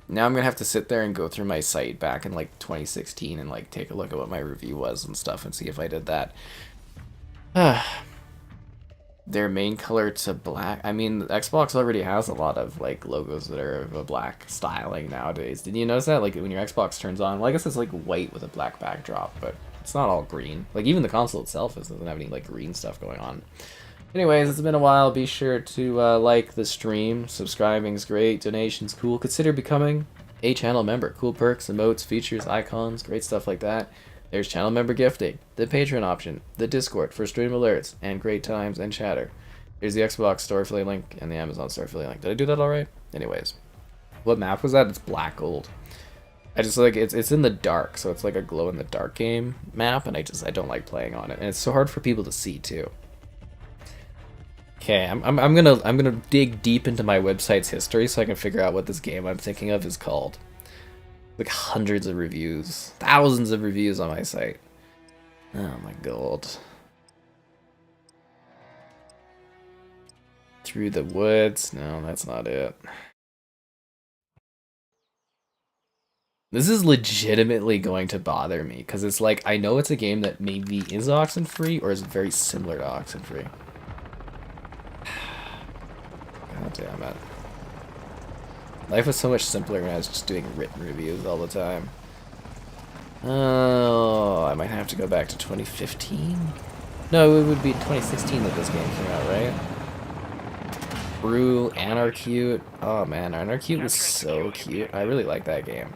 Now I'm gonna have to sit there and go through my site back in like 2016 and like take a look at what my review was and stuff and see if I did that. Their main color to black. I mean, Xbox already has a lot of like logos that are of a black styling nowadays. Did you notice that? Like when your Xbox turns on, well, I guess it's like white with a black backdrop, but it's not all green. Like even the console itself doesn't have any like green stuff going on. Anyways, it's been a while. Be sure to like the stream. Subscribing's great. Donations cool. Consider becoming a channel member. Cool perks, emotes, features, icons, great stuff like that. There's channel member gifting, the Patreon option, the Discord for stream alerts, and great times and chatter. There's the Xbox store affiliate link and the Amazon store affiliate link. Did I do that alright? Anyways. What map was that? It's black gold. I just like it's in the dark, so it's like a glow in the dark game map, and I don't like playing on it. And it's so hard for people to see too. Okay, I'm gonna dig deep into my website's history so I can figure out what this game I'm thinking of is called. Like hundreds of reviews, thousands of reviews on my site. Oh my god. Through the woods? No, that's not it. This is legitimately going to bother me because it's like I know it's a game that maybe is Oxenfree or is very similar to Oxenfree. God damn it. Life was so much simpler when I was just doing written reviews all the time. Oh, I might have to go back to 2015? No, it would be 2016 that this game came out, right? Brew, Anarcute. Oh man, Anarcute was so cute. I really like that game.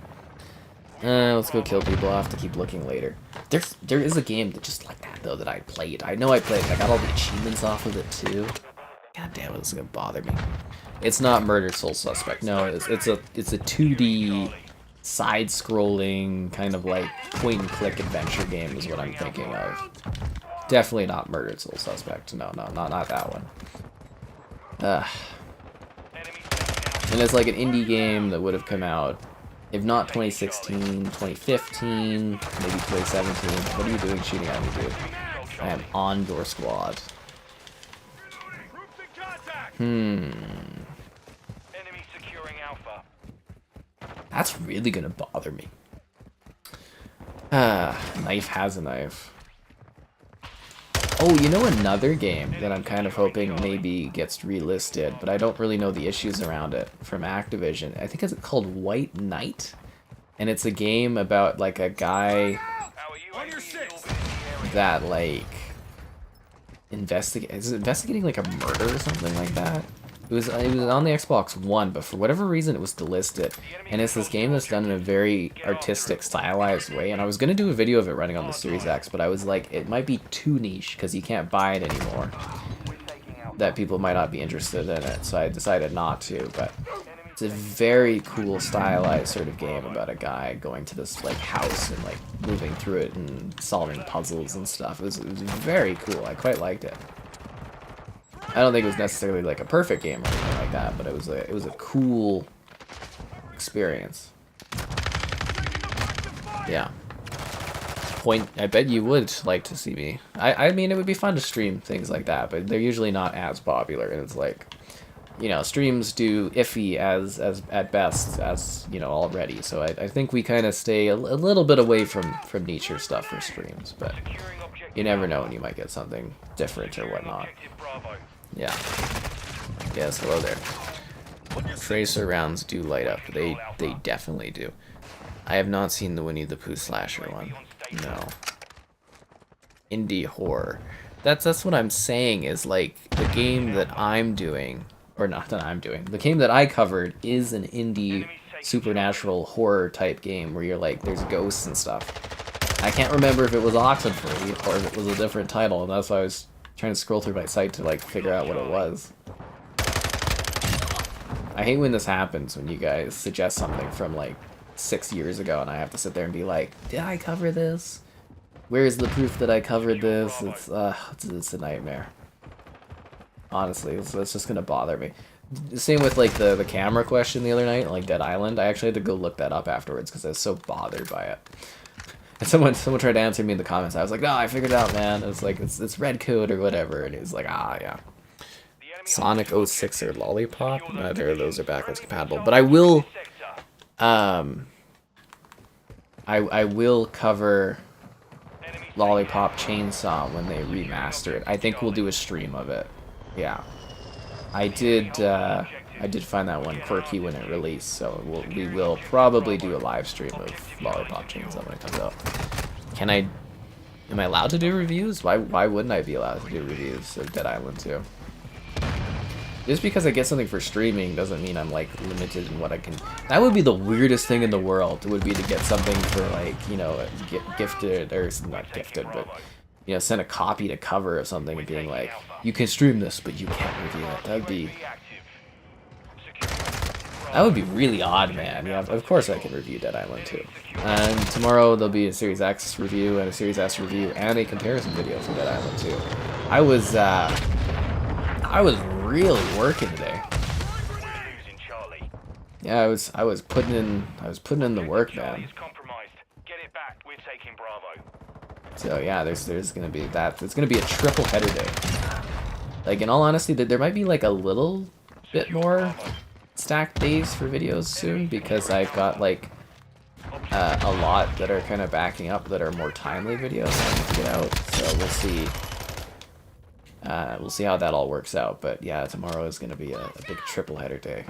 Let's go kill people. I'll have to keep looking later. There is a game that just like that though that I played. I know I played it. I got all the achievements off of it too. God damn it, this is gonna bother me. It's not Murdered Soul Suspect. No, it's a 2D side-scrolling kind of like point-and-click adventure game is what I'm thinking of. Definitely not Murdered Soul Suspect. No, not that one. And it's like an indie game that would have come out, if not 2016, 2015, maybe 2017. What are you doing shooting at me, dude? I am on your squad. Enemy securing Alpha. That's really gonna bother me. Knife has a knife. Oh, you know another game that I'm kind of hoping maybe gets relisted, but I don't really know the issues around it, from Activision. I think it's called White Knight, and it's a game about like a guy that like is investigating like a murder or something like that. It was on the Xbox One, but for whatever reason it was delisted. And it's this game that's done in a very artistic, stylized way. And I was gonna do a video of it running on the Series X, but I was like, it might be too niche because you can't buy it anymore. That people might not be interested in it, so I decided not to. But it's a very cool, stylized sort of game about a guy going to this like house and like moving through it and solving puzzles and stuff. It was very cool. I quite liked it. I don't think it was necessarily like a perfect game or anything like that, but it was a cool experience. Yeah. I bet you would like to see me. I mean, it would be fun to stream things like that, but they're usually not as popular, and it's like, you know, streams do iffy as at best as, you know, already. So I think we kind of stay a little bit away from niche stuff for streams, but you never know when you might get something different or whatnot. Yeah. Yes, hello there. Tracer rounds do light up. They definitely do. I have not seen the Winnie the Pooh slasher one. No. Indie horror. That's what I'm saying is like the game that I'm doing, or not that I'm doing, the game that I covered is an indie supernatural horror type game where you're like, there's ghosts and stuff. I can't remember if it was Oxenfree or if it was a different title, and that's why I was trying to scroll through my site to like figure out what it was. I hate when this happens, when you guys suggest something from like 6 years ago and I have to sit there and be like, did I cover this? Where's the proof that I covered this? It's a nightmare. Honestly, it's just gonna bother me. Same with like the camera question the other night, like Dead Island. I actually had to go look that up afterwards because I was so bothered by it. And someone tried to answer me in the comments. I was like, no, I figured it out, man. It's like it's red code or whatever. And he was like, ah, yeah. Sonic 06 or Lollipop. Neither of those are backwards compatible. But I will, I will cover Lollipop Chainsaw when they remaster it. I think we'll do a stream of it. Yeah. I did find that one quirky when it released, so we will probably do a live stream of Lollipop Chainsaw when it comes out. Am I allowed to do reviews? Why wouldn't I be allowed to do reviews of Dead Island 2? Just because I get something for streaming doesn't mean I'm like limited in what I can. That would be the weirdest thing in the world. Would be to get something for like, you know, gifted, or not gifted, but you know, send a copy to cover of something and being like, you can stream this, but you can't review it. That would be really odd, man. Yeah, of course I can review Dead Island 2. And tomorrow there'll be a Series X review and a Series S review and a comparison video for Dead Island 2. I was really working today. Yeah, I was putting in the work, man. So yeah, there's gonna be that. It's gonna be a triple header day. Like, in all honesty, there might be like a little bit more stacked days for videos soon, because I've got like a lot that are kind of backing up that are more timely videos I need to get out. So we'll see. We'll see how that all works out. But yeah, tomorrow is gonna be a big triple header day.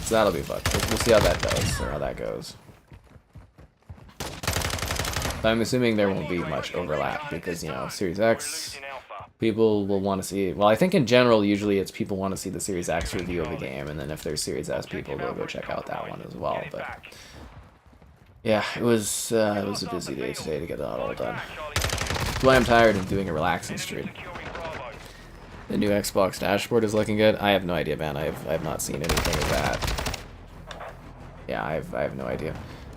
So that'll be fun. We'll see how that does, or how that goes. But I'm assuming there won't be much overlap because, you know, Series X, people will want to see. Well, I think in general, usually it's people want to see the Series X review of the game, and then if there's Series S people, they'll go check out that one as well. But yeah, it was a busy day today to get that all done. That's why I'm tired of doing a relaxing stream. The new Xbox dashboard is looking good. I have no idea, man. I've not seen anything of that. Yeah, I have no idea.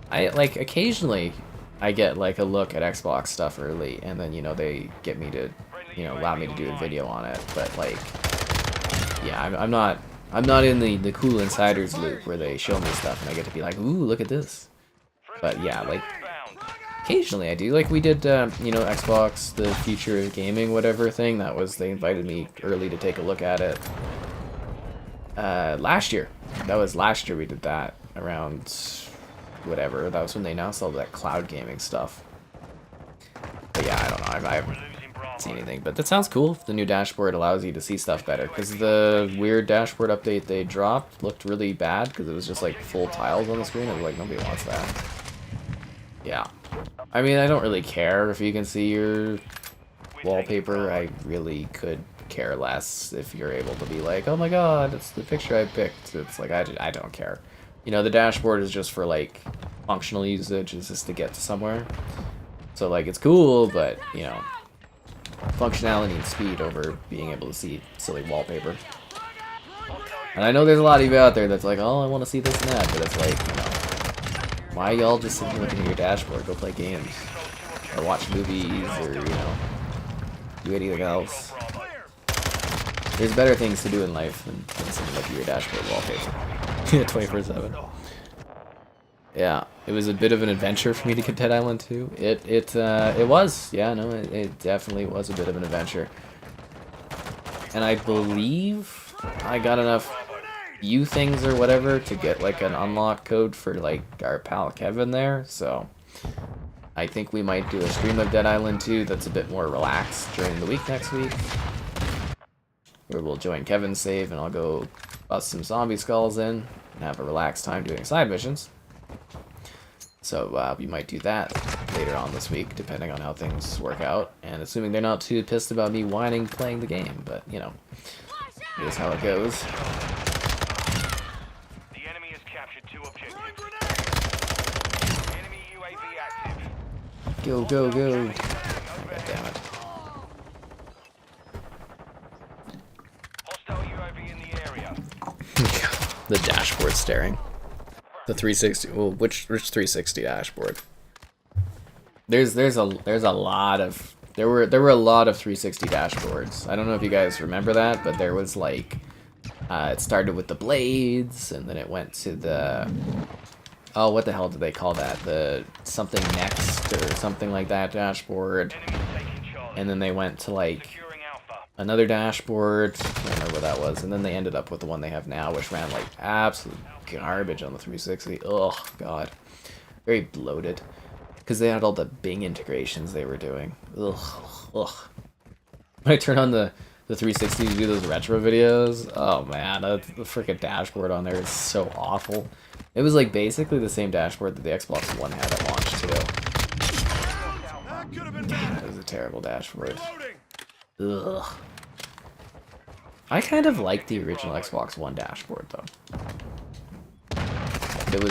I like occasionally I get like a look at Xbox stuff early, and then, you know, they get me to, you know, allow me to do a video on it. But like, yeah, I'm not in the cool insiders loop where they show me stuff and I get to be like, ooh, look at this. But yeah, like occasionally I do. Like we did, you know, Xbox, the future of gaming, whatever thing. That was, they invited me early to take a look at it. Last year. That was last year we did that around whatever. That was when they announced all that cloud gaming stuff. But yeah, I don't know. I haven't seen anything. But that sounds cool. The new dashboard allows you to see stuff better. Because the weird dashboard update they dropped looked really bad because it was just like full tiles on the screen. I was like, nobody wants that. Yeah. I mean, I don't really care if you can see your wallpaper. I really could care less if you're able to be like, oh my god, it's the picture I picked. It's like, I don't care. You know, the dashboard is just for like functional usage. It's just to get to somewhere. So like, it's cool, but you know, functionality and speed over being able to see silly wallpaper. And I know there's a lot of you out there that's like, oh, I want to see this and that, but it's like, you know, why y'all just sitting looking at your dashboard? Go play games, or watch movies, or, you know, do anything else. There's better things to do in life than something like your dashboard wallpaper. 24/7. Yeah, it was a bit of an adventure for me to get Dead Island 2. It was, yeah, no, it definitely was a bit of an adventure. And I believe I got enough U things or whatever to get like an unlock code for like our pal Kevin there, so I think we might do a stream of Dead Island 2 that's a bit more relaxed during the week next week, where we'll join Kevin's save and I'll go bust some zombie skulls in and have a relaxed time doing side missions. So we might do that later on this week, depending on how things work out, and assuming they're not too pissed about me whining playing the game, but you know, it is how it goes. The enemy has captured 2 objectives. Enemy UAV active. Go, go, go. God damn it. Hostile UAV in the area. The dashboard staring. The 360. Well, which 360 dashboard? There's a lot of there were a lot of 360 dashboards. I don't know if you guys remember that, but there was like it started with the blades, and then it went to the oh, what the hell did they call that? The something next or something like that dashboard. And then they went to like another dashboard. I don't remember what that was. And then they ended up with the one they have now, which ran like absolute garbage on the 360. Oh god, very bloated. Because they had all the Bing integrations they were doing. Ugh, ugh. When I turn on the 360 to do those retro videos, oh man, the freaking dashboard on there is so awful. It was like basically the same dashboard that the Xbox One had at launch too. It was a terrible dashboard. Ugh. I kind of liked the original Xbox One dashboard though. It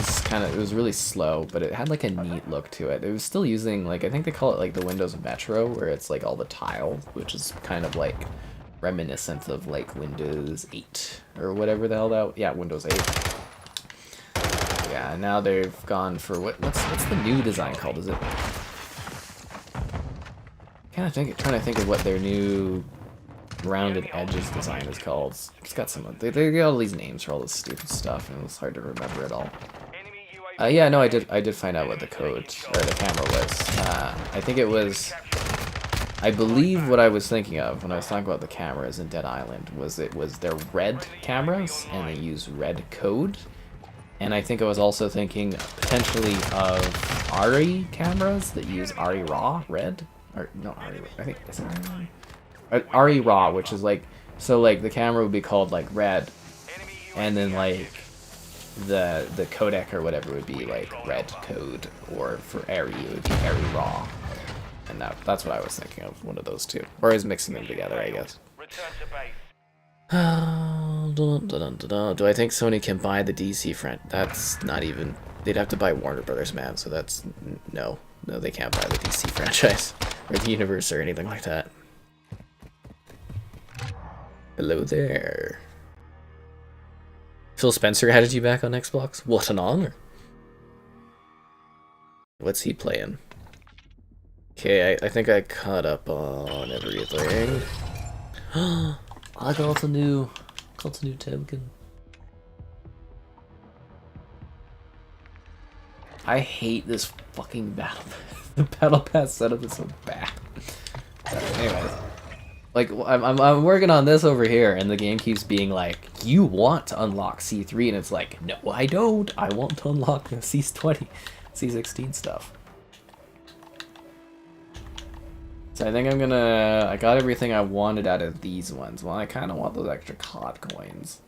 was really slow, but it had like a neat look to it. It was still using like, I think they call it like the Windows Metro, where it's like all the tile, which is kind of like reminiscent of like Windows 8 or whatever the hell that, yeah, Windows 8. Yeah, now they've gone for what's the new design called? Is it? Trying to think of what their new rounded edges design is called. It's got some. They got all these names for all this stupid stuff, and it's hard to remember it all. Yeah, no, I did find out what the code or the camera was. I think it was. I believe what I was thinking of when I was talking about the cameras in Dead Island was their red cameras, and they use red code. And I think I was also thinking potentially of ARI cameras that use ARI RAW red. Or no, ARI. I think it's ARI RAW, which is like, so like the camera would be called like red, and then like the codec or whatever would be like red code, or for ARI it would be ARI RAW, and that's what I was thinking of, one of those two, or I was mixing them together, I guess. Do I think Sony can buy the DC franchise? That's not even. They'd have to buy Warner Brothers, man. So that's no, they can't buy the DC franchise or the universe or anything like that. Hello there. Phil Spencer added you back on Xbox? What an honor. What's he playing? Okay, I think I caught up on everything. I got a new token. I hate this fucking battle. The battle pass setup is so bad. Anyways, like I'm working on this over here, and the game keeps being like, "You want to unlock C3," and it's like, "No, I don't. I want to unlock the C20, C16 stuff." So I think I got everything I wanted out of these ones. Well, I kind of want those extra COD coins.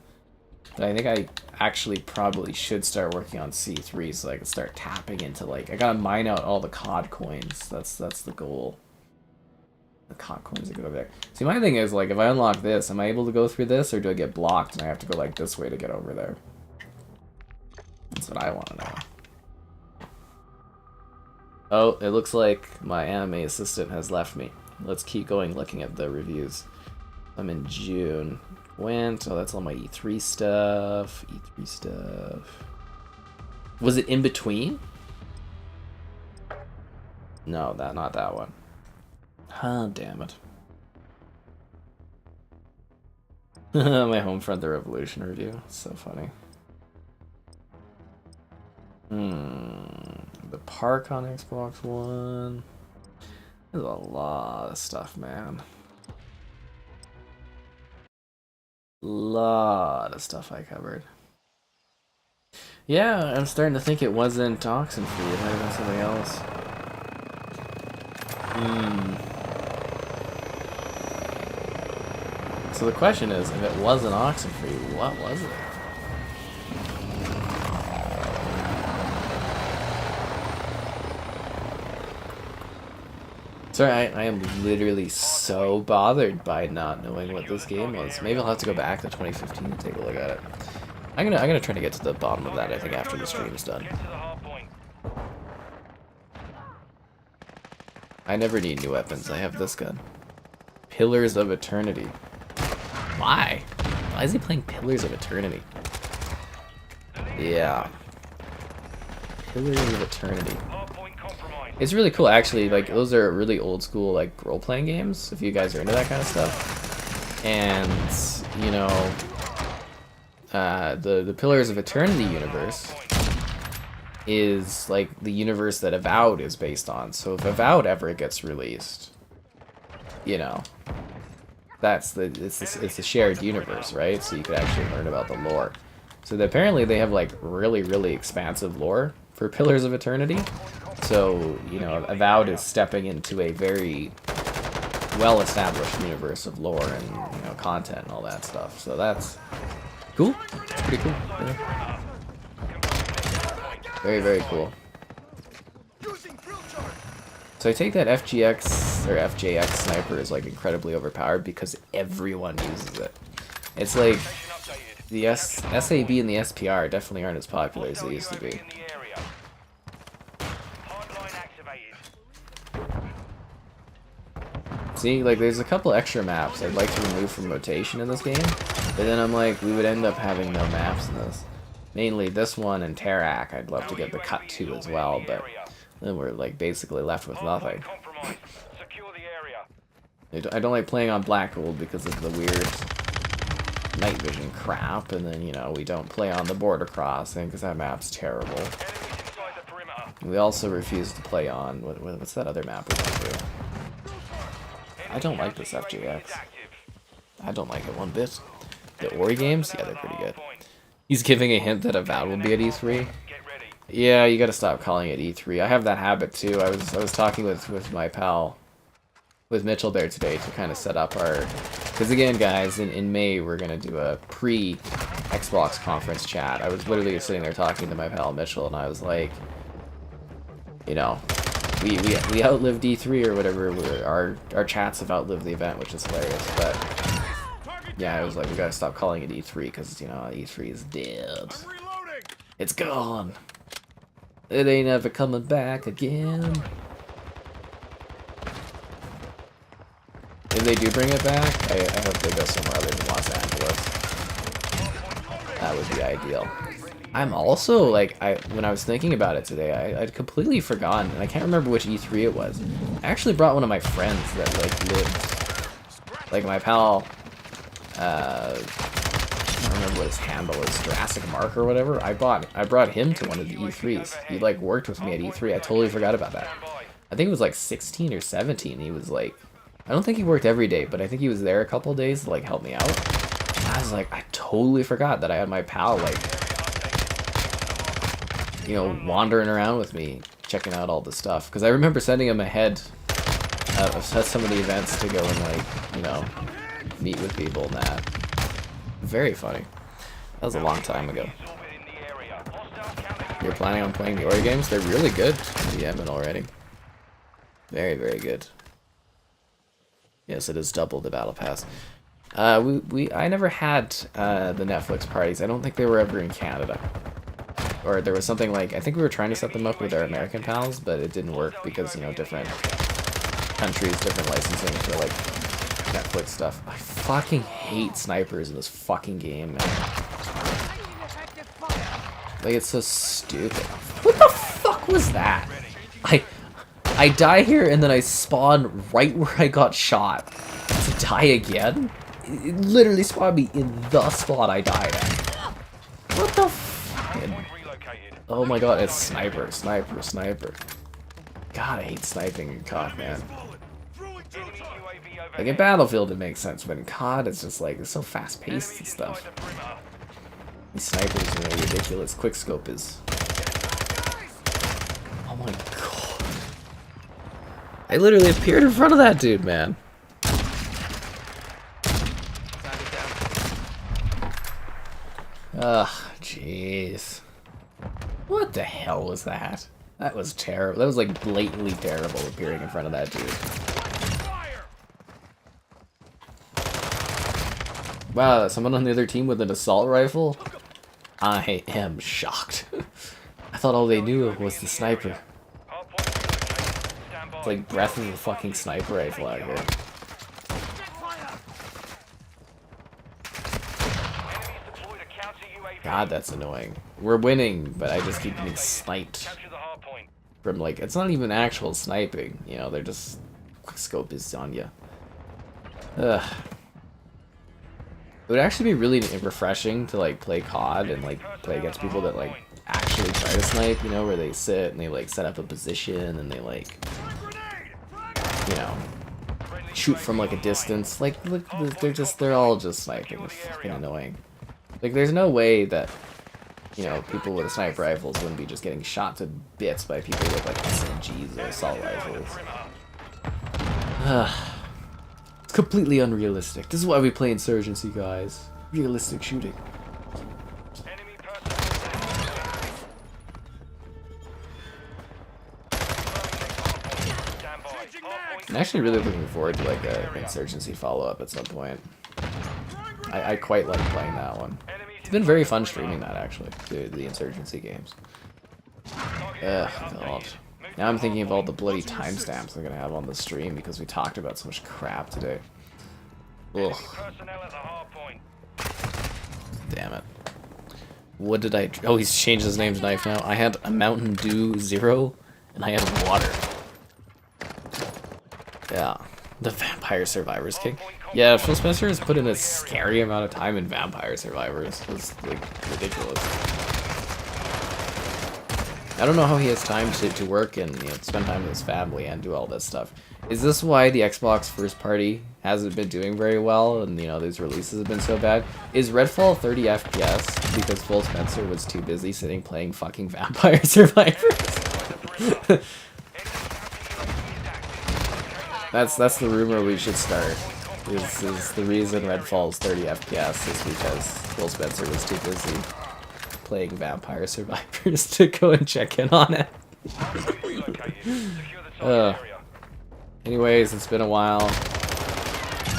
But I think I actually probably should start working on C3 so I can start tapping into, like, I gotta mine out all the COD coins. That's the goal. The COD coins are good over there. See, my thing is, like, if I unlock this, am I able to go through this, or do I get blocked and I have to go, like, this way to get over there? That's what I want to know. Oh, it looks like my anime assistant has left me. Let's keep going looking at the reviews. I'm in June. Went. Oh, that's all my E3 stuff. E3 stuff. Was it in between? No, not that one. Ah, damn it. My Homefront The Revolution review. It's so funny. The park on Xbox One. There's a lot of stuff, man. Lot of stuff I covered. Yeah, I'm starting to think it wasn't Oxenfree. It might have been something else. So the question is, if it wasn't Oxenfree, what was it? Sorry, I am literally so bothered by not knowing what this game was. Maybe I'll have to go back to 2015 and take a look at it. I'm gonna try to get to the bottom of that, I think, after the stream is done. I never need new weapons. I have this gun. Pillars of Eternity. Why? Why is he playing Pillars of Eternity? Yeah. Pillars of Eternity. It's really cool, actually. Like, those are really old school, like, role-playing games, if you guys are into that kind of stuff. And, you know, the Pillars of Eternity universe is, like, the universe that Avowed is based on. So if Avowed ever gets released, you know, it's a shared universe, right? So you could actually learn about the lore. So apparently they have, like, really, really expansive lore for Pillars of Eternity. So, you know, Avowed is stepping into a very well-established universe of lore and, you know, content and all that stuff. So that's cool. It's pretty cool. Yeah. Very, very cool. So I take that FGX or FJX sniper is like incredibly overpowered because everyone uses it. It's like the SAB and the SPR definitely aren't as popular as they used to be. See, like, there's a couple extra maps I'd like to remove from rotation in this game, but then I'm like, we would end up having no maps in this. Mainly this one and Tarak, I'd love to get the cut to as well, but then we're, like, basically left with nothing. I don't like playing on Black Gold because of the weird night vision crap, and then, you know, we don't play on the border crossing because that map's terrible. We also refuse to play on, what's that other map we went to? I don't like this FJX. I don't like it one bit. The Ori games? Yeah, they're pretty good. He's giving a hint that Avowed will be at E3. Yeah, you gotta stop calling it E3. I have that habit too. I was talking with my pal, with Mitchell there today to kind of set up our... Because again, guys, in May we're gonna do a pre-Xbox conference chat. I was literally sitting there talking to my pal Mitchell, and I was like, you know, we outlived E3 or whatever. Our chats have outlived the event, which is hilarious. But yeah, I was like, we gotta stop calling it E3 because, you know, E3 is dead. It's gone. It ain't ever coming back again. If they do bring it back, I hope they go somewhere other than Los Angeles. That would be ideal. I'm also, like, when I was thinking about it today, I'd completely forgotten, and I can't remember which E3 it was. I actually brought one of my friends that, like, lived, like, my pal, I don't remember what his handle is, Jurassic Mark or whatever. I brought him to one of the E3s. He, like, worked with me at E3. I totally forgot about that. I think it was, like, 16 or 17. He was, like, I don't think he worked every day, but I think he was there a couple days to, like, help me out. And I was like, I totally forgot that I had my pal, like, you know, wandering around with me, checking out all the stuff. Because I remember sending him ahead of some of the events to go and, like, you know, meet with people and that. Very funny. That was a long time ago. You're planning on playing the Ori games? They're really good. You haven't already. Very, very good. Yes, it is double the battle pass. I never had the Netflix parties. I don't think they were ever in Canada. Or there was something like, I think we were trying to set them up with our American pals, but it didn't work because, you know, different countries, different licensing for, like, Netflix stuff. I fucking hate snipers in this fucking game, man. Like, it's so stupid. What the fuck was that? I die here and then I spawn right where I got shot to die again? It literally spawned me in the spot I died at. What the fuck? Oh my god, it's sniper, sniper, sniper. God, I hate sniping in COD, man. Like, in Battlefield it makes sense, but in COD it's just like, it's so fast-paced and stuff. These snipers are really ridiculous. Quickscope is... Oh my god. I literally appeared in front of that dude, man. Ugh, jeez. What the hell was that? That was terrible. That was like blatantly terrible appearing in front of that dude. Wow, someone on the other team with an assault rifle? I am shocked. I thought all they knew was the sniper. It's like breath of the fucking sniper rifle out here. God, that's annoying. We're winning, but I just keep getting sniped. from like, it's not even actual sniping, you know, they're just quick scope is on you. Ugh. It would actually be really refreshing to like play COD and like play against people that like actually try to snipe, you know, where they sit and they like set up a position and they like, you know, shoot from like a distance. Like they're all just sniping. It's fucking annoying. Like there's no way that, you know, people with sniper rifles wouldn't be just getting shot to bits by people with like SMGs or assault rifles. It's completely unrealistic. This is why we play Insurgency, guys. Realistic shooting. I'm actually really looking forward to like a Insurgency follow-up at some point. I quite like playing that one. It's been very fun streaming that actually, the Insurgency games. Ugh, God. Now I'm thinking of all the bloody timestamps I'm gonna have on the stream because we talked about so much crap today. Ugh. Damn it. What did I... Oh, he's changed his name to Knife now. I had a Mountain Dew Zero, and I had water. Yeah. The Vampire Survivors King. Yeah, Phil Spencer has put in a scary amount of time in Vampire Survivors. It's, like, ridiculous. I don't know how he has time to work and, you know, spend time with his family and do all this stuff. Is this why the Xbox first party hasn't been doing very well and, you know, these releases have been so bad? Is Redfall 30 FPS because Phil Spencer was too busy sitting playing fucking Vampire Survivors? That's the rumor we should start. Is the reason Redfall's 30 FPS is because Phil Spencer was too busy playing Vampire Survivors to go and check in on it. Anyways, it's been a while.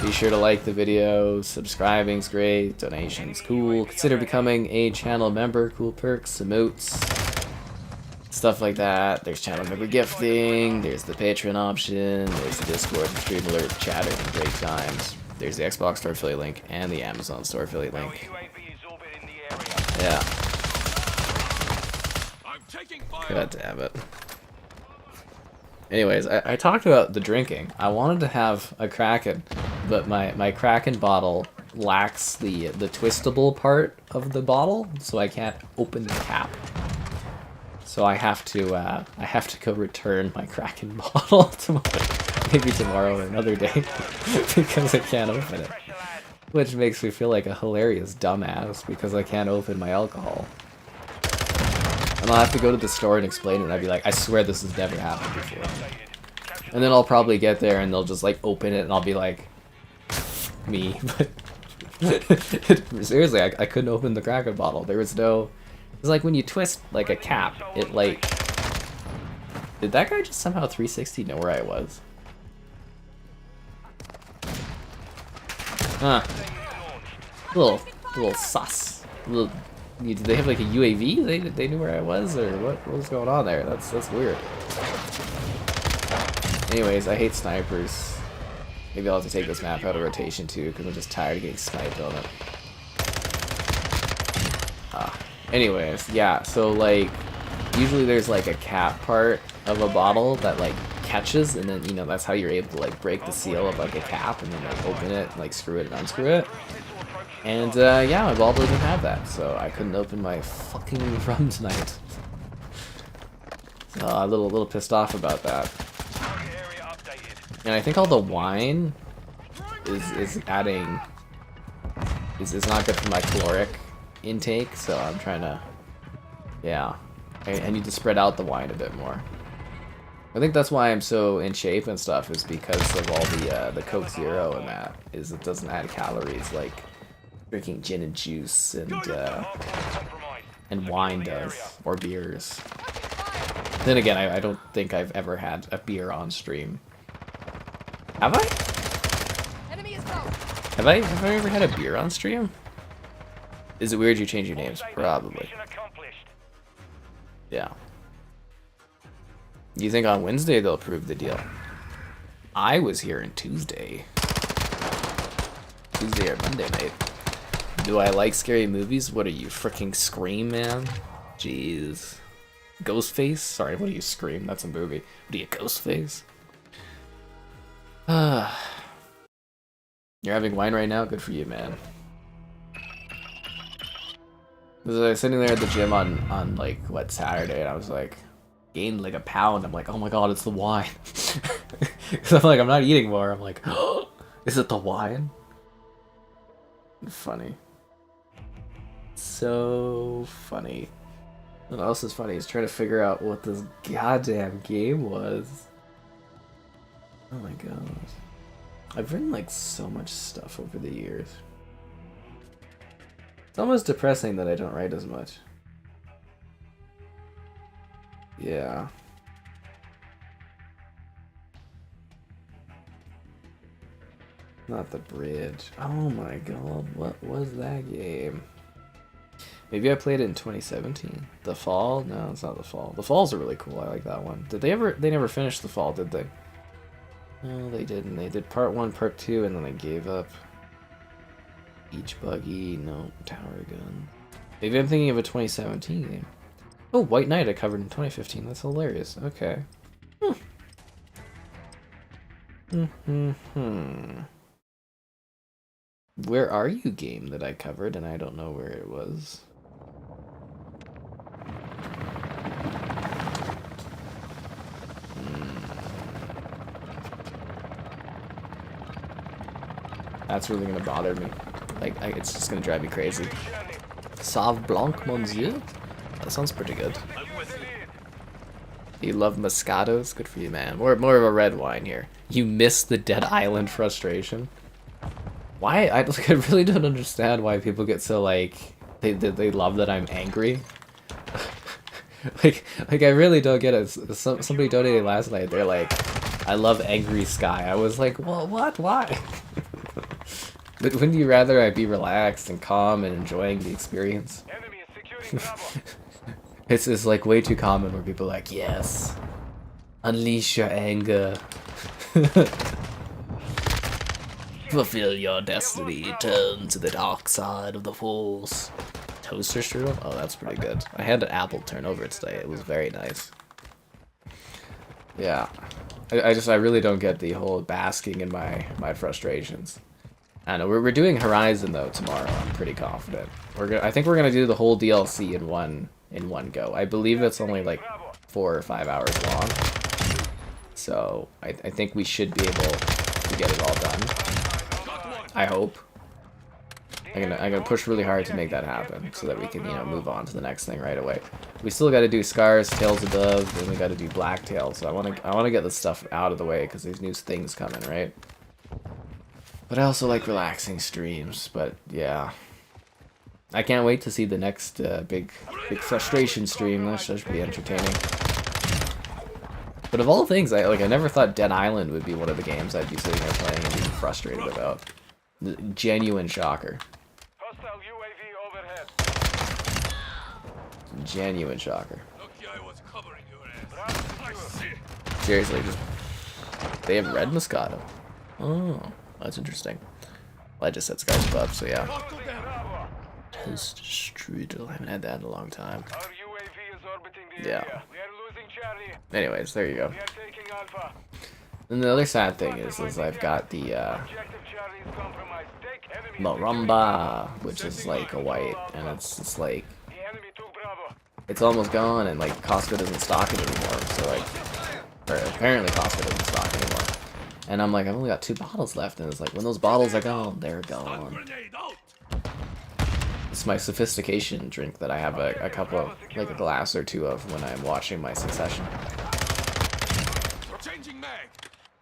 Be sure to like the video, subscribing's great, donations cool, consider becoming a channel member, cool perks, emotes, stuff like that. There's channel member gifting, there's the Patreon option, there's the Discord and Stream Alert, chatter and great times. There's the Xbox Store affiliate link and the Amazon Store affiliate link. Yeah. God damn it. Anyways, I talked about the drinking. I wanted to have a Kraken, but my Kraken bottle lacks the twistable part of the bottle, so I can't open the cap. So I have to go return my Kraken bottle maybe tomorrow or another day because I can't open it. Which makes me feel like a hilarious dumbass because I can't open my alcohol. And I'll have to go to the store and explain it, and I'd be like, I swear this has never happened before. And then I'll probably get there and they'll just like open it and I'll be like, me. Seriously, I couldn't open the Kraken bottle. There was no... It's like when you twist like a cap, it like... Did that guy just somehow 360 know where I was? Huh. Little sus. Did they have like a UAV? They knew where I was, or what was going on there? That's weird. Anyways, I hate snipers. Maybe I'll have to take this map out of rotation too, because I'm just tired of getting sniped on it. Anyways, yeah, so like, usually there's like a cap part of a bottle that like catches, and then, you know, that's how you're able to like break the seal of like a cap, and then like open it, like screw it and unscrew it. And yeah, my bottle doesn't have that, so I couldn't open my fucking rum tonight. So a little pissed off about that. And I think all the wine is adding is not good for my caloric intake, so I'm trying to, yeah, I need to spread out the wine a bit more. I think that's why I'm so in shape and stuff, is because of all the Coke Zero and that, is it doesn't add calories like drinking gin and juice and wine does, or beers. Then again, I don't think I've ever had a beer on stream. Have I? Have I ever had a beer on stream? Is it weird you change your names? Probably. Yeah. You think on Wednesday they'll approve the deal? I was here on Tuesday. Tuesday or Monday night. Do I like scary movies? What are you, freaking Scream, man? Jeez. Ghostface? Sorry, what do you scream? That's a movie. What do you, Ghostface? Ah. You're having wine right now? Good for you, man. I was sitting there at the gym on like, what, Saturday, and I was like, gained like a pound. I'm like, oh my god, it's the wine. Because I'm like, I'm not eating more. I'm like, oh, is it the wine? Funny. So funny. What else is funny is trying to figure out what this goddamn game was. Oh my god. I've written like so much stuff over the years. It's almost depressing that I don't write as much. Yeah. Not the bridge. Oh my god, what was that game? Maybe I played it in 2017. The Fall? No, it's not The Fall. The Fall's are really cool. I like that one. Did they ever? They never finished The Fall, did they? No, they didn't. They did part 1, part 2, and then they gave up. Beach Buggy, no, Tower Gun. Maybe I'm thinking of a 2017 game. Oh, White Knight I covered in 2015. That's hilarious. Okay. Where are you game that I covered and I don't know where it was? That's really gonna bother me. Like, it's just gonna drive me crazy. Sauve Blanc, Monsieur? That sounds pretty good. You love Moscatos? Good for you, man. More of a red wine here. You miss the Dead Island frustration? Why? I really don't understand why people get so, like, they love that I'm angry. like I really don't get it. Somebody donated last night. They're like, I love Angry Sky. I was like, well, what? Why? But wouldn't you rather I be relaxed and calm and enjoying the experience? It's like way too common where people are like, yes, unleash your anger. Fulfill your destiny, turn to the dark side of the Force. Toaster strudel? Oh, that's pretty good. I had an apple turnover today. It was very nice. Yeah. I really don't get the whole basking in my frustrations. I know we're doing Horizon though tomorrow. I'm pretty confident. I think we're gonna do the whole DLC in one go. I believe it's only like 4 or 5 hours long. So I think we should be able to get it all done. I hope. I'm gonna push really hard to make that happen so that we can, you know, move on to the next thing right away. We still got to do Scars, Tales of Dove, then we got to do Blacktail. So I want to get this stuff out of the way because there's new things coming, right? But I also like relaxing streams. But yeah, I can't wait to see the next big frustration stream. That should be entertaining. But of all things, I never thought Dead Island would be one of the games I'd be sitting there playing and being frustrated about. Genuine shocker. Hostile UAV overhead. Genuine shocker. Lucky I was covering your ass. I see. Seriously, just they have red Moscato. Oh, that's interesting. Well, I just said Sky's buff, so yeah. Toast strudel. I haven't had that in a long time. Our UAV is orbiting the Yeah. area. We are losing Charlie. Anyways, there you go. We are taking Alpha. And the other sad thing is I've got the Objective Charlie is compromised. Take enemy. Marumba, which is like a white, and it's just like The enemy took Bravo. it's almost gone, and like Costco doesn't stock it anymore. So like, or apparently Costco doesn't stock it anymore. And I'm like, I've only got 2 bottles left, and it's like when those bottles are gone, they're gone. Grenade out. It's my sophistication drink that I have a couple of, like a glass or 2 of when I'm watching my Succession. We're changing mag.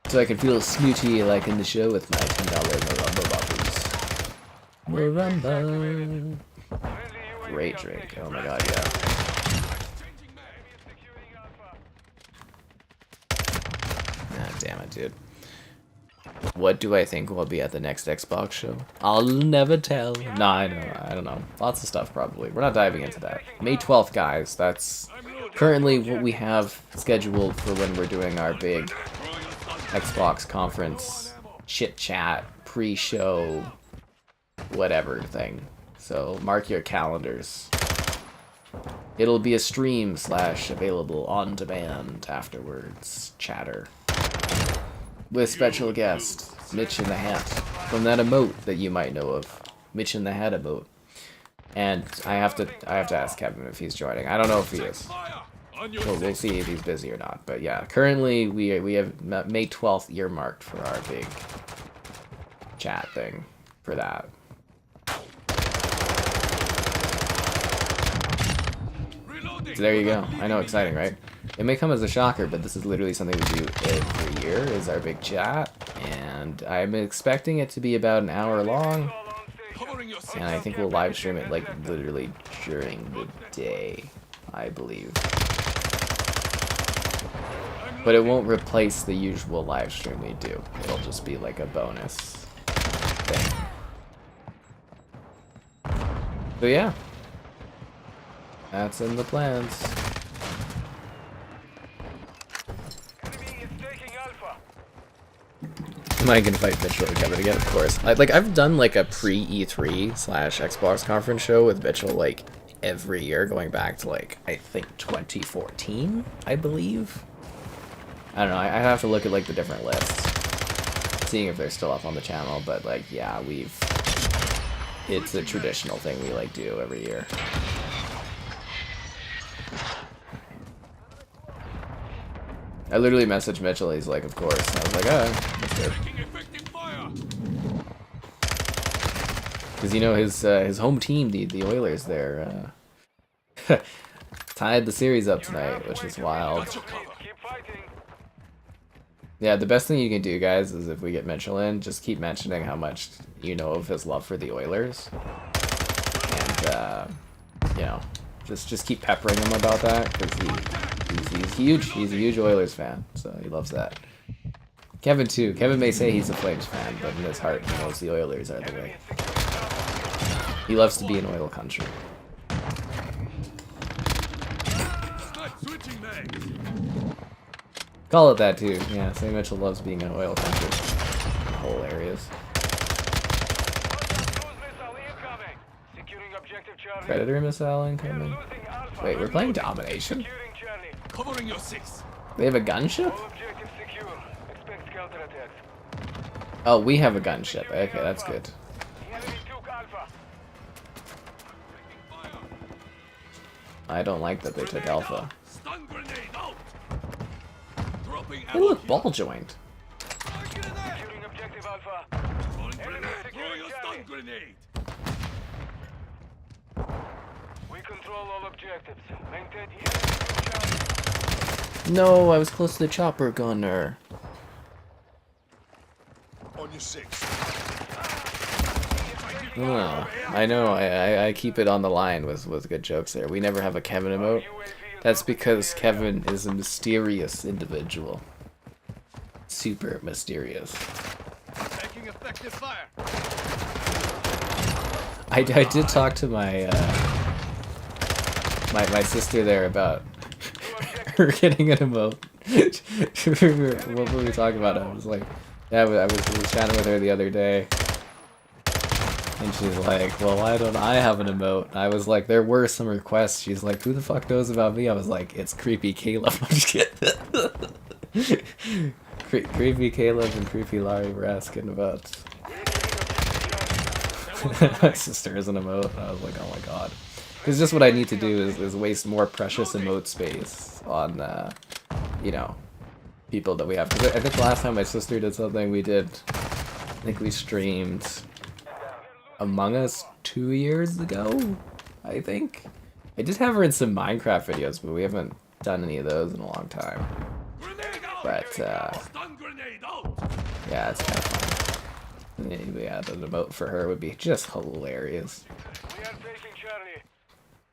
So I can feel snooty like in the show with my $10 Marumba bottles. Marumba. Great drink. Oh my god, yeah. Changing mag. Securing Alpha. Ah, damn it, dude. What do I think will be at the next Xbox show? I'll never tell. No, I don't know. Lots of stuff, probably. We're not diving into that. May 12th, guys. That's currently what we have scheduled for when we're doing our big Xbox conference, chit-chat, pre-show, whatever thing. So, mark your calendars. It'll be a stream / available on demand afterwards. Chatter. With special guest, Mitch in the Hat. From that emote that you might know of. Mitch in the Hat emote. And I have to ask Kevin if he's joining. I don't know if he is. We'll see if he's busy or not. But yeah, currently we have May 12th earmarked for our big chat thing for that. So there you go. I know, exciting, right? It may come as a shocker, but this is literally something we do every year, is our big chat. And I'm expecting it to be about an hour long. And I think we'll live stream it, like, literally during the day, I believe. But it won't replace the usual live stream we do. It'll just be like a bonus thing. So yeah. That's in the plans. Am I gonna fight Mitchell or Kevin again? Of course. I've done like a pre-E3 / Xbox conference show with Mitchell like every year, going back to like I think 2014, I believe. I don't know. I have to look at like the different lists, seeing if they're still up on the channel. But like, yeah, it's a traditional thing we like do every year. I literally messaged Mitchell, he's like, of course. And I was like, oh, that's good. Because, you know, his home team, the Oilers, they're tied the series up tonight, which is wild. Yeah, the best thing you can do, guys, is if we get Mitchell in, just keep mentioning how much you know of his love for the Oilers. And, you know, just keep peppering him about that, because he's huge. He's a huge Oilers fan, so he loves that. Kevin too. Kevin may say he's a Flames fan, but in his heart he knows the Oilers are the way. He loves to be in oil country. Call it that too. Yeah, St. Mitchell loves being in oil country. The whole areas. Predator missile incoming. Wait, we're playing Domination? Covering your 6. They have a gunship? Oh, we have a gunship. Okay, that's good. I don't like that they took Alpha. They look ball joined. No, I was close to the chopper gunner. On your 6. I know, I keep it on the line with good jokes there. We never have a Kevin emote. That's because Kevin is a mysterious individual. Super mysterious. Taking effective fire. I did talk to my my sister there about her getting an emote. What were we talking about? I was like, yeah, I was chatting with her the other day. And she's like, well, why don't I have an emote? I was like, there were some requests. She's like, who the fuck knows about me? I was like, it's Creepy Caleb. I'm just kidding. Creepy Caleb and Creepy Larry were asking about my sister is an emote. I was like, oh my god. Because just what I need to do is waste more precious emote space on, you know, people that we have. Because I think the last time my sister did something, I think we streamed Among Us 2 years ago, I think. I did have her in some Minecraft videos, but we haven't done any of those in a long time. But, yeah, it's kind of fun. Yeah, the emote for her would be just hilarious.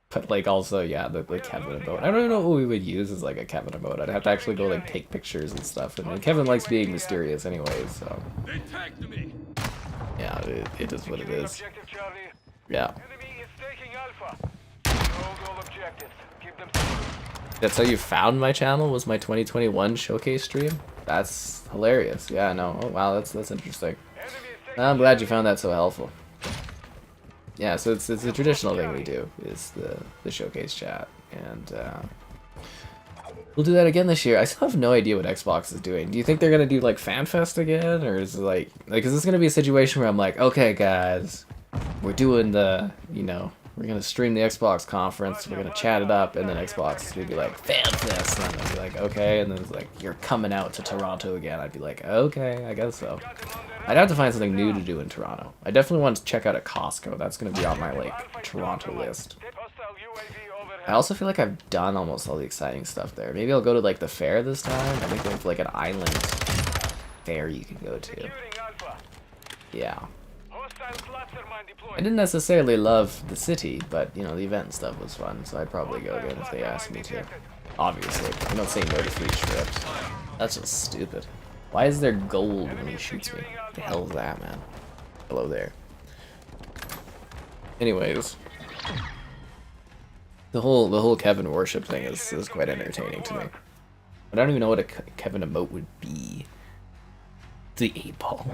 But, like, also, yeah, the Kevin emote. I don't know what we would use as, like, a Kevin emote. I'd have to actually go, like, take pictures and stuff. And Kevin likes being mysterious anyways, so. Yeah, it is what it is. Yeah. That's how you found my channel, was my 2021 showcase stream? That's hilarious. Yeah, no. Oh, wow, that's interesting. I'm glad you found that so helpful. yeah, so it's a traditional thing we do, is the showcase chat, and we'll do that again this year. I still have no idea what Xbox is doing. Do you think they're gonna do like FanFest again, or is it like is this gonna be a situation where I'm like, okay guys, we're doing the, you know, we're gonna stream the Xbox conference, we're gonna chat it up, and then Xbox is gonna be like, FanFest, and I'd be like, okay, and then it's like, you're coming out to Toronto again. I'd be like, okay, I guess so. I'd have to find something new to do in Toronto. I definitely want to check out a Costco. That's gonna be on my like Toronto list. I also feel like I've done almost all the exciting stuff there. Maybe I'll go to like the fair this time. I think there's like an island fair you can go to. Yeah. I didn't necessarily love the city, but you know, the event and stuff was fun, so I'd probably go again if they asked me to. Obviously, I don't say no to free trips. That's just stupid. Why is there gold when he shoots me? What the hell is that, man? Hello there. Anyways, the whole Kevin worship thing is quite entertaining to me. I don't even know what a Kevin emote would be. The 8-ball.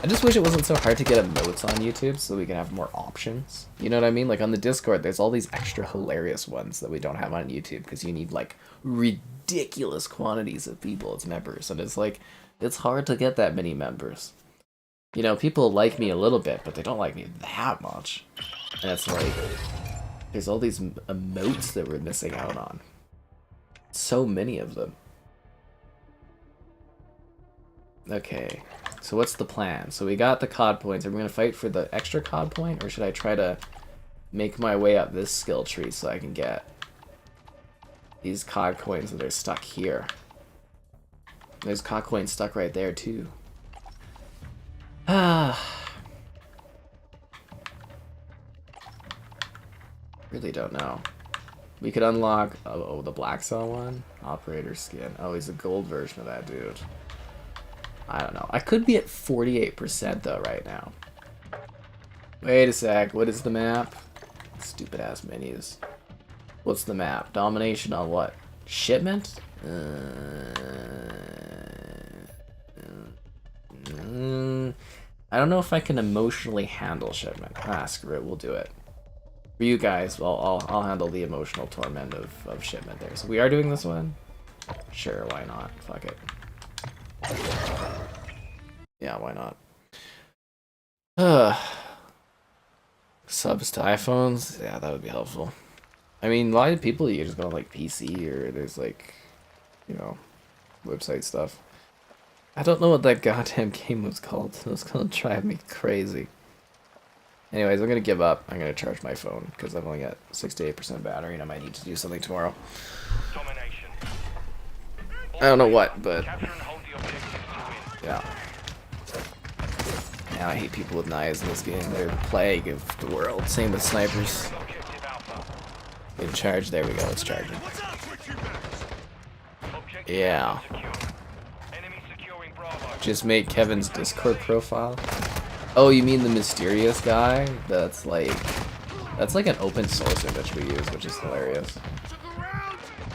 I just wish it wasn't so hard to get emotes on YouTube so we can have more options. You know what I mean? Like on the Discord, there's all these extra hilarious ones that we don't have on YouTube because you need like ridiculous quantities of people as members, and it's like, it's hard to get that many members. You know, people like me a little bit, but they don't like me that much. And it's like, there's all these emotes that we're missing out on. So many of them. Okay, so what's the plan? So we got the COD points. Are we going to fight for the extra COD point? Or should I try to make my way up this skill tree so I can get these COD coins that are stuck here? There's COD coins stuck right there too. Really don't know. We could unlock, oh, the Black Cell one? Operator skin. Oh, he's a gold version of that dude. I don't know. I could be at 48% though right now. Wait a sec. What is the map? Stupid ass menus. What's the map? Domination on what? Shipment? I don't know if I can emotionally handle Shipment. Ah, screw it. We'll do it. For you guys, well, I'll handle the emotional torment of Shipment there. So we are doing this one? Sure, why not? Fuck it. Yeah, why not? Subs to iPhones? Yeah, that would be helpful. I mean, a lot of people, you just go on like PC, or there's like, you know, website stuff. I don't know what that goddamn game was called. It was gonna drive me crazy. Anyways, I'm gonna give up. I'm gonna charge my phone because I've only got 68% battery and I might need to do something tomorrow. I don't know what, but yeah. Now I hate people with knives in this game. They're the plague of the world. Same with snipers. Get charged. There we go. It's charging. Yeah. Just make Kevin's Discord profile. Oh, you mean the mysterious guy? That's like an open source image we use, which is hilarious.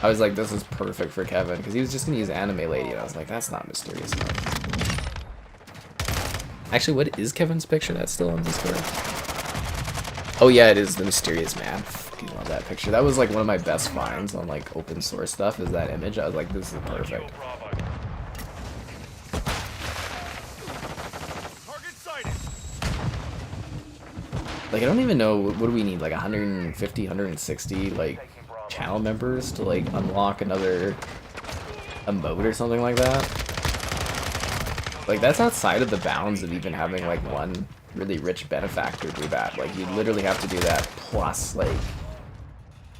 I was like, this is perfect for Kevin, because he was just gonna use Anime Lady, and I was like, that's not mysterious enough. Actually, what is Kevin's picture? That's still on Discord. Oh yeah, it is the mysterious man. Fucking love that picture. That was like one of my best finds on like open source stuff, is that image. I was like, this is perfect. Like, I don't even know, what do we need, like 150, 160, like, channel members to, like, unlock another emote or something like that? Like, that's outside of the bounds of even having, like, one really rich benefactor do that. Like, you literally have to do that plus, like,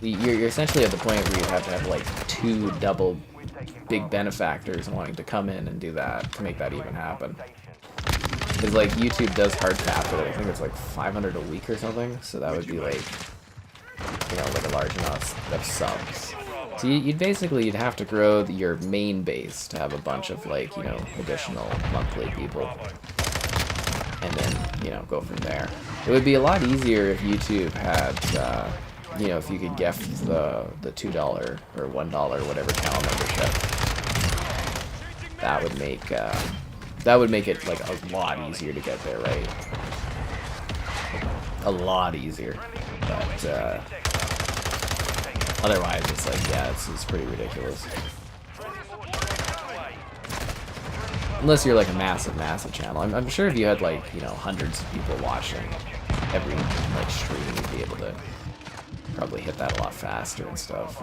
you're essentially at the point where you have to have, like, 2 double big benefactors wanting to come in and do that to make that even happen. Because, like, YouTube does hard cap it, I think it's like 500 a week or something, so that would be like, you know, like a large amount of subs. So you'd have to grow your main base to have a bunch of, like, you know, additional monthly people. And then, you know, go from there. It would be a lot easier if YouTube had, you know, if you could gift the $2 or $1, whatever channel membership. That would make, That would make it like a lot easier to get there, right? A lot easier. But otherwise, it's like, yeah, it's pretty ridiculous. Unless you're like a massive channel. I'm sure if you had like, you know, hundreds of people watching every like stream, you'd be able to probably hit that a lot faster and stuff.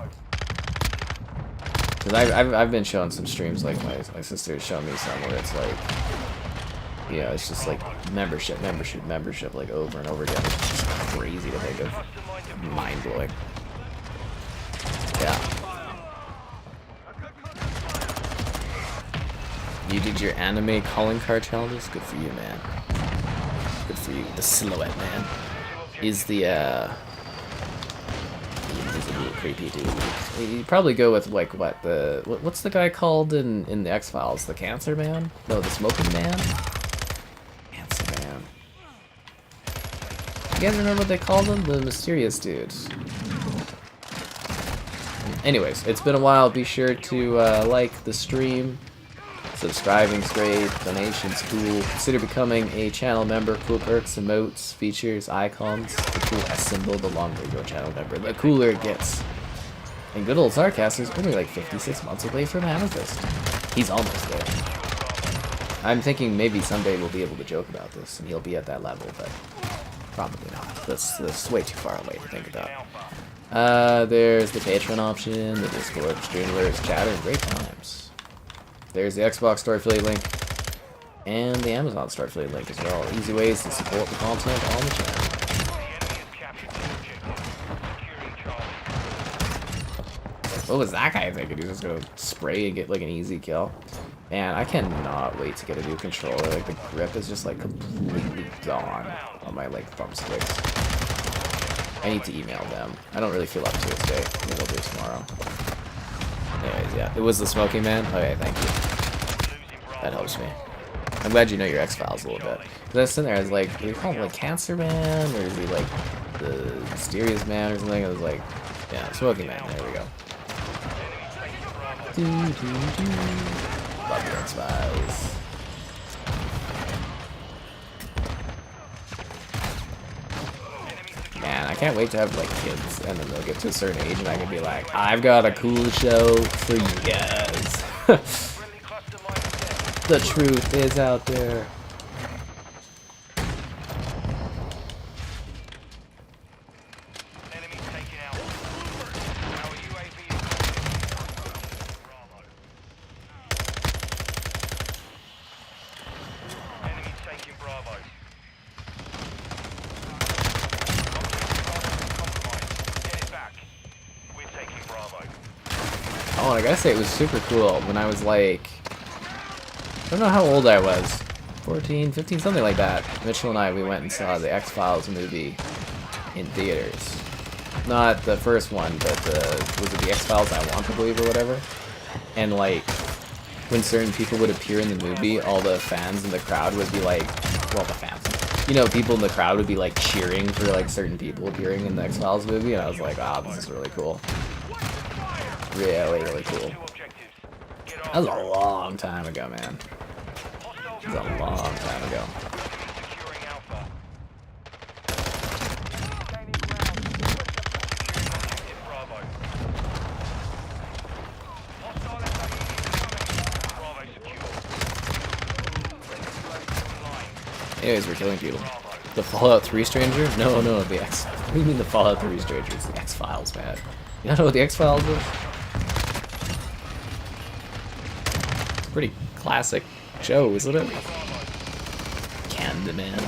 Because I've been showing some streams, like my sister has shown me some where it's like, you know, it's just like membership, like over and over again. It's just crazy to think of. Mind blowing. Yeah. You did your anime calling card challenges? Good for you, man. Good for you. The silhouette man is the invisible creepy dude. You'd probably go with like what's the guy called in the X-Files? The Cancer Man? No, the Smoking Man? Cancer Man. You guys remember what they called him? The mysterious dude. Anyways, it's been a while. Be sure to like the stream. Subscribing's great, donations cool. Consider becoming a channel member. Cool perks, emotes, features, icons. The cool S symbol, the longer you're a channel member, the cooler it gets. And good old Sarcaster's only like 56 months away from Amethyst. He's almost there. I'm thinking maybe someday we'll be able to joke about this and he'll be at that level, but probably not. That's way too far away to think about. There's the Patreon option, the Discord, streamers, chatter, and great times. There's the Xbox Store affiliate link, and the Amazon Store affiliate link as well. Easy ways to support the content on the channel. What was that guy thinking? He was just gonna spray and get like an easy kill. Man, I cannot wait to get a new controller. Like the grip is just like completely gone on my like thumbsticks. I need to email them. I don't really feel up to it today. Maybe I'll do it tomorrow. Anyways, yeah, it was the Smoking Man. Okay, thank you. That helps me. I'm glad you know your X-Files a little bit. Because I was sitting there, I was like, do you call him like Cancer Man? Or is he like the Mysterious Man or something? I was like, yeah, Smoking Man. There we go. Love your X-Files. Man, I can't wait to have like kids and then they'll get to a certain age and I can be like, I've got a cool show for you guys. The truth is out there. Oh, and I gotta say, it was super cool when I was like, I don't know how old I was, 14, 15, something like that. Mitchell and I, we went and saw the X-Files movie in theaters. Not the first one, but was it the X-Files I Want to Believe or whatever? And like, when certain people would appear in the movie, all the fans in the crowd would be like, well, the fans, you know, people in the crowd would be like cheering for like certain people appearing in the X-Files movie, and I was like, wow, this is really cool. Really, really cool. That was a long time ago, man. That was a long time ago. Anyways, we're killing people. The Fallout 3 stranger? No, the X. What do you mean the Fallout 3 stranger? It's the X-Files, man. You don't know what the X-Files is? Pretty classic show, isn't it? Candyman.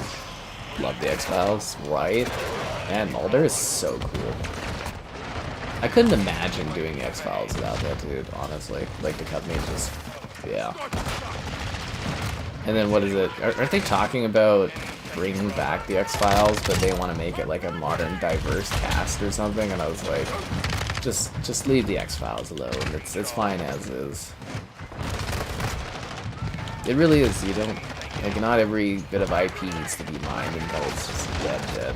Love the X-Files, right? Man, Mulder is so cool. I couldn't imagine doing the X-Files without that dude, honestly. Like, the company just, yeah. And then what is it? Aren't they talking about bringing back the X-Files, but they want to make it like a modern, diverse cast or something? And I was like, just leave the X-Files alone. It's fine as is. It really is. You don't, like, not every bit of IP needs to be mined until it's just dead.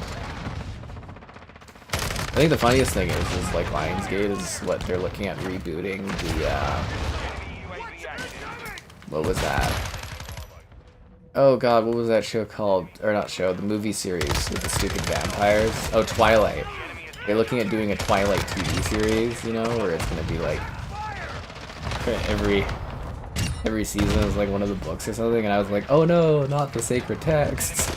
I think the funniest thing is like Lionsgate is what they're looking at rebooting the, what was that? Oh god, what was that show called? Or not show, the movie series with the stupid vampires. Oh, Twilight. They're looking at doing a Twilight TV series, you know, where it's gonna be like every season is like one of the books or something, and I was like, oh no, not the sacred texts.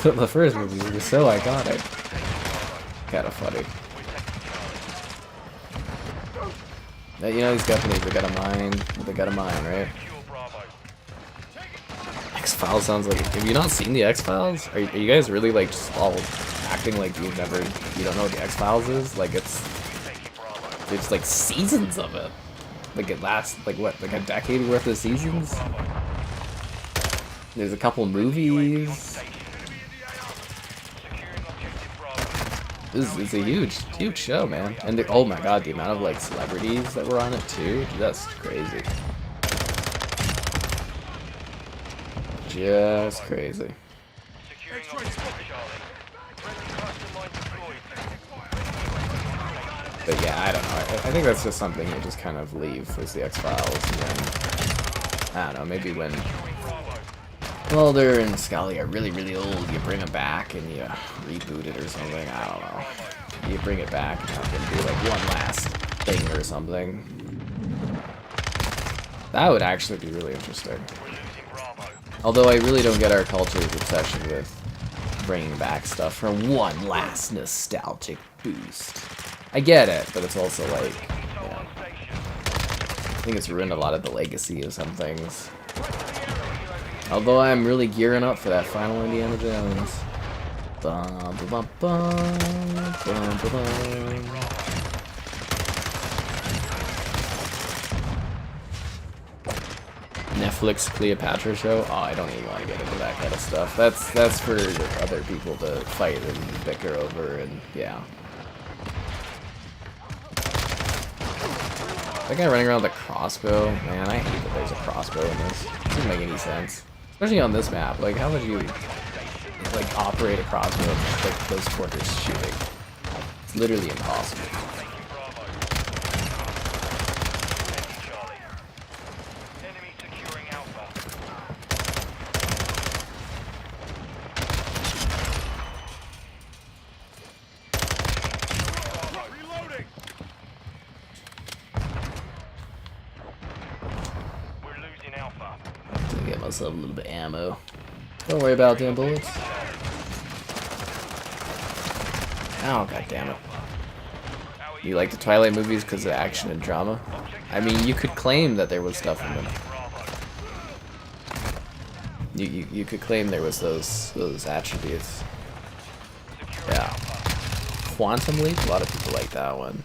But the first movie was so iconic. Kinda funny. You know these companies, they got a mine, right? X-Files sounds like... Have you not seen the X-Files? Are you guys really like just all acting like you don't know what the X-Files is? Like it's like seasons of it. Like it lasts like what, like a decade worth of seasons? There's a couple movies. This is a huge show, man. And oh my god, the amount of like celebrities that were on it too. That's crazy. Just crazy. But yeah, I don't know. I think that's just something you just kind of leave as the X-Files, and then I don't know, maybe when Mulder and Scully are really old, you bring them back and you reboot it or something. I don't know. You bring it back and have them do like one last thing or something. That would actually be really interesting. Although I really don't get our culture's obsession with bringing back stuff for one last nostalgic boost. I get it, but it's also like, you know, I think it's ruined a lot of the legacy of some things. Although I'm really gearing up for that final Indiana Jones. Bum, bum, bum, bum, bum, bum. Netflix Cleopatra show? Oh, I don't even want to get into that kind of stuff. That's for other people to fight and bicker over, and yeah. That guy running around with a crossbow, man, I hate that there's a crossbow in this. It doesn't make any sense. Especially on this map, like how would you like operate a crossbow with like close quarters shooting? It's literally impossible. Myself a little bit of ammo. Don't worry about them bullets. Oh, god damn it. You like the Twilight movies because of action and drama? I mean, you could claim that there was stuff in them. You could claim there was those attributes. Yeah. Quantum Leap? A lot of people like that one.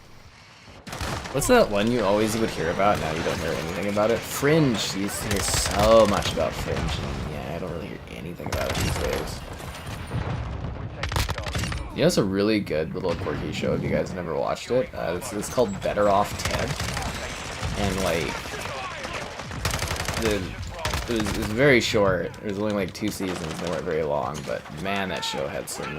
What's that one you always would hear about? Now you don't hear anything about it. Fringe. You used to hear so much about Fringe, and yeah, I don't really hear anything about it these days. You know, it's a really good little quirky show if you guys have never watched it. It's called Better Off Ted, and like it was very short. It was only like 2 seasons. They weren't very long, but man, that show had some.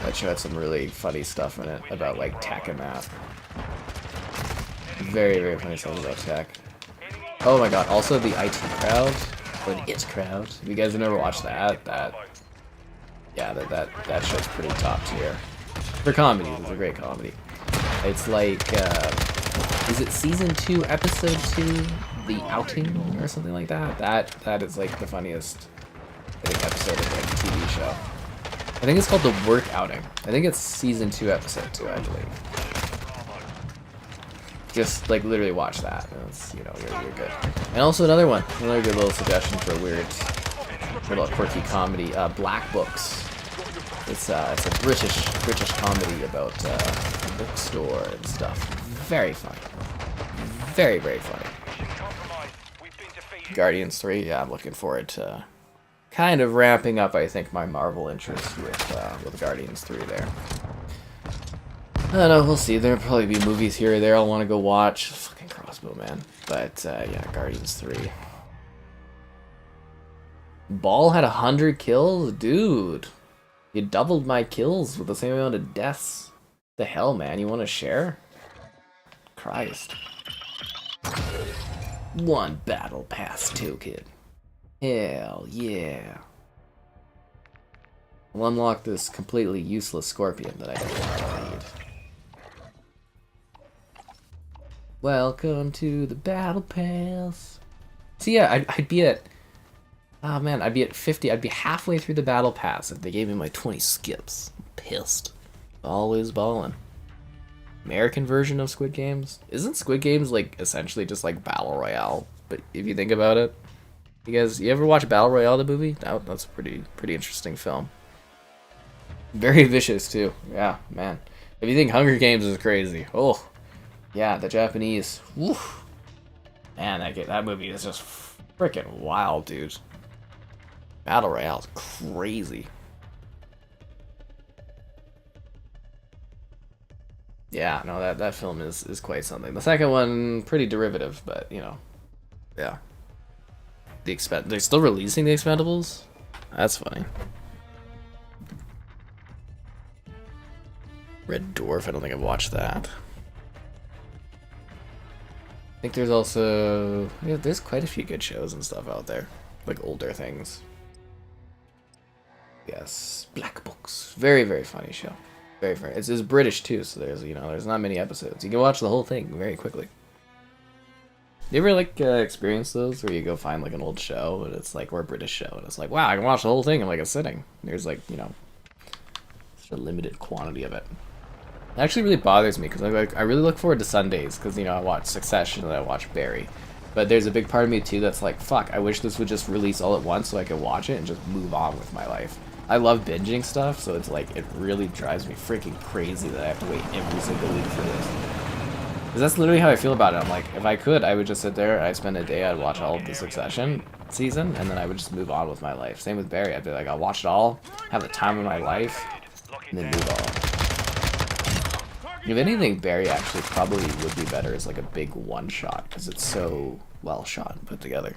That show had some really funny stuff in it about like tech and that. Very funny stuff about tech. Oh my god, also the IT crowd, or the It crowd. If you guys have never watched that show's pretty top tier. For comedies, it's a great comedy. It's like, is it season 2, episode 2, The Outing, or something like that? That is like the funniest, I think, episode of like the TV show. I think it's called The Work Outing. I think it's season 2, episode 2, I believe. Just like literally watch that. It's, you know, you're good. And also another good little suggestion for a little quirky comedy. Black Books. It's a British comedy about a bookstore and stuff. Very funny. Very funny. Guardians 3. Yeah, I'm looking forward to. Kind of ramping up, I think, my Marvel interest with Guardians 3 there. I don't know, we'll see. There'll probably be movies here or there I'll want to go watch. Fucking crossbow, man. But, yeah, Guardians 3. Ball had 100 kills? Dude. You doubled my kills with the same amount of deaths. The hell, man? You want to share? Christ. 1 battle pass token. Hell yeah. We'll unlock this completely useless scorpion that I don't need. Welcome to the battle pass. So yeah, I'd be at... Oh man, I'd be at 50. I'd be halfway through the battle pass if they gave me my 20 skips. I'm pissed. Always ballin'. American version of Squid Games? Isn't Squid Games like essentially just like Battle Royale? But if you think about it, you ever watch Battle Royale, the movie? That's a pretty interesting film. Very vicious too. Yeah, man. If you think Hunger Games is crazy, oh yeah, the Japanese. Woo. Man, that movie is just freaking wild, dude. Battle Royale is crazy. Yeah, no, that film is quite something. The second one, pretty derivative, but you know, yeah. They're still releasing the Expendables? That's funny. Red Dwarf, I don't think I've watched that. I think there's also... Yeah, there's quite a few good shows and stuff out there. Like older things. Yes, Black Books. Very, very funny show. Very funny. It's British too, so there's not many episodes. You can watch the whole thing very quickly. You ever like experience those where you go find like an old show and it's like, or a British show, and it's like, wow, I can watch the whole thing in like a sitting. There's like, such a limited quantity of it. It actually really bothers me because I really look forward to Sundays because I watch Succession and I watch Barry. But there's a big part of me too that's like, fuck, I wish this would just release all at once so I could watch it and just move on with my life. I love binging stuff, so it's like, it really drives me freaking crazy that I have to wait every single week for this. Because that's literally how I feel about it. I'm like, if I could, I would just sit there, I'd spend a day, I'd watch all of the Succession season, and then I would just move on with my life. Same with Barry, I'd be like, I'll watch it all, have the time of my life, and then move on. If anything, Barry actually probably would be better as like a big one-shot, because it's so well shot and put together.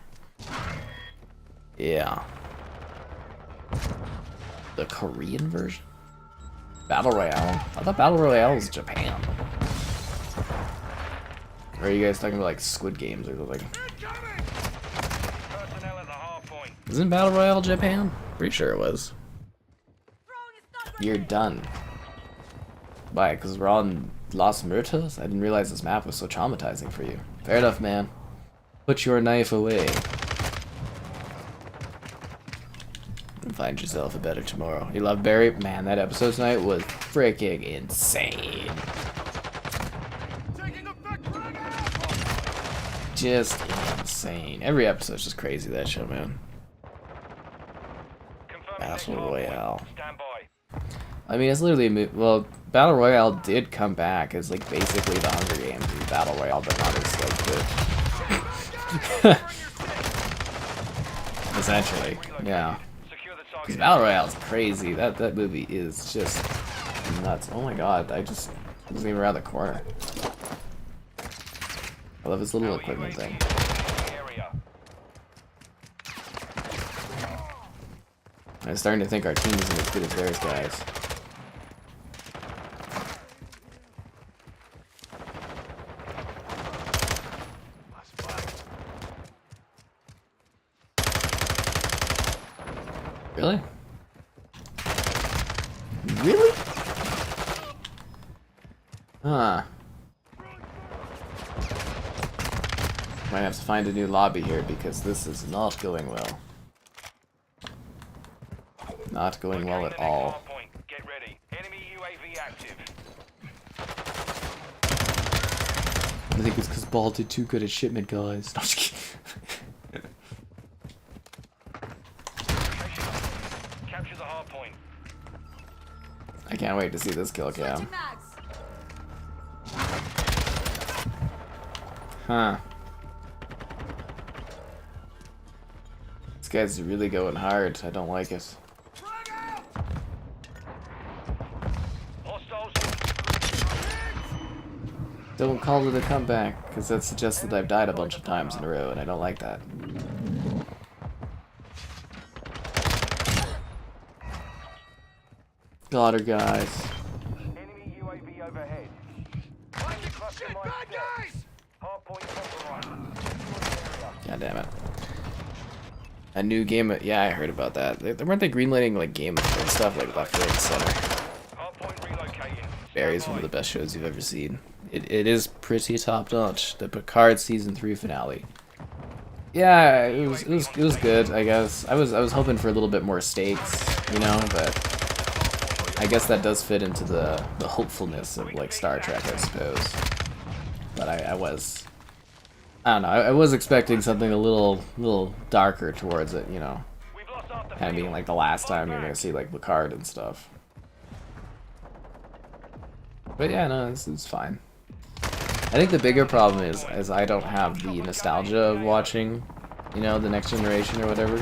Yeah. The Korean version? Battle Royale? I thought Battle Royale was Japan. Or are you guys talking about like Squid Games or something? Isn't Battle Royale Japan? Pretty sure it was. You're done. Why? Because we're on Los Muertos? I didn't realize this map was so traumatizing for you. Fair enough, man. Put your knife away. And find yourself a better tomorrow. You love Barry? Man, that episode tonight was freaking insane. Just insane. Every episode's just crazy, that show, man. Battle Royale. I mean, it's literally well, Battle Royale did come back as like basically the Hunger Games and Battle Royale, but not as like good. Essentially, yeah. Because Battle Royale is crazy. That movie is just nuts. Oh my god, I wasn't even around the corner. I love his little equipment thing. I'm starting to think our team isn't as good as theirs, guys. Really? Really? Huh. Might have to find a new lobby here because this is not going well. Not going well at all. Get ready. Enemy UAV active. I think it's because Ball did too good at shipment, guys. No, I'm just kidding. Capture the hard point. I can't wait to see this kill cam. Huh. This guy's really going hard. I don't like it. Don't call it a comeback, because that suggests that I've died a bunch of times in a row, and I don't like that. Got her, guys. Enemy UAV overhead. Shit, bad guys! Hardpoint compromised. God damn it. A new game. Yeah, I heard about that. Weren't they greenlighting like game and stuff like left, right, and center? Hardpoint relocating. Barry's one of the best shows you've ever seen. It is pretty top notch. The Picard season 3 finale. Yeah, it was good. I guess I was hoping for a little bit more stakes, you know, but I guess that does fit into the hopefulness of like Star Trek, I suppose. But I don't know. I was expecting something a little darker towards it, you know. We've lost half the Kind of being like the last time you're gonna see like Picard and stuff. But yeah, no, it's fine. I think the bigger problem is I don't have the nostalgia of watching, you know, the Next Generation or whatever.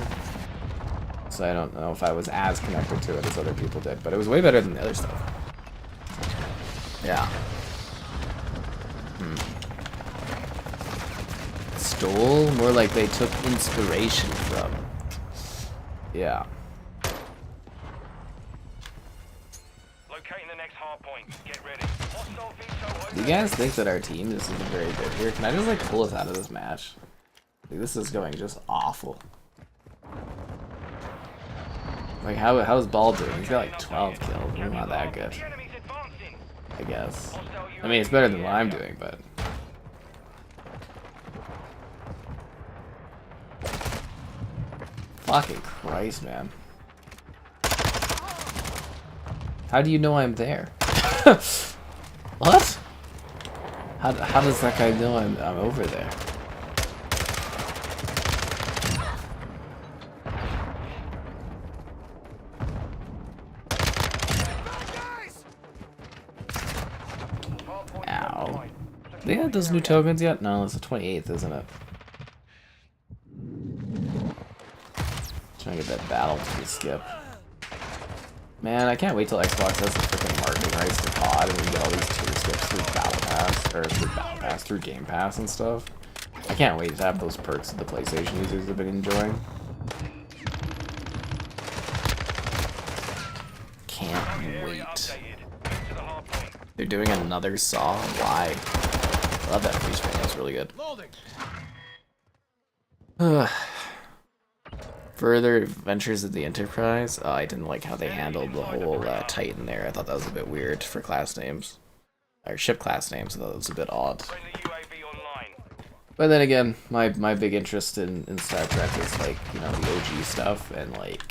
So I don't know if I was as connected to it as other people did, but it was way better than the other stuff. Yeah. Stole? More like they took inspiration from. Yeah. Locating the next hardpoint. Get ready. Hostile veto Do you guys think that our team is doing very good here? Can I just like pull us out of this match? Like, this is going just awful. Like how's Ball doing? He's got like 12 kills. He's not that good. The enemy's advancing. I guess. I mean, it's better than what I'm doing, but. Fucking Christ, man. How do you know I'm there? What? How does that guy know I'm over there? Ow. They had those new tokens yet? No, it's the 28th, isn't it? Trying to get that battle to skip. Man, I can't wait till Xbox has the freaking marketing rights to COD and we get all these tier skips through Battle Pass, or through Battle Pass, through Game Pass and stuff. I can't wait to have those perks that the PlayStation users have been enjoying. Can't wait. They're doing another Saw? Why? I love that free screen, that's really good. Further adventures of the Enterprise. Oh, I didn't like how they handled the whole Titan there. I thought that was a bit weird for class names. Or ship class names, I thought it was a bit odd. But then again, my big interest in Star Trek is like, you know, the OG stuff and like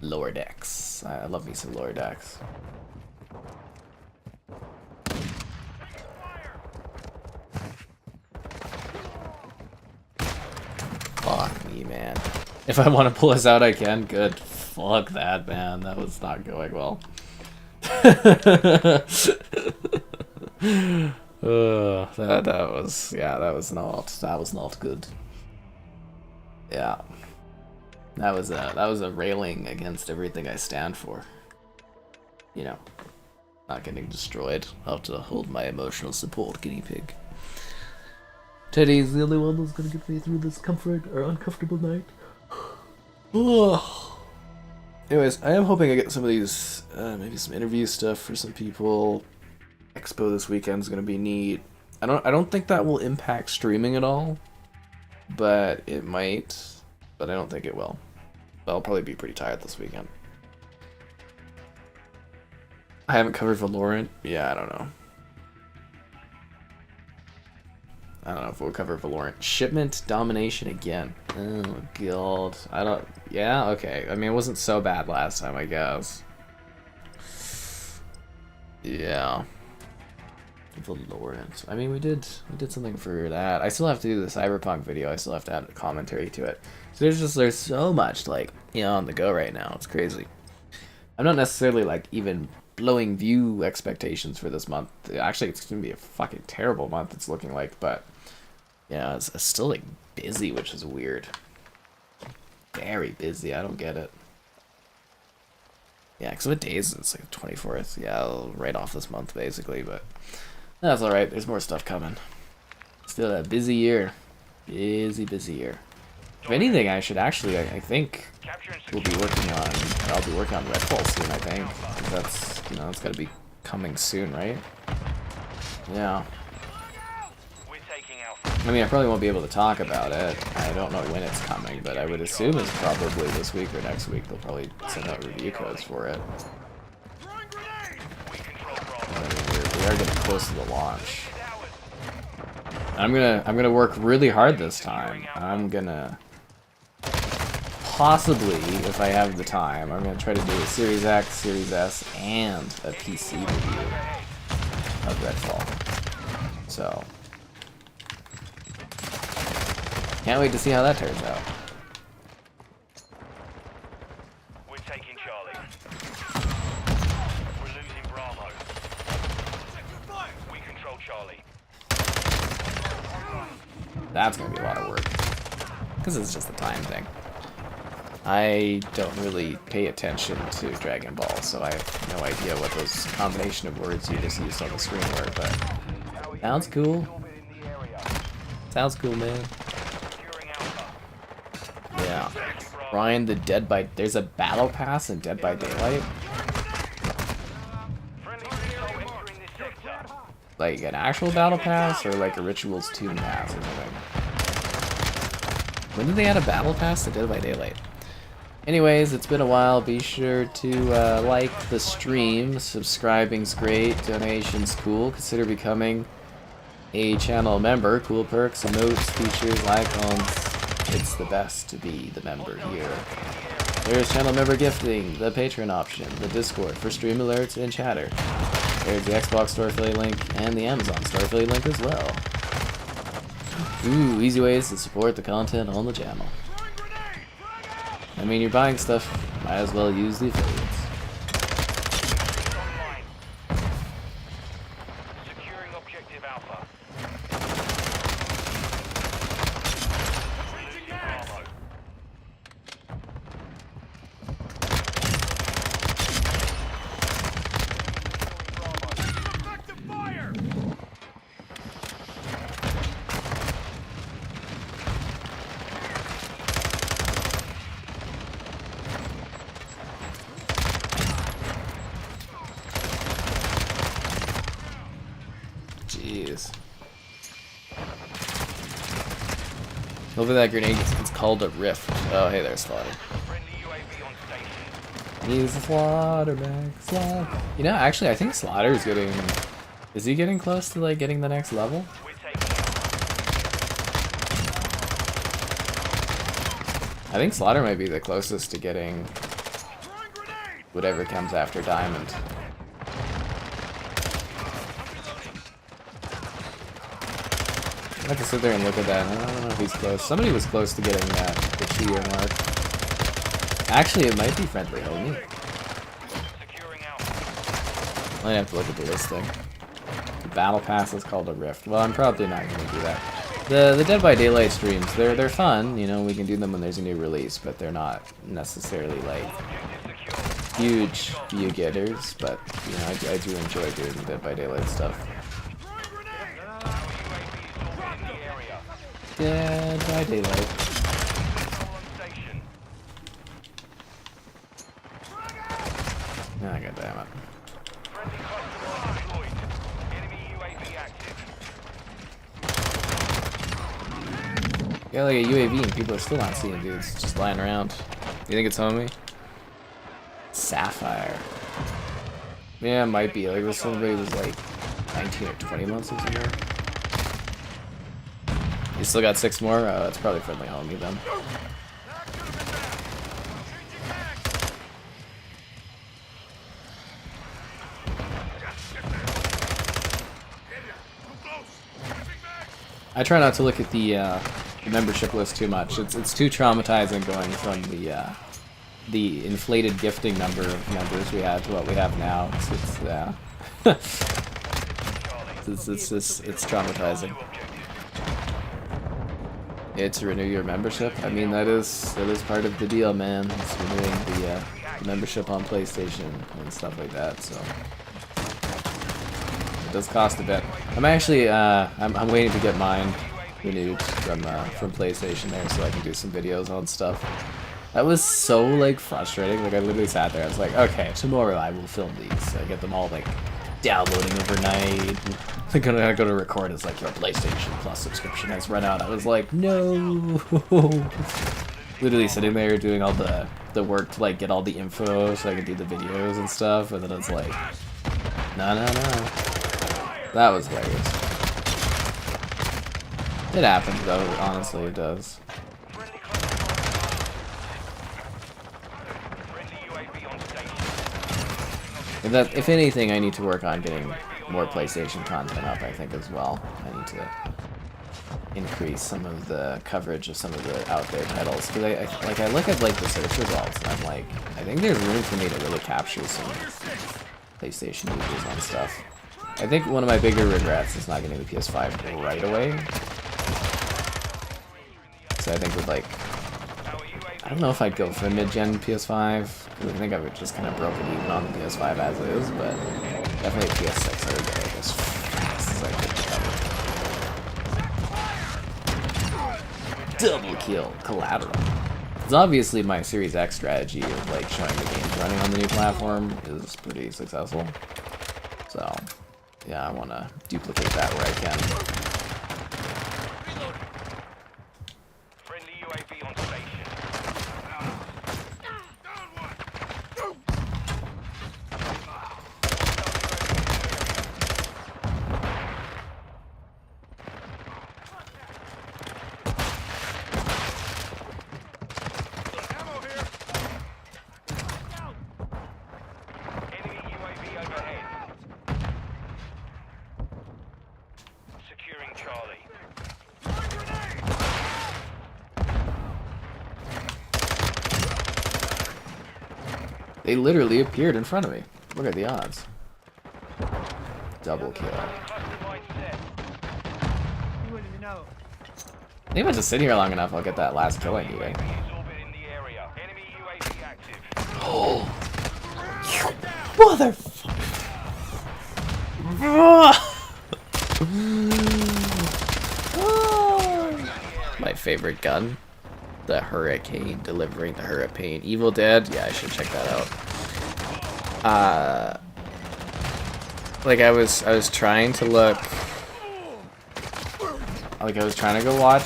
lower decks. I love me some lower decks. Fuck me, man. If I want to pull us out, I can. Good. Fuck that, man. That was not going well. that was not good. Yeah. That was a railing against everything I stand for. You know, not getting destroyed. I'll have to hold my emotional support, guinea pig. Teddy's the only one that's gonna get me through this uncomfortable night. Anyways, I am hoping I get some of these, maybe some interview stuff for some people. Expo this weekend is gonna be neat. I don't think that will impact streaming at all, but it might. But I don't think it will. I'll probably be pretty tired this weekend. I haven't covered Valorant. Yeah, I don't know. I don't know if we'll cover Valorant. Shipment Domination again. Oh god. Yeah, okay. I mean, it wasn't so bad last time, I guess. Yeah. Valorant. I mean, we did something for that. I still have to do the Cyberpunk video. I still have to add a commentary to it. So there's so much, like, you know, on the go right now. It's crazy. I'm not necessarily, like, even blowing view expectations for this month. Actually, it's gonna be a fucking terrible month, it's looking like, but yeah, it's still like busy, which is weird. Very busy. I don't get it. Yeah, because what days? It's like the 24th. Yeah, I'll write off this month basically, but that's all right. There's more stuff coming. Still a busy year. Busy year. If anything, I should actually, I think we'll be working on. I'll be working on Redfall soon. I think that's, you know, it's got to be coming soon, right? Yeah. I mean, I probably won't be able to talk about it. I don't know when it's coming, but I would assume it's probably this week or next week. They'll probably send out review codes for it. I mean, we are getting close to the launch. I'm gonna work really hard this time. I'm gonna possibly, if I have the time, I'm gonna try to do a Series X, Series S, and a PC review of Redfall. So can't wait to see how that turns out. We're taking Charlie. We're losing Bravo. We control Charlie. That's gonna be a lot of work. Because it's just a time thing. I don't really pay attention to Dragon Ball, so I have no idea what those combination of words you just used on the screen were, but sounds cool. Sounds cool, man. Yeah. Ryan the Dead by... There's a battle pass in Dead by Daylight? Like an actual battle pass, or like a Rituals 2 pass or something? When did they add a battle pass to Dead by Daylight? Anyways, it's been a while. Be sure to like the stream. Subscribing's great. Donation's cool. Consider becoming a channel member. Cool perks, emotes, features, icons. It's the best to be the member here. There's channel member gifting, the Patreon option, the Discord for stream alerts and chatter. There's the Xbox Store affiliate link and the Amazon Store affiliate link as well. Ooh, easy ways to support the content on the channel. I mean, you're buying stuff, might as well use the affiliates. Securing objective Alpha. Jeez. Over that grenade, it's called a rift. Oh, hey there, Slaughter. Friendly UAV on station. He's a Slaughter back. Slaughter. You know, actually, I think Slaughter is getting... Is he getting close to, like, getting the next level? We're taking I think Slaughter might be the closest to getting whatever comes after Diamond. I have to sit there and look at that. I don't know if he's close. Somebody was close to getting the 2-year mark. Actually, it might be Friendly Homie. securing Alpha. I have to look at the listing. The battle pass is called a rift. Well, I'm probably not going to do that. The Dead by Daylight streams, they're fun. You know, we can do them when there's a new release, but they're not necessarily like huge view getters. But you know, I do enjoy doing the Dead by Daylight stuff. Dead by Daylight. Ah, goddammit. Got like a UAV and people are still not seeing dudes just lying around. You think it's homie? Sapphire. Yeah, it might be. Like this somebody was like 19 or 20 months or something. You still got 6 more? Oh, that's probably Friendly Homie then. I try not to look at the membership list too much. It's too traumatizing going from the inflated gifting number of members we had to what we have now. It's traumatizing. It's renew your membership. I mean that is part of the deal, man. It's renewing the membership on PlayStation and stuff like that. So it does cost a bit. I'm actually I'm waiting to get mine renewed from PlayStation there so I can do some videos on stuff. That was so like frustrating. Like I literally sat there. I was like, okay, tomorrow I will film these. I get them all like downloading overnight. I'm gonna go to record. It's like your PlayStation Plus subscription has run out. I was like, no. Literally sitting there doing all the work to like get all the info so I could do the videos and stuff, and then it's like, no. That was hilarious. It happens though. Honestly, it does. If anything, I need to work on getting more PlayStation content up, I think, as well. I need to increase some of the coverage of some of the out there titles. Because I look at like the search results, and I'm like, I think there's room for me to really capture some PlayStation users on stuff. I think one of my bigger regrets is not getting the PS5 right away. So I think with like, I don't know if I'd go for a mid-gen PS5, because I think I would just kind of broke it even on the PS5 as is, but definitely a PS6 I would go as fast as I could. Double kill, collateral. It's obviously my Series X strategy of like showing the games running on the new platform is pretty successful. So, yeah, I want to duplicate that where I can. They literally appeared in front of me. Look at the odds. Double kill. Maybe if I just sit here long enough, I'll get that last kill I need. Oh, motherfucker! My favorite gun. The Hurricane, delivering the Hurricane. Evil Dead? Yeah, I should check that out. Like I was trying to look, like I was trying to go watch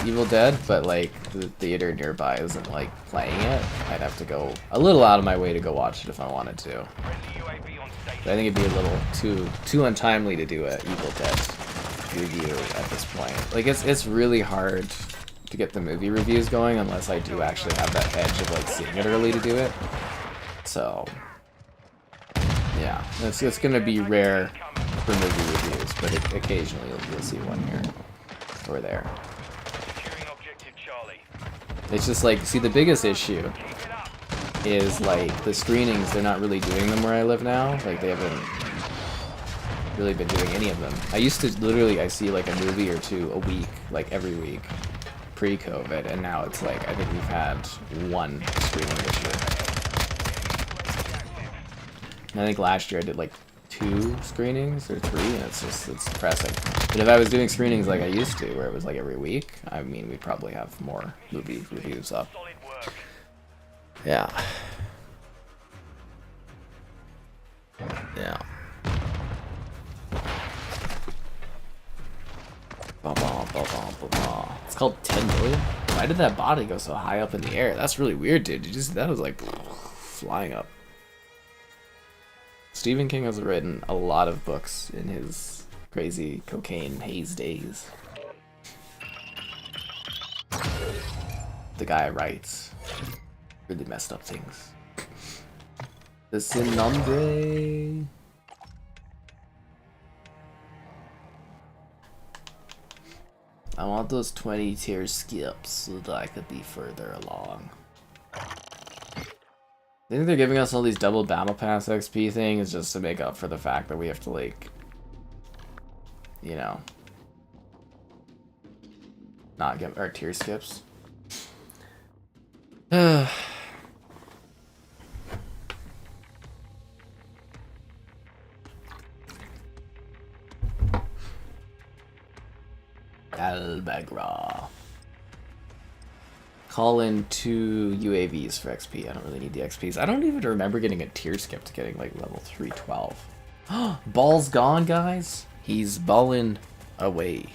Evil Dead, but like the theater nearby isn't like playing it. I'd have to go a little out of my way to go watch it if I wanted to. But I think it'd be a little too untimely to do a Evil Dead review at this point. Like it's really hard to get the movie reviews going unless I do actually have that edge of like seeing it early to do it. So yeah, it's gonna be rare for movie reviews, but occasionally you'll see one here or there. It's just like, see, the biggest issue is like the screenings, they're not really doing them where I live now. Like they haven't really been doing any of them. I used to literally, I see like a movie or two a week, like every week, pre-COVID, and now it's like, I think we've had one screening this year. And I think last year I did like 2 screenings or 3, and it's depressing. But if I was doing screenings like I used to, where it was like every week, I mean, we'd probably have more movie reviews up. Yeah. Yeah. It's called 10 million? Why did that body go so high up in the air? That's really weird, dude. That was like flying up. Stephen King has written a lot of books in his crazy cocaine haze days. The guy writes really messed up things. The Sin Nombre. I want those 20 tier skips so that I could be further along. I think they're giving us all these double battle pass XP things just to make up for the fact that we have to, like, you know, not get our tier skips. Bagra. Call in 2 UAVs for XP. I don't really need the XPs. I don't even remember getting a tier skip to getting like level 312. Ball's gone, guys. He's balling away.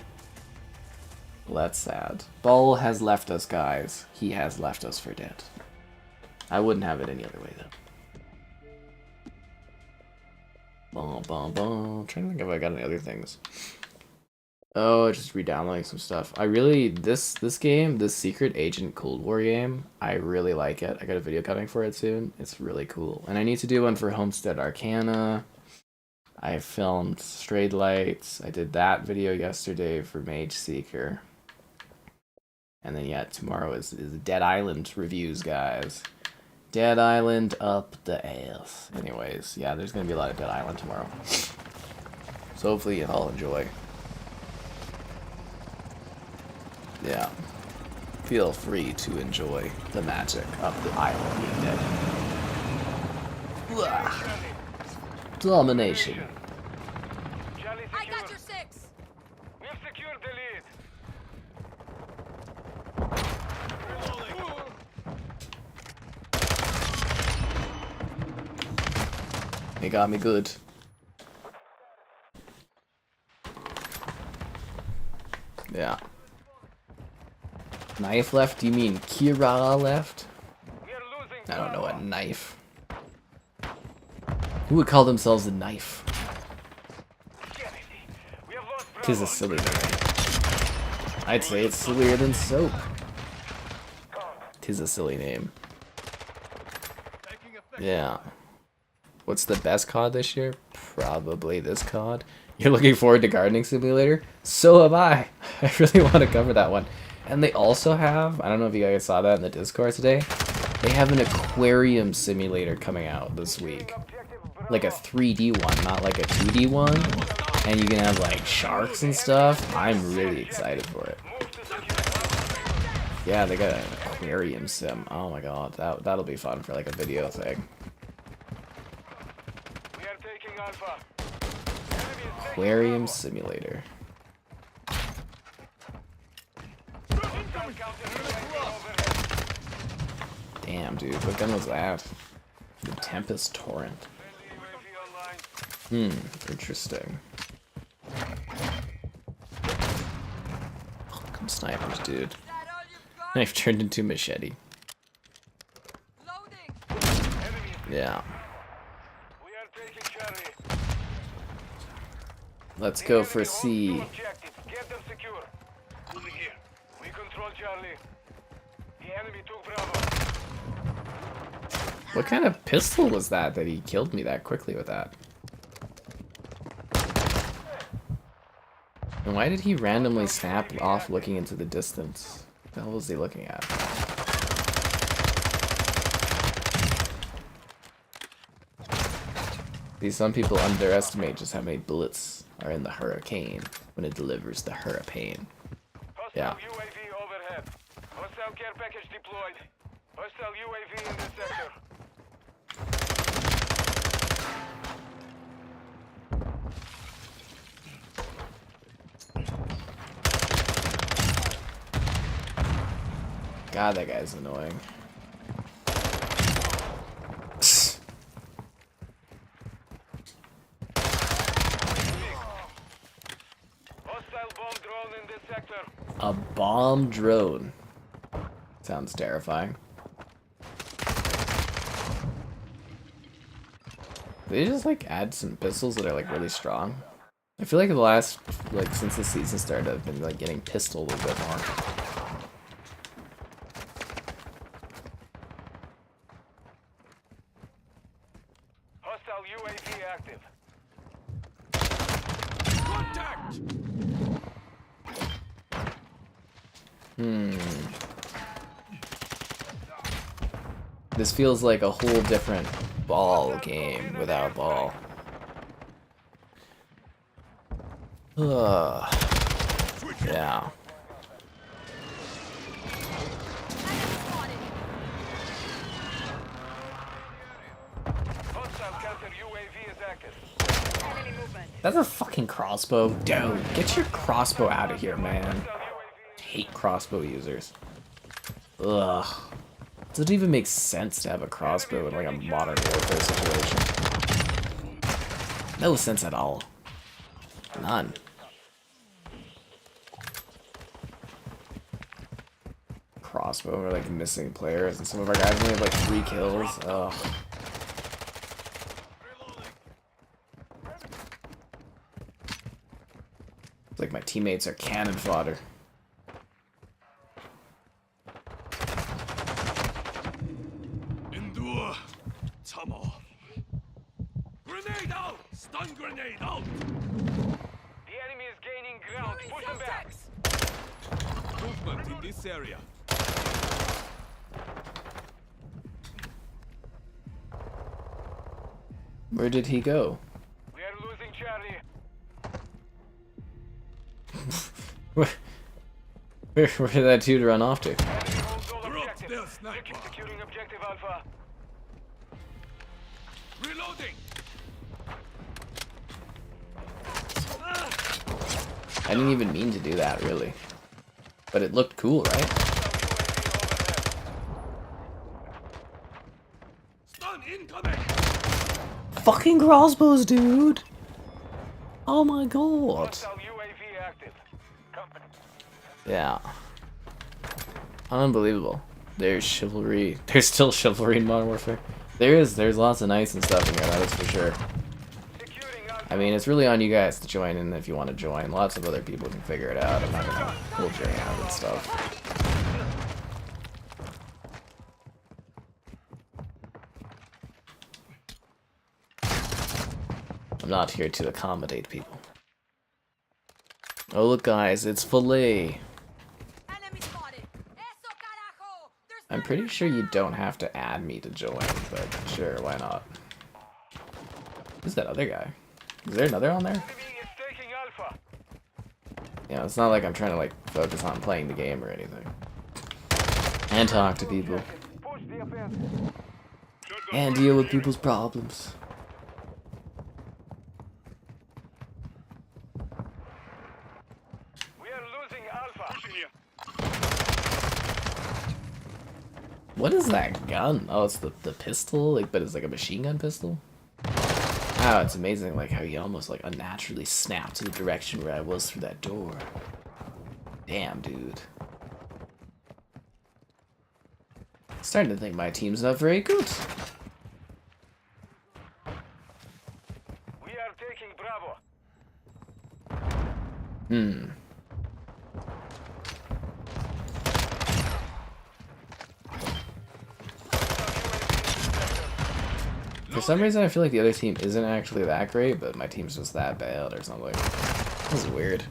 Well, that's sad. Ball has left us, guys. He has left us for dead. I wouldn't have it any other way, though. Bum, bum, bum. I'm trying to think if I got any other things. Oh, just re-downloading some stuff. I really, this game, this Secret Agent Cold War game, I really like it. I got a video coming for it soon. It's really cool. And I need to do one for Homestead Arcana. I filmed Strayed Lights. I did that video yesterday for Mage Seeker. And then, yeah, tomorrow is Dead Island reviews, guys. Dead Island up the ass. Anyways, yeah, there's going to be a lot of Dead Island tomorrow. So hopefully you all enjoy. Yeah. Feel free to enjoy the magic of the island being dead. Blah. Domination. I got your 6. We've secured the lead. He got me good. Yeah. Knife left? Do you mean Kira left? We are losing. I don't know a knife. Who would call themselves a knife? We have lost Tis a silly name. I'd say it's sillier than soap. Tis a silly name. Yeah. What's the best COD this year? Probably this COD. You're looking forward to Gardening Simulator? So am I. I really want to cover that one. And they also have, I don't know if you guys saw that in the Discord today, they have an aquarium simulator coming out this week. Like a 3D one, not like a 2D one. And you can have like sharks and stuff. I'm really excited for it. Yeah, they got an aquarium sim. Oh my god, that'll be fun for like a video thing. We are taking Alpha. Aquarium simulator. Damn, dude, what gun was that? The Tempest Torrent. Interesting. Fucking snipers, dude. Knife turned into machete. Yeah. We are taking Charlie. Let's go for C. Get them secure. We control Charlie. The enemy took Bravo. What kind of pistol was that he killed me that quickly with that? And why did he randomly snap off looking into the distance? What the hell was he looking at? See, some people underestimate just how many bullets are in the hurricane when it delivers the hurricane. Yeah. Hostile UAV overhead. Hostile care package deployed. Hostile UAV in this sector. God, that guy's annoying. Hostile bomb drone in this sector. A bomb drone. Sounds terrifying. They just like add some pistols that are like really strong. I feel like the last, like since the season started, I've been like getting pistoled a bit more. Hostile UAV active. Contact! This feels like a whole different ball game without ball. Ugh. Yeah. Hostile counter UAV is active. Enemy movement. That's a fucking crossbow. Dude, get your crossbow out of here, man. Hostile UAV. Hate crossbow users. Ugh. Doesn't even make sense to have a crossbow in like a modern warfare situation. No sense at all. None. Crossbow, we're like missing players, and some of our guys only have like 3 kills. Ugh. It's like my teammates are cannon fodder. Endure. Tamo. Grenade out! Stun grenade out! The enemy is gaining ground. Push them back. Movement in this area. Where did he go? We are losing Charlie. Where did that dude run off to? Enemy holds all Drop objectives. their sniper. Securing objective Alpha. Reloading. I didn't even mean to do that, really. But it looked cool, right? Stun incoming. Fucking crossbows, dude! Oh my god. Hostile UAV active. Company. Yeah. Unbelievable. There's chivalry. There's still chivalry in Modern Warfare. There's lots of nice and stuff in here, that is for sure. Securing Alpha. I mean, it's really on you guys to join in if you want to join. Lots of other people can figure it out. I'm not gonna hold your hand and stuff. I'm not here to accommodate people. Oh look guys, it's filet. Enemy spotted. Eso carajo. There's I'm pretty sure you don't have to add me to join, but sure, why not? Who's that other guy? Is there another on there? Enemy is taking Alpha. Yeah, it's not like I'm trying to like focus on playing the game or anything. And talk to people. Push the offensive. And deal with people's problems. We are losing Alpha. What is that gun? Oh, it's the pistol, like, but it's like a machine gun pistol? Wow, it's amazing like how he almost like unnaturally snapped to the direction where I was through that door. Damn, dude. Starting to think my team's not very good. We are taking Bravo. Hmm. For some reason, I feel like the other team isn't actually that great, but my team's just that bad or something. This is weird.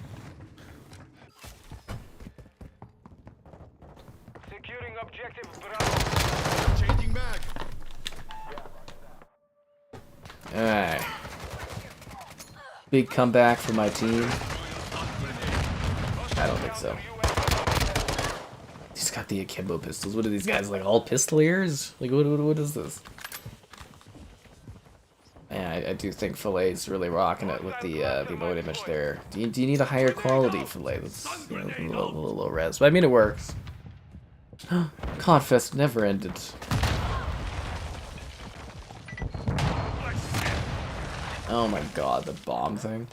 Securing objective Bravo. Changing mag. Alright. Big comeback for my team. I don't think so. He's got the akimbo pistols. What are these guys, like all pistoliers? Like, what is this? Yeah, I do think Filet's really rocking it with the emote image there. Do you need a higher quality Filet? That's, you know, a little low res. But I mean, it works. Codfest never ended. Oh my god, the bomb thing.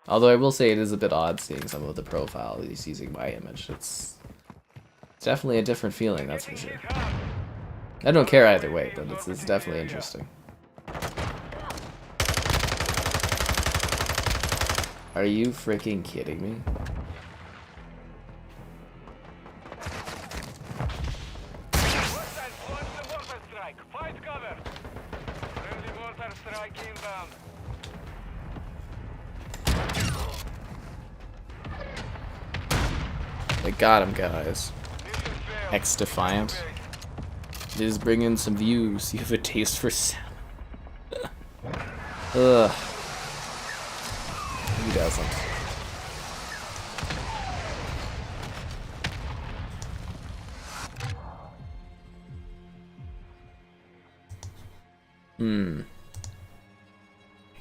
Although I will say it is a bit odd seeing some of the profile he's using my image. It's definitely a different feeling, that's for sure. I don't care either way, but it's definitely interesting. Are you freaking kidding me? Mortar strike. Fight cover. Friendly mortar strike inbound. They got him, guys. Mission failed. X-Defiant. Just bring in some views. You have a taste for salmon. Ugh. Who doesn't?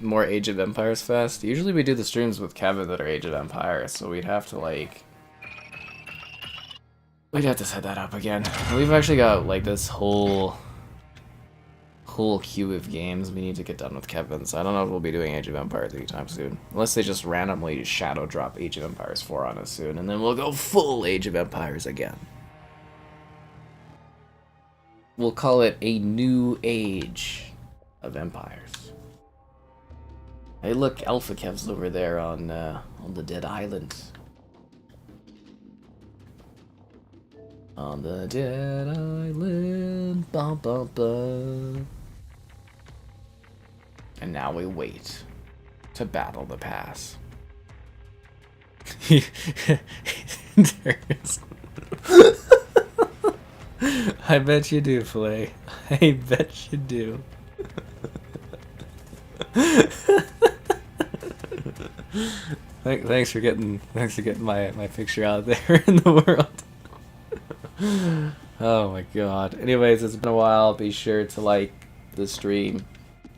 More Age of Empires Fest? Usually we do the streams with Kevin that are Age of Empires, so we'd have to like... We'd have to set that up again. We've actually got like this whole whole queue of games we need to get done with Kevin, so I don't know if we'll be doing Age of Empires anytime soon. Unless they just randomly shadow drop Age of Empires 4 on us soon, and then we'll go full Age of Empires again. We'll call it a new age of Empires. Hey look, Alpha Kev's over there on the Dead Island. On the Dead Island, bum bum bum. And now we wait to battle the pass. I bet you do, Flay. I bet you do. Thanks for getting my picture out there in the world. Oh my god. Anyways, it's been a while. Be sure to like the stream.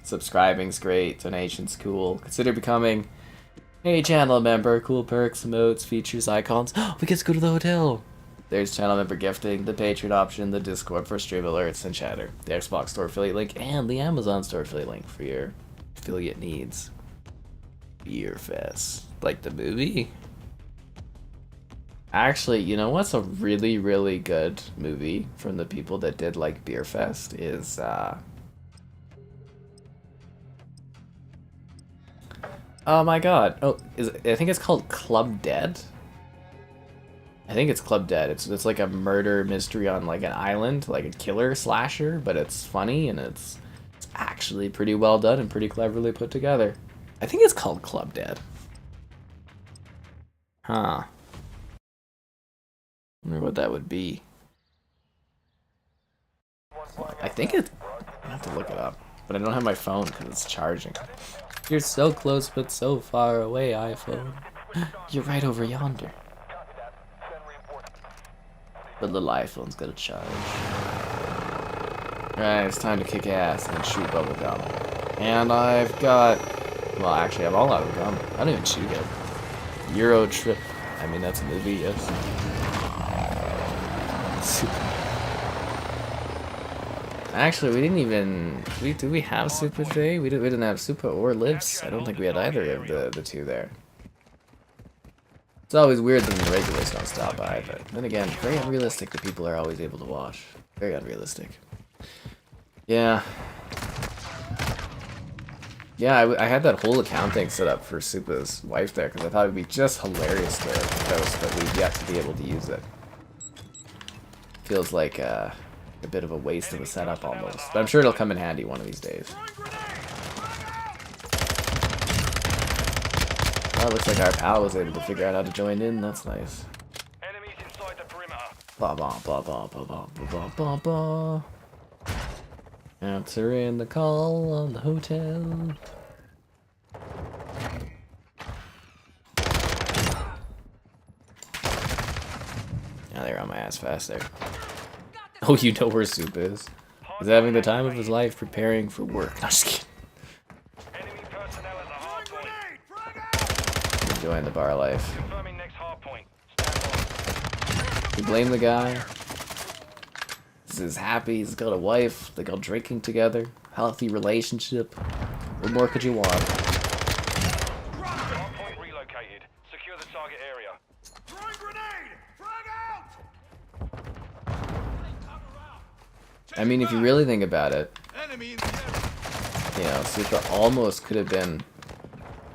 Subscribing's great. Donation's cool. Consider becoming a channel member. Cool perks, emotes, features, icons. We get to go to the hotel. There's channel member gifting, the Patreon option, the Discord for stream alerts and chatter, the Xbox Store affiliate link, and the Amazon Store affiliate link for your affiliate needs. Beer Fest. Like the movie? Actually, you know what's a really, really good movie from the people that did like Beer Fest is oh my god. Oh, I think it's called Club Dead. I think it's Club Dead. It's like a murder mystery on like an island, like a killer slasher, but it's funny and it's actually pretty well done and pretty cleverly put together. I think it's called Club Dead. Huh. Wonder what that would be. I think it. I have to look it up, but I don't have my phone because it's charging. You're so close but so far away, iPhone. You're right over yonder. But little iPhone's got a charge. Alright, it's time to kick ass and shoot bubblegum. And I've got... Well, actually, I'm all out of gum. I don't even shoot it. Euro Trip. I mean, that's a movie, yes. Actually, we didn't even... Did we have Super today? We didn't have Super or Lives. I don't think we had either of the two there. It's always weird when the regulars don't stop by, but then again, very unrealistic that people are always able to watch. Very unrealistic. Yeah. Yeah, I had that whole accounting set up for Supa's wife there, because I thought it would be just hilarious to post, but we've yet to be able to use it. Feels like a bit of a waste of a setup almost, but I'm sure it'll come in handy one of these days. Oh, looks like our pal was able to figure out how to join in. That's nice. Enemies inside the perimeter. Blah blah blah blah blah blah blah blah blah. Answering the call on the hotel. Now they're on my ass fast there. Oh, you know where Soup is. He's having the time of his life preparing for work. No, just kidding. Enemy personnel at the hardpoint. Enjoying the bar life. Confirming next hardpoint. Stand by. You blame the guy. He's happy, he's got a wife, they go drinking together, healthy relationship. What more could you want? Hardpoint relocated. Secure the target area. Throwing grenade! Frag out! I mean, if you really think about it, Enemy in the area. you know, Super almost could have been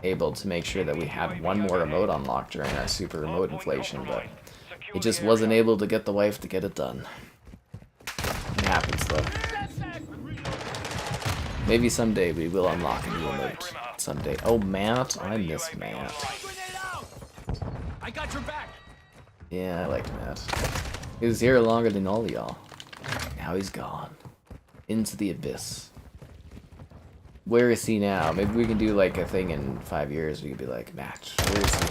able to make sure that we had one more remote unlocked during our super remote inflation, but he just wasn't able to get the wife to get it done. It happens though. Maybe someday we will unlock a new remote. Someday. Oh, Matt. I miss Matt. I got your back. Yeah, I liked Matt. He was here longer than all y'all. Now he's gone. Into the abyss. Where is he now? Maybe we can do like a thing in 5 years. We could be like, Matt, where is he?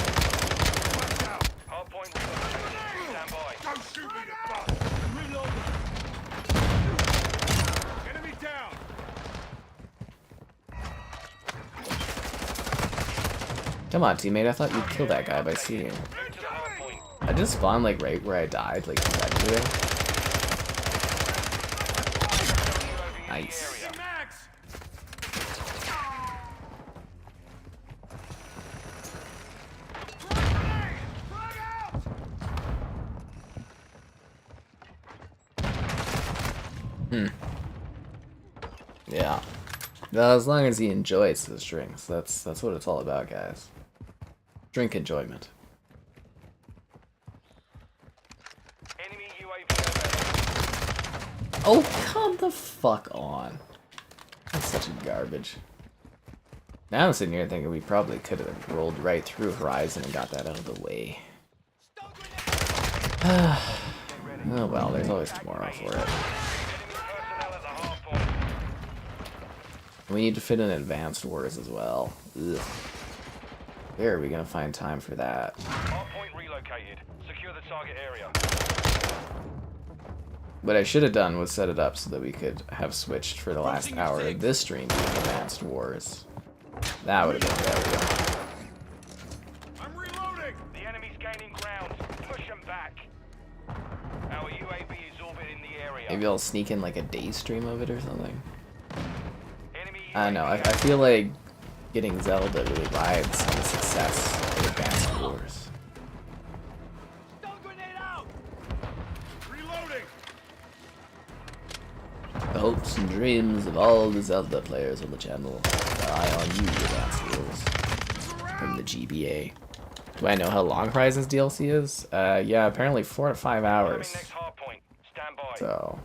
Hardpoint relocated. Stand by. Don't shoot me, you fuck. Reload. Enemy down. Come on, teammate. I thought you'd kill that guy by seeing him. Move to the hardpoint. I just spawned like right where I died, like exactly there. Nice. Yeah. Well, as long as he enjoys his drinks, that's what it's all about, guys. Drink enjoyment. Enemy UAV overhead. Oh, come the fuck on. That's such a garbage. Now I'm sitting here thinking we probably could have rolled right through Horizon and got that out of the way. Oh well, there's always tomorrow for it. Enemy personnel at the hardpoint. We need to fit in Advanced Wars as well. Ugh. Where are we gonna find time for that? Hardpoint relocated. Secure the target area. What I should have done was set it up so that we could have switched for the last hour of this stream to Advanced Wars. That would have been better. I'm reloading. The enemy's gaining ground. Push them back. Our UAV is orbiting the area. Maybe I'll sneak in like a day stream of it or something. Enemy I don't know. I UAV feel like getting Zelda really rides on the success of Advanced Wars. Stun grenade out. Reloading. The hopes and dreams of all the Zelda players on the channel rely on you, Advanced Wars, from the GBA. Do I know how long Horizon's DLC is? Yeah, apparently 4 to 5 hours. next hardpoint. Stand by. So,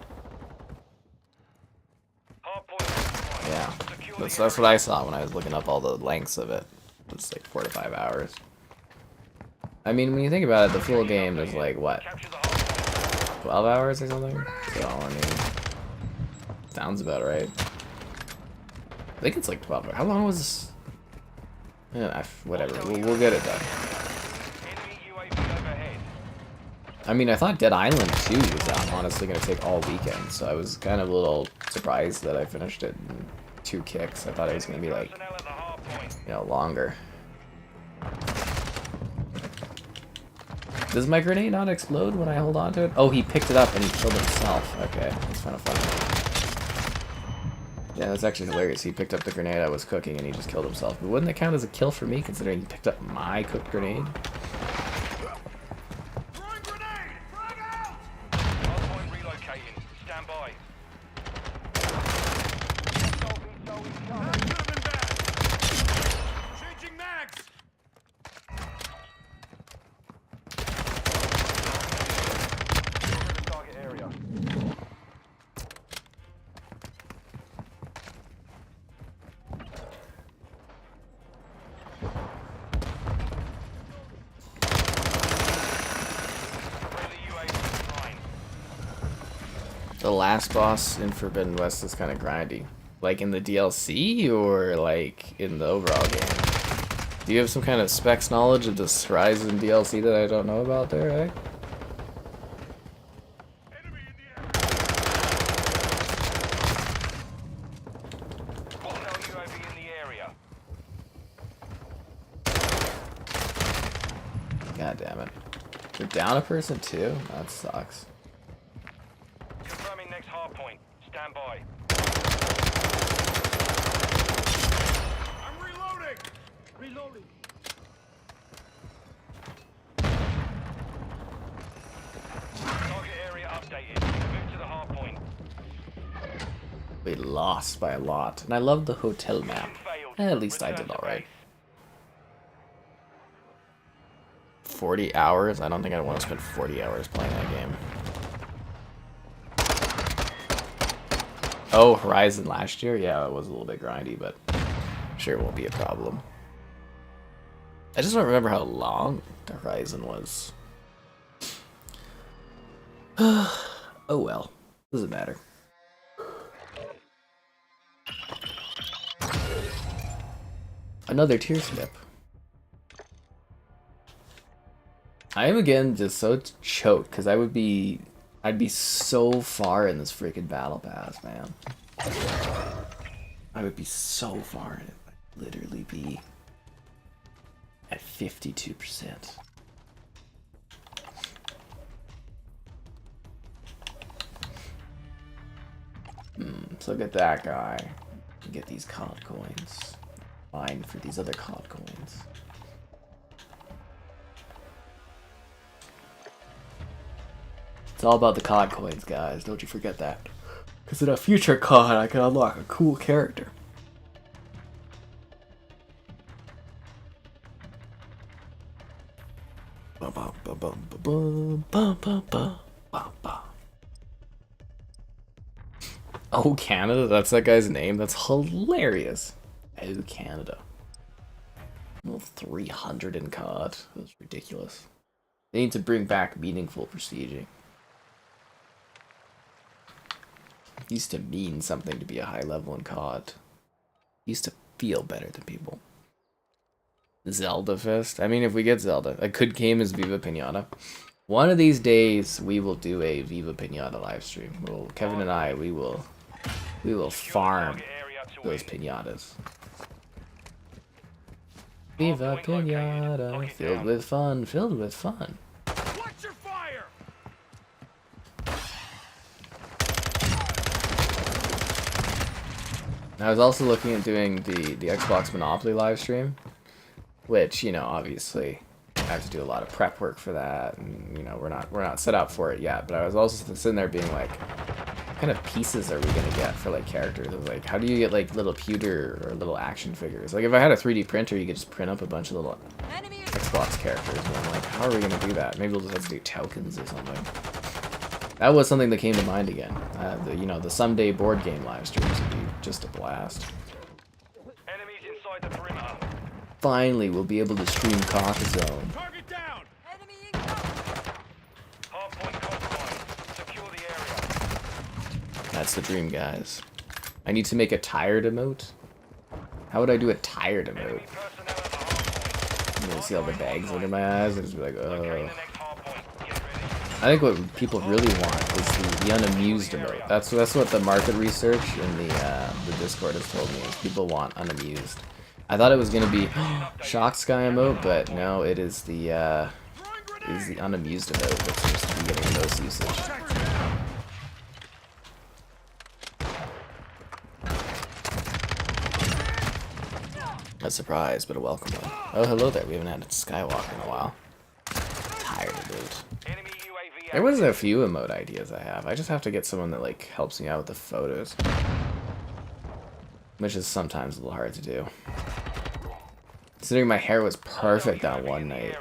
Hardpoint. yeah. Secure That's the what area. I saw when I was looking up all the lengths of it. It's like 4 to 5 hours. I mean, when you think about it, the full game is like, what, Capture the hardpoint. 12 hours or something? So, I mean, sounds about right. I think it's like 12 hours. How long was this? Yeah, whatever. We'll get it done. Enemy UAV overhead. I mean, I thought Dead Island 2 was honestly going to take all weekend, so I was kind of a little surprised that I finished it in 2 kicks. I thought it was going to be like, Personnel at the hardpoint. you know, longer. Does my grenade not explode when I hold on to it? Oh, he picked it up and he killed himself. Okay, that's kind of funny. Yeah, that's actually hilarious. He picked up the grenade I was cooking and he just killed himself. But wouldn't that count as a kill for me, considering he picked up my cooked grenade? Throwing grenade. Frag out. Hardpoint relocating. Stand by. That could have been bad. Changing mags. Target area. Friendly UAV flying. The last boss in Forbidden West is kind of grindy. Like in the DLC or like in the overall game? Do you have some kind of specs knowledge of this Horizon DLC that I don't know about there, eh? Enemy in the air. Hostile UAV in the area. God damn it. You're down a person too? That sucks. Confirming next hardpoint. Stand by. I'm reloading. Reloading. Target area updated. Move to the hardpoint. We lost by a lot. And I love the hotel map. Failed. At least I Return did to alright. base. 40 hours? I don't think I want to spend 40 hours playing that game. Oh, Horizon last year? Yeah, it was a little bit grindy, but I'm sure it won't be a problem. I just don't remember how long the Horizon was. Oh well. Doesn't matter. Another tier skip. I am again just so choked because I'd be so far in this freaking battle pass, man. I would be so far in it. I'd literally be at 52%. So get that guy. Get these COD coins. Mine for these other COD coins. It's all about the COD coins, guys. Don't you forget that. Because in a future COD, I can unlock a cool character. Oh, Canada? That's that guy's name? That's hilarious. Oh, Canada. Well, 300 in COD. That's ridiculous. They need to bring back meaningful prestiging. It used to mean something to be a high level in COD. It used to feel better to people. Zelda Fest? I mean, if we get Zelda, a good game is Viva Pinata. One of these days, we will do a Viva Pinata live stream. Well, Kevin and I, we will farm those pinatas. Viva Pinata, filled with fun, filled with fun. Watch your fire! I was also looking at doing the Xbox Monopoly live stream, which, you know, obviously I have to do a lot of prep work for that, and you know, we're not set up for it yet. But I was also sitting there being like, what kind of pieces are we gonna get for like characters? I was like, how do you get like little pewter or little action figures? Like if I had a 3D printer, you could just print up a bunch of little Xbox characters. And I'm like, how are we gonna do that? Maybe we'll just have to do tokens or something. That was something that came to mind again. You know, the someday board game live streams would be just a blast. Enemies inside the perimeter. Finally, we'll be able to stream Cock Zone. Target down! Enemy incoming! Hardpoint compromised. Secure the area. That's the dream, guys. I need to make a tired emote. How would I do a tired emote? Enemy personnel at the hardpoint. I'm gonna see all the bags under my eyes and just be like, Locating oh. the next hardpoint. Get ready. I think what people really want is the unamused emote. That's what the market research in the Discord has told me. Is people want unamused. I thought it was gonna be Shock Sky emote, but no, it is the unamused emote that seems to be getting the most usage. A surprise, but a welcome one. Oh, hello there. We haven't had a Skywalk in a while. Tired of it. Enemy UAV There was a few emote ideas I have. I just have to get someone that like helps me out with the photos, which is sometimes a little hard to do. Considering my hair was perfect that one night.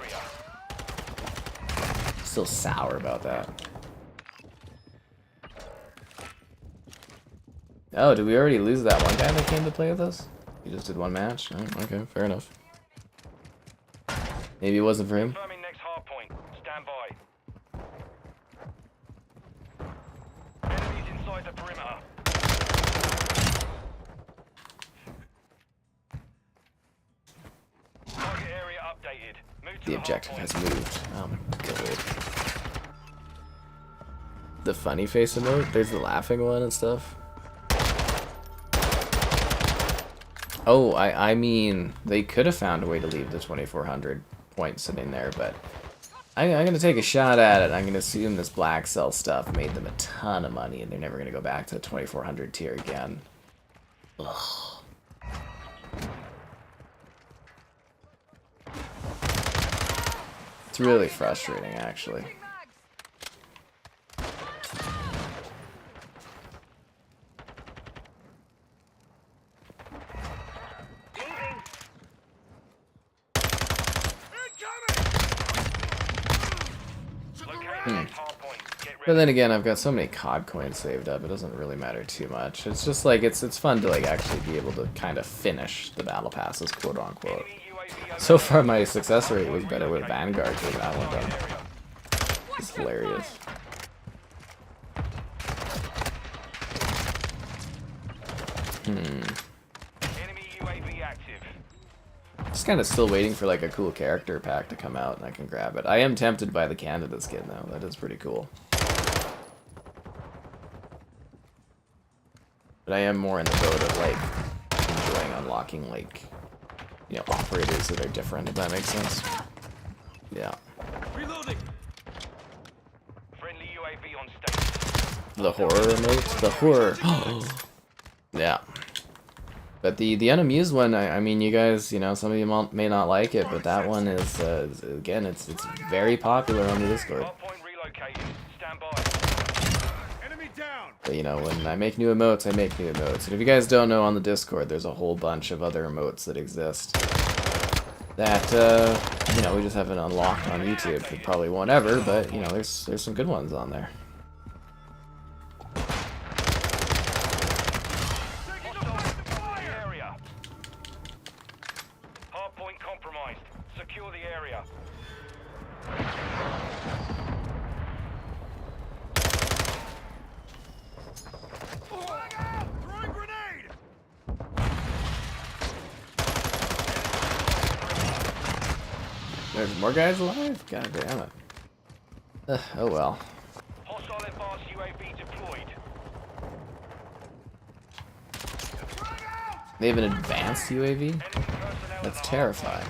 Still sour about that. Oh, did we already lose that one guy that came to play with us? He just did one match? Oh, okay, fair enough. Maybe it wasn't for him. Confirming next hardpoint. Stand by. Enemies inside the perimeter. Target area updated. Move to The objective has moved. Oh my god. The funny face emote? There's the laughing one and stuff. Oh, I mean, they could have found a way to leave the 2400 points sitting there, but I'm going to take a shot at it. I'm going to assume this Black Cell stuff made them a ton of money, and they're never going to go back to the 2400 tier again. Ugh. It's really frustrating, actually. But then again, I've got so many COD coins saved up, it doesn't really matter too much. It's just like, it's fun to like actually be able to kind of finish the battle passes, quote unquote. So far my success rate was better with Vanguard than that one done. It's hilarious. Enemy UAV active. Just kind of still waiting for like a cool character pack to come out and I can grab it. I am tempted by the Canada skin though, that is pretty cool. But I am more in the boat of like enjoying unlocking like, you know, operators that are different, if that makes sense. Yeah. Reloading! Friendly UAV on station. The horror remote? The horror. Yeah. But the unamused one, I mean, you guys, you know, some of you may not like it, but that one is, again, it's very popular on the Discord. Hardpoint relocated. Stand by. Enemy down! But, you know, when I make new emotes, I make new emotes. And if you guys don't know, on the Discord, there's a whole bunch of other emotes that exist that, you know, we just haven't unlocked on YouTube. We probably won't ever, but, you know, there's some good ones on there. Hardpoint compromised. Secure the area. Throwing grenade! There's more guys alive? God damn it. Oh well. Hostile advanced UAV deployed. They have an advanced UAV? Enemy personnel That's at the terrifying.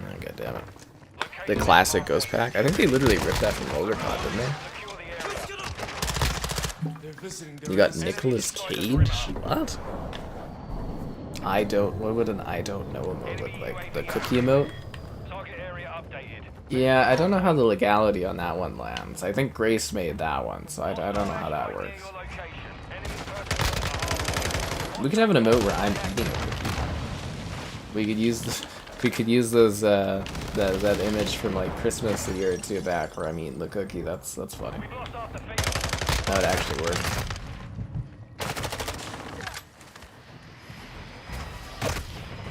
Oh, God damn it. The classic Ghost Pack? I think they literally ripped that from Rockstar, didn't they? Secure the area. They're visiting You got Nicolas Cage? What? What would an I don't know emote look like? The cookie emote? Target area updated. Yeah, I don't know how the legality on that one lands. I think Grace made that one, so I don't know how that works. Your location. Enemy personnel We could have an emote where I'm eating a cookie. We could use those that image from like Christmas a year or two back where I'm eating the cookie. That's funny. We've lost half the field. That would actually work.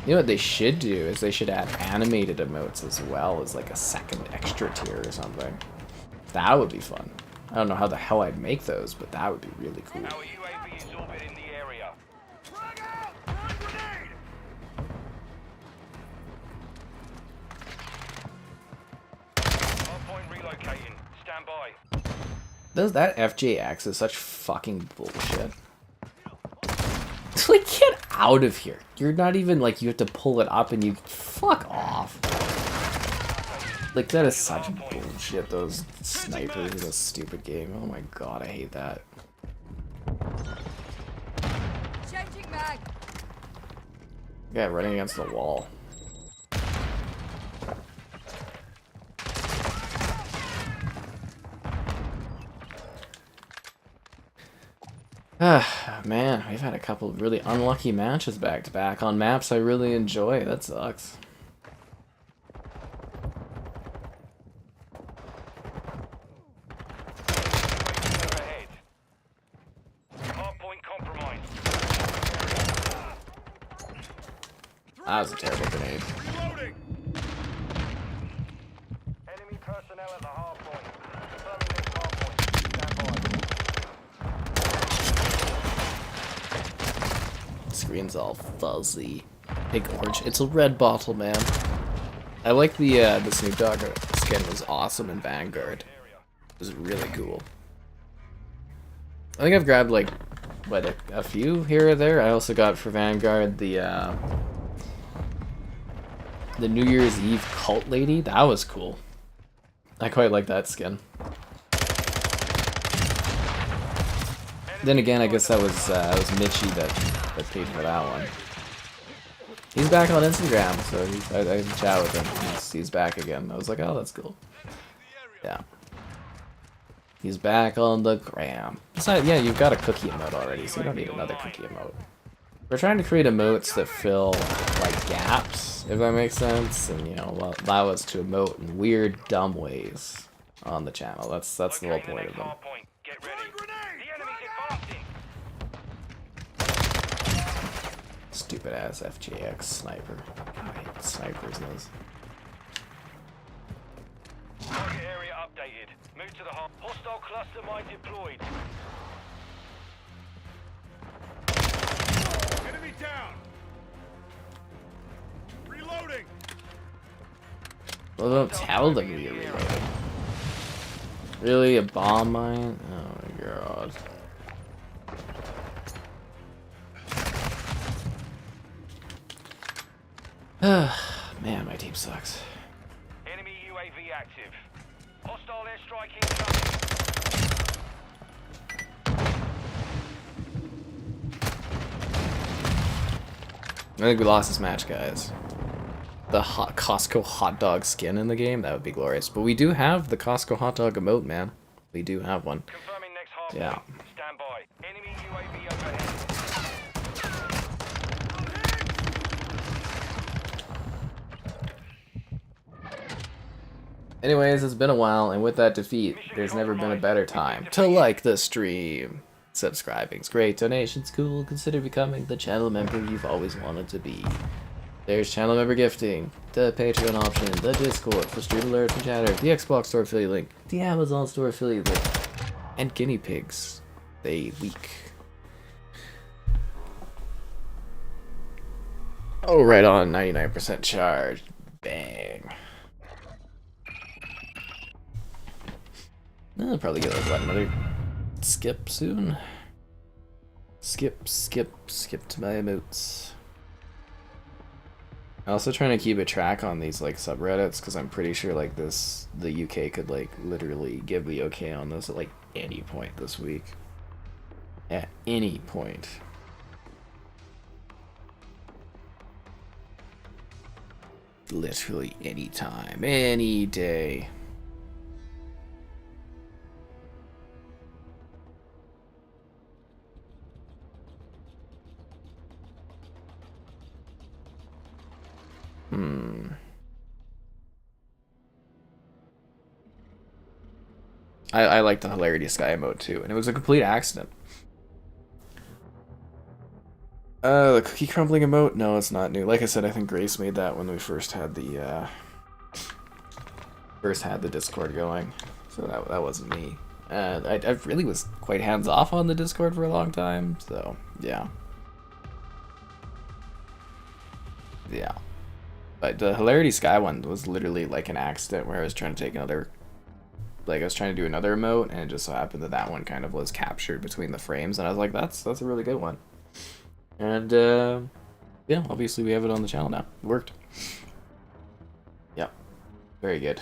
You know what they should do is they should add animated emotes as well as like a second extra tier or something. That would be fun. I don't know how the hell I'd make those, but that would be really cool. Our UAV is orbiting the area. Frag out! Throwing grenade! Hardpoint relocating. Stand by. That FJX is such fucking bullshit. Like, get out of here. You're not even like, you have to pull it up and you fuck off. Like, that is such bullshit, those snipers in this stupid game. Oh my god, I hate that. Changing mag. Guy running against the wall. Ah, man, we've had a couple of really unlucky matches back to back on maps I really enjoy. That sucks. Overhead. Hardpoint compromised. That was a terrible grenade. Reloading! Enemy personnel at the hardpoint. Confirming this hardpoint. Stand by. Screen's all fuzzy. Big orange. It's a red bottle, man. I like the Snoop Dogg skin was awesome in Vanguard. It was really cool. I think I've grabbed like what a few here or there. I also got for Vanguard the New Year's Eve cult lady. That was cool. I quite like that skin. Then again, I guess that was Mitchie that paid for that one. He's back on Instagram, so I can chat with him. He's back again. I was like, oh, that's cool. Yeah. He's back on the gram. Besides, yeah, you've got a cookie emote already, so you don't need another cookie emote. We're trying to create emotes that fill, like, gaps, if that makes sense, and, you know, allow us to emote in weird, dumb ways on the channel. That's the whole Locating the Throwing next point of them. hardpoint. Get ready. grenade! The enemy's advancing. Stupid ass FJX sniper. God, I hate snipers in this. Target area updated. Move to the hostile cluster mine deployed. Enemy down! Reloading! Well, don't tell them you're reloading. Really? A bomb mine? Oh my god. Man, my team sucks. Enemy UAV active. Hostile airstrike incoming. I think we lost this match, guys. the Costco hot dog skin in the game, that would be glorious. But we do have the Costco hot dog emote, man. We do have one. Confirming next hard Yeah. point. Stand by. Enemy UAV overhead. Anyways, it's been a while, and with that defeat, there's never been a better time to like the stream. Subscribing's great, donations cool, consider becoming the channel member you've always wanted to be. There's channel member gifting, the Patreon option, the Discord for stream alerts and chatter, the Xbox store affiliate link, the Amazon store affiliate link, and guinea pigs. They leak. Oh, right on, 99% charge. Bang. I'll probably get like another skip soon. Skip to my emotes. I'm also trying to keep a track on these like subreddits because I'm pretty sure like the UK could like literally give the okay on this at like any point this week. At any point. Literally any time, any day. I like the Hilarity Sky emote too, and it was a complete accident. The cookie crumbling emote? No, it's not new. Like I said, I think Grace made that when we first had the Discord going, so that wasn't me. I really was quite hands off on the Discord for a long time, so yeah. Yeah. But the Hilarity Sky one was literally like an accident where I was trying to take another, like I was trying to do another emote, and it just so happened that that one kind of was captured between the frames, and I was like, that's a really good one. And yeah, obviously we have it on the channel now. It worked. Yep. Very good.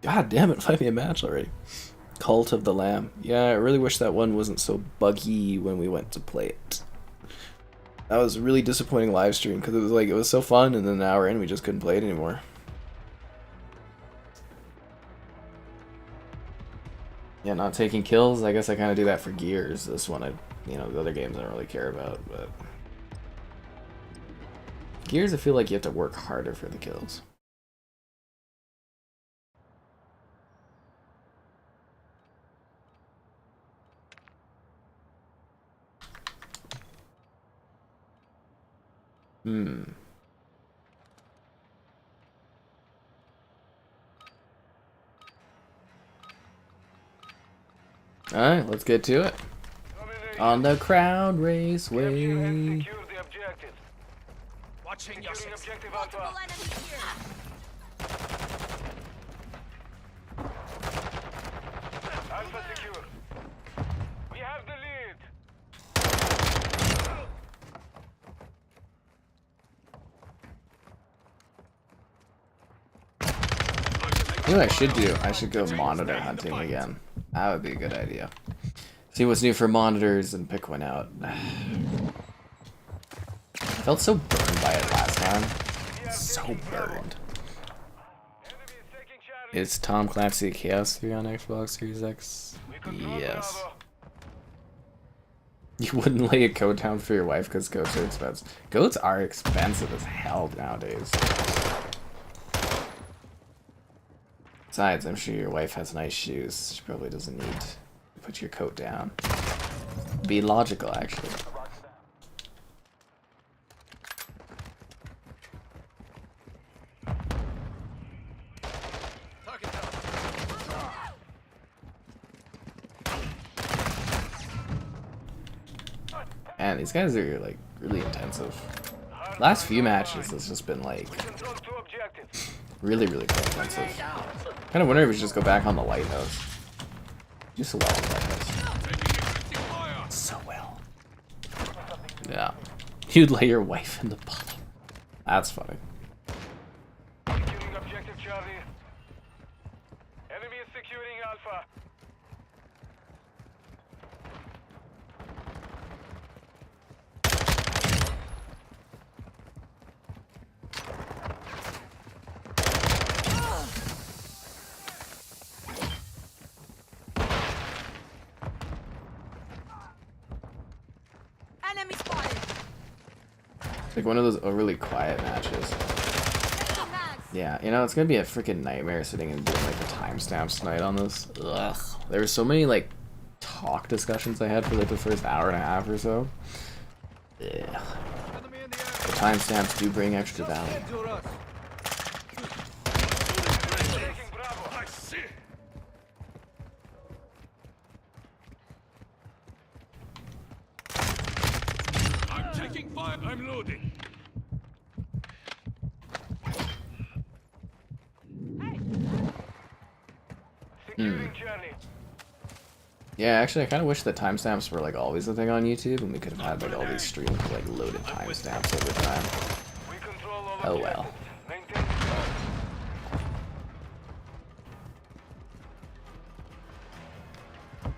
God damn it, find me a match already. Cult of the Lamb. Yeah, I really wish that one wasn't so buggy when we went to play it. That was a really disappointing live stream because it was so fun, and then an hour in we just couldn't play it anymore. Yeah, not taking kills. I guess I kind of do that for Gears. This one, the other games I don't really care about, but Gears, I feel like you have to work harder for the kills. Alright, let's get to it. On the Crown Raceway. Secure the objective. Watching your Securing six. objective Multiple Alpha. enemies here. Alpha secure. We have the lead. You know what I should do? I should go monitor hunting again. That would be a good idea. See what's new for monitors and pick one out. I felt so burned by it last time. So burned. Enemy is taking Charlie. Is Tom Clancy Chaos 3 on Xbox Series X? We control Yes. Bravo. You wouldn't lay a goat down for your wife because goats are expensive. Goats are expensive as hell nowadays. Besides, I'm sure your wife has nice shoes. She probably doesn't need to put your coat down. Be logical, actually. Target down. Man, these guys are like really intensive. Last few matches has just been like Control 2 objectives. really quite intensive. Kind of wonder if we should just go back on the Lighthouse. Do so well on the Lighthouse. So well. Yeah. You'd lay your wife in the bottom. That's funny. Securing objective Charlie. Enemy is securing Alpha. Like one of those overly quiet matches. Yeah, you know, it's gonna be a freaking nightmare sitting and doing like the timestamps tonight on this. Ugh. There were so many like talk discussions I had for like the first hour and a half or so. Yeah. The timestamps do bring extra value. I'm taking fire. I'm loading. Securing Charlie. Yeah, actually, I kind of wish that timestamps were like always a thing on YouTube, and we could have had like all these streams with like loaded timestamps over time. We control all Oh objectives. well. Maintain control.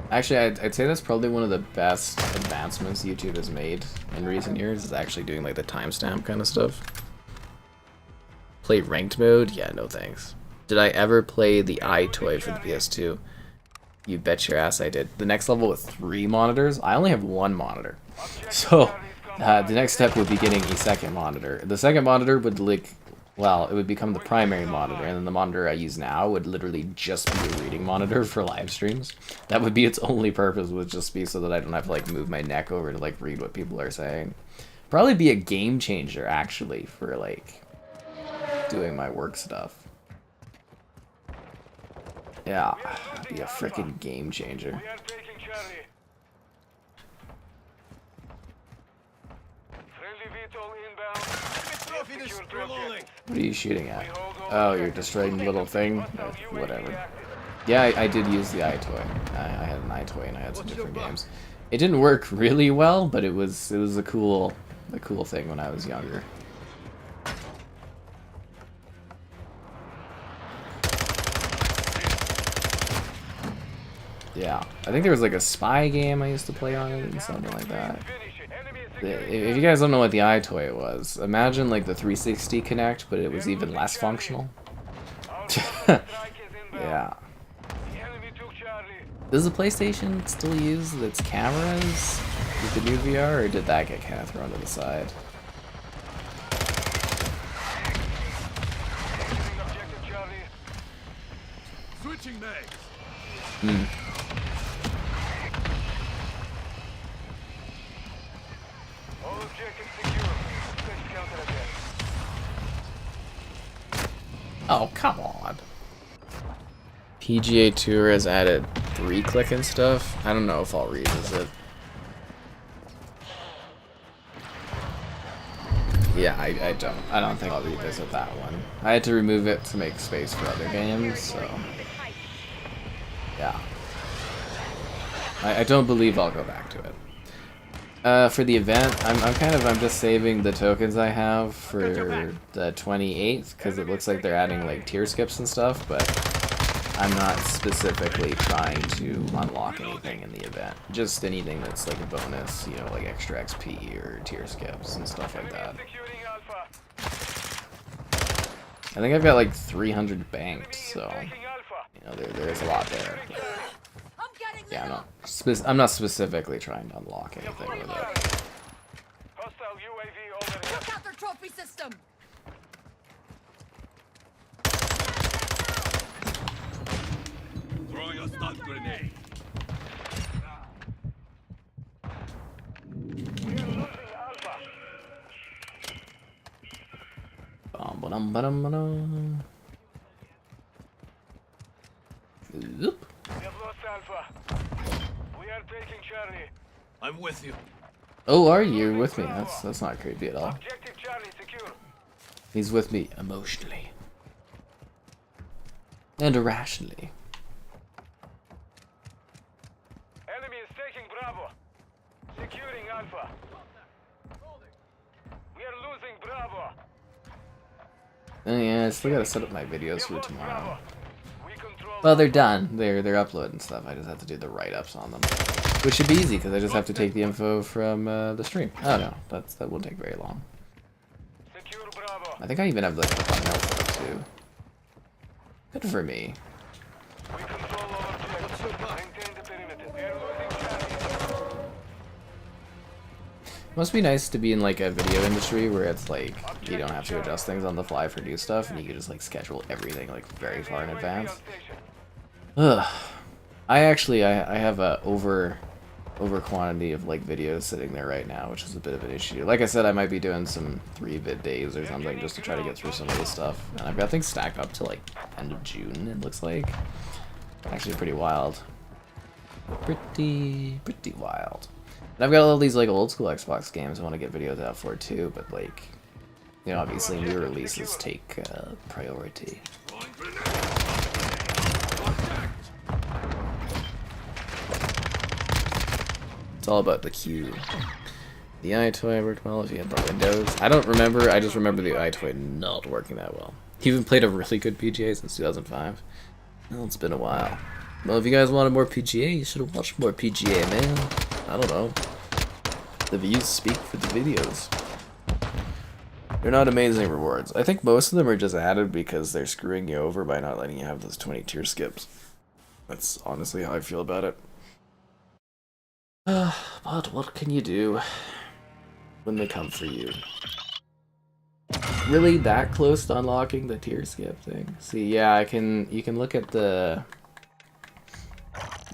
Actually, I'd say that's probably one of the best advancements YouTube has made in recent years, is actually doing like the timestamp kind of stuff. Play ranked mode? Yeah, no thanks. Did I ever play the iToy for the PS2? You bet your ass I did. The next level with 3 monitors? I only have 1 monitor. So, the next step would be getting a second monitor. The second monitor would like, well, it would become the primary monitor, and then the monitor I use now would literally just be a reading monitor for live streams. That would be its only purpose, would just be so that I don't have to like move my neck over to like read what people are saying. Probably be a game changer actually for like doing my work stuff. Yeah, be a freaking game changer. We are taking Charlie. Friendly VTOL inbound. Secure two objectives. What are you shooting We at? hold all Oh, you're objectives. destroying the little thing? Hostile UAV Whatever. active. Yeah, I did use the iToy. I had an iToy and I had some different games. It didn't work really well, but it was a cool thing when I was younger. Yeah, I think there was like a spy game I used to play on it and something like that. Finish it. Enemy is securing If you guys don't know what the iToy was, imagine like the 360 Connect, but it was even less functional. Our strike is inbound. Yeah. The enemy took Charlie. Does the PlayStation still use its cameras with the new VR, or did that get kind of thrown to the side? Securing objective Charlie. Switching mags. Hmm. All objectives secure. Switch counter attack. Oh, come on. PGA Tour has added 3-click and stuff. I don't know if I'll revisit. Yeah, I don't think I'll revisit that one. I had to remove it to make space for other games, so yeah. I don't believe I'll go back to it. For the event, I'm just saving the tokens I have for the 28th, because it looks like they're adding like tier skips and stuff, but I'm not specifically trying to unlock anything in the event. Just anything that's like a bonus, you know, like extra XP or tier skips and stuff like that. Securing Alpha. I think I've got like 300 banked, so Taking Alpha. you know there's a lot there. I'm getting lit Yeah, up. I'm not specifically trying to unlock anything with it. Hostile UAV overhead. Look out their trophy system. Throwing a stun grenade. We are losing Alpha. Bum-ba-dum-ba-dum-ba-dum. Oop. We have lost Alpha. We are taking Charlie. I'm with you. Oh, are you? You're with me? That's not creepy at all. Objective Charlie secure. He's with me emotionally and irrationally. Enemy is taking Bravo. Securing Alpha. We are losing Bravo. Oh yeah, I still gotta set up my videos for tomorrow. We control. Well, they're done. They're uploading stuff. I just have to do the write-ups on them, which should be easy because I just have to take the info from the stream. Oh no, that won't take very long. Secure Bravo. I think I even have like a thumbnail for it too. Good for me. We control all objectives. Maintain the perimeter. We are losing Charlie. Must be nice to be in like a video industry where it's like you don't have to adjust things on the fly for new stuff, and you can just like schedule everything like very far in advance. Ugh. I have a over quantity of like videos sitting there right now, which is a bit of an issue. Like I said, I might be doing some 3-vid days or something just to try to get through some of this stuff. And I've got things stacked up to like end of June, it looks like. Actually pretty wild. Pretty wild. And I've got all these like old school Xbox games I want to get videos out for too, but like, you know, obviously new releases take priority. It's all about the queue. The iToy worked well if you had the Windows. I don't remember, I just remember the iToy not working that well. He even played a really good PGA since 2005. Well, it's been a while. Well, if you guys wanted more PGA, you should have watched more PGA, man. I don't know. The views speak for the videos. They're not amazing rewards. I think most of them are just added because they're screwing you over by not letting you have those 20 tier skips. That's honestly how I feel about it. But what can you do when they come for you? Really that close to unlocking the tier skip thing? See, yeah, you can look at the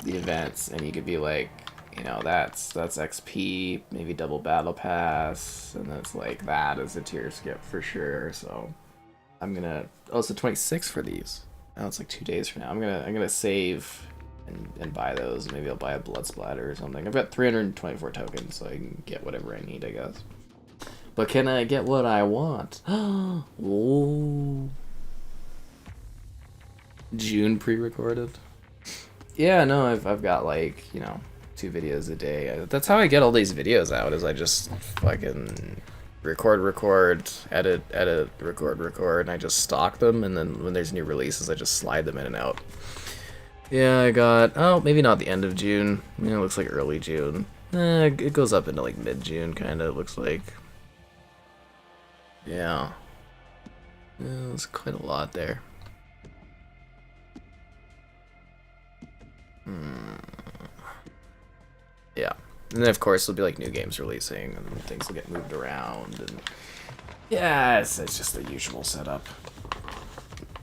events and you could be like, you know, that's XP, maybe double battle pass, and that's like that is a tier skip for sure. So I'm gonna, oh, it's the 26th for these. Oh, it's like 2 days from now. I'm gonna save and buy those. Maybe I'll buy a blood splatter or something. I've got 324 tokens, so I can get whatever I need, I guess. But can I get what I want? Oh, June pre-recorded. Yeah, no, I've got like, you know, 2 videos a day. That's how I get all these videos out, is I just fucking record, edit, record, and I just stock them, and then when there's new releases, I just slide them in and out. Yeah, I got, oh, maybe not the end of June. I mean, it looks like early June. It goes up into like mid-June, kind of, it looks like. Yeah. There's quite a lot there. Yeah. And then, of course, there'll be like new games releasing, and things will get moved around, and yeah, it's just the usual setup.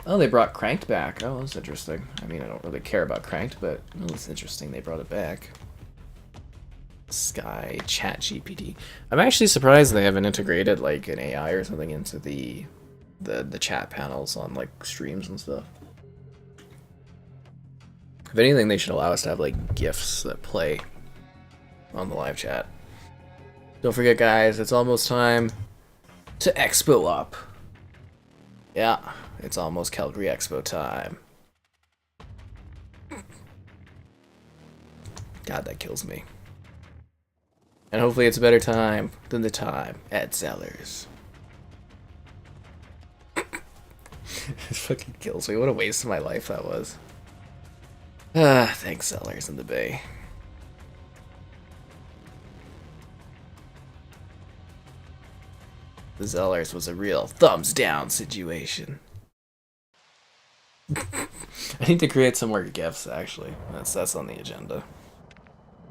Oh, they brought Cranked back. Oh, that's interesting. I mean, I don't really care about Cranked, but oh, it's interesting they brought it back. Sky Chat GPT. I'm actually surprised they haven't integrated like an AI or something into the chat panels on like streams and stuff. If anything, they should allow us to have like GIFs that play on the live chat. Don't forget, guys, it's almost time to Expo up. Yeah, it's almost Calgary Expo time. God, that kills me. And hopefully it's a better time than the time at Zellers. It fucking kills me. What a waste of my life that was. Thanks, Zellers in the Bay. The Zellers was a real thumbs down situation. I need to create some more GIFs, actually. That's on the agenda.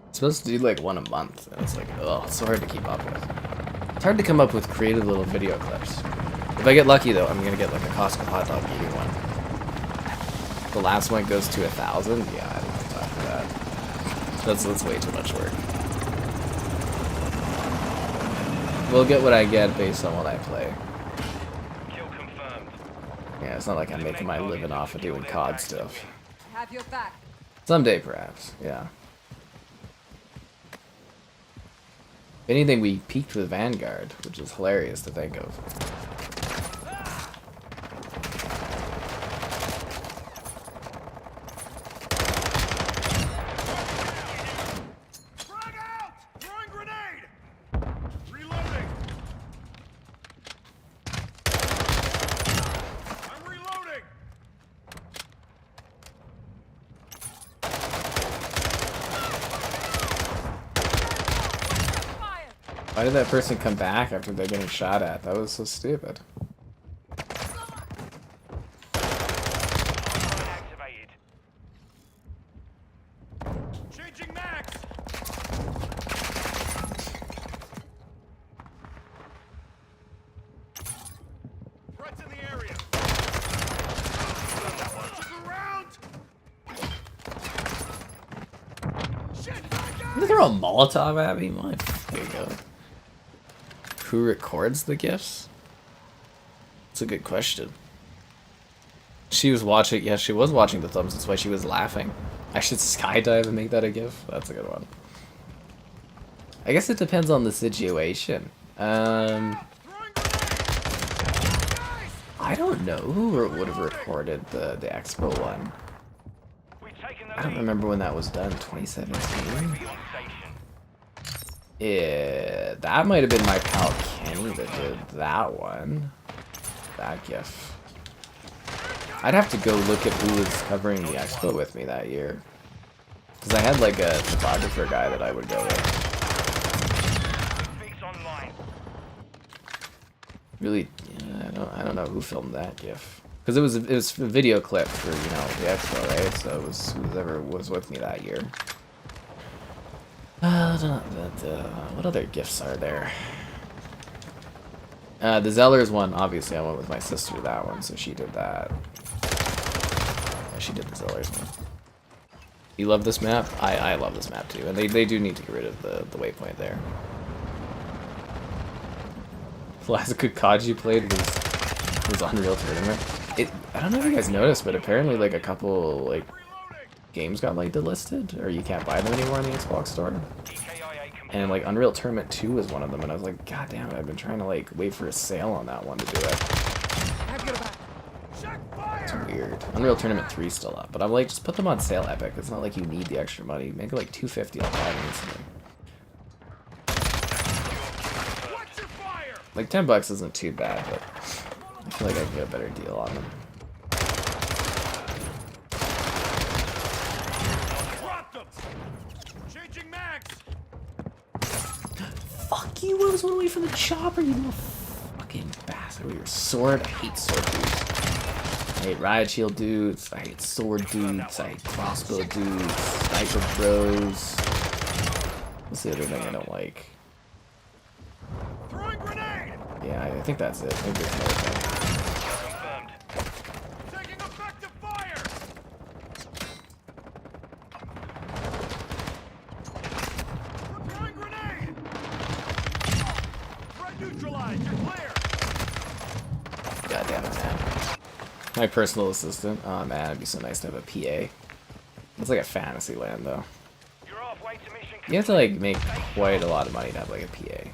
It's supposed to do like one a month, and it's like, oh, it's so hard to keep up with. It's hard to come up with creative little video clips. If I get lucky, though, I'm gonna get like a Costco hot dog eating one. The last one goes to 1,000. Yeah, I don't have time for that. That's way too much work. We'll get what I get based on what I play. Kill confirmed. Yeah, it's not like I'm making my living off of doing COD stuff. Have your back. Someday, perhaps. Yeah. If anything, we peaked with Vanguard, which is hilarious to think of. Frag out! Throwing grenade! Reloading! I'm reloading! Fire! Why did that person come back after they're getting shot at? That was so stupid. Activated. Changing max! gonna throw a Molotov at me? There you go. Who records the GIFs? That's a good question. She was watching, yeah, she was watching the thumbs, that's why she was laughing. I should skydive and make that a GIF? That's a good one. I guess it depends on the situation. I don't know who would have recorded the Expo one. I don't remember when that was done, 2017? Yeah, that might have been my pal Kenny that did that one. That GIF. I'd have to go look at who was covering the Expo with me that year. Because I had like a photographer guy that I would go with. Really, yeah, I don't know who filmed that GIF. Because it was a video clip for, you know, the Expo, right? So it was whoever was with me that year. What other GIFs are there? The Zellers one, obviously I went with my sister to that one, so she did that. Yeah, she did the Zellers one. You love this map? I love this map too, and they do need to get rid of the waypoint there. The last good COD you played was Unreal Tournament. I don't know if you guys noticed, but apparently like a couple like games got like delisted, or you can't buy them anymore on the Xbox store. And like Unreal Tournament 2 was one of them, and I was like, God damn it, I've been trying to like wait for a sale on that one to do it. It's weird. Unreal Tournament 3 is still up, but I'm like, just put them on sale, Epic. It's not like you need the extra money. Make it like $250, I'll buy them instantly. Like $10 isn't too bad, but I feel like I can get a better deal on them. Fuck you, I was one away from the chopper, you little fucking bastard with your sword. I hate sword dudes. I hate riot shield dudes. I hate sword dudes. I hate crossbow dudes. Sniper bros. What's the other thing I don't like? Yeah, I think that's it. Maybe there's another thing. Taking effective fire. Throwing grenade. Threat neutralized. You're clear. God damn it, man. My personal assistant. Oh man, it'd be so nice to have a PA. It's like a fantasy land though. You have to like make quite a lot of money to have like a PA.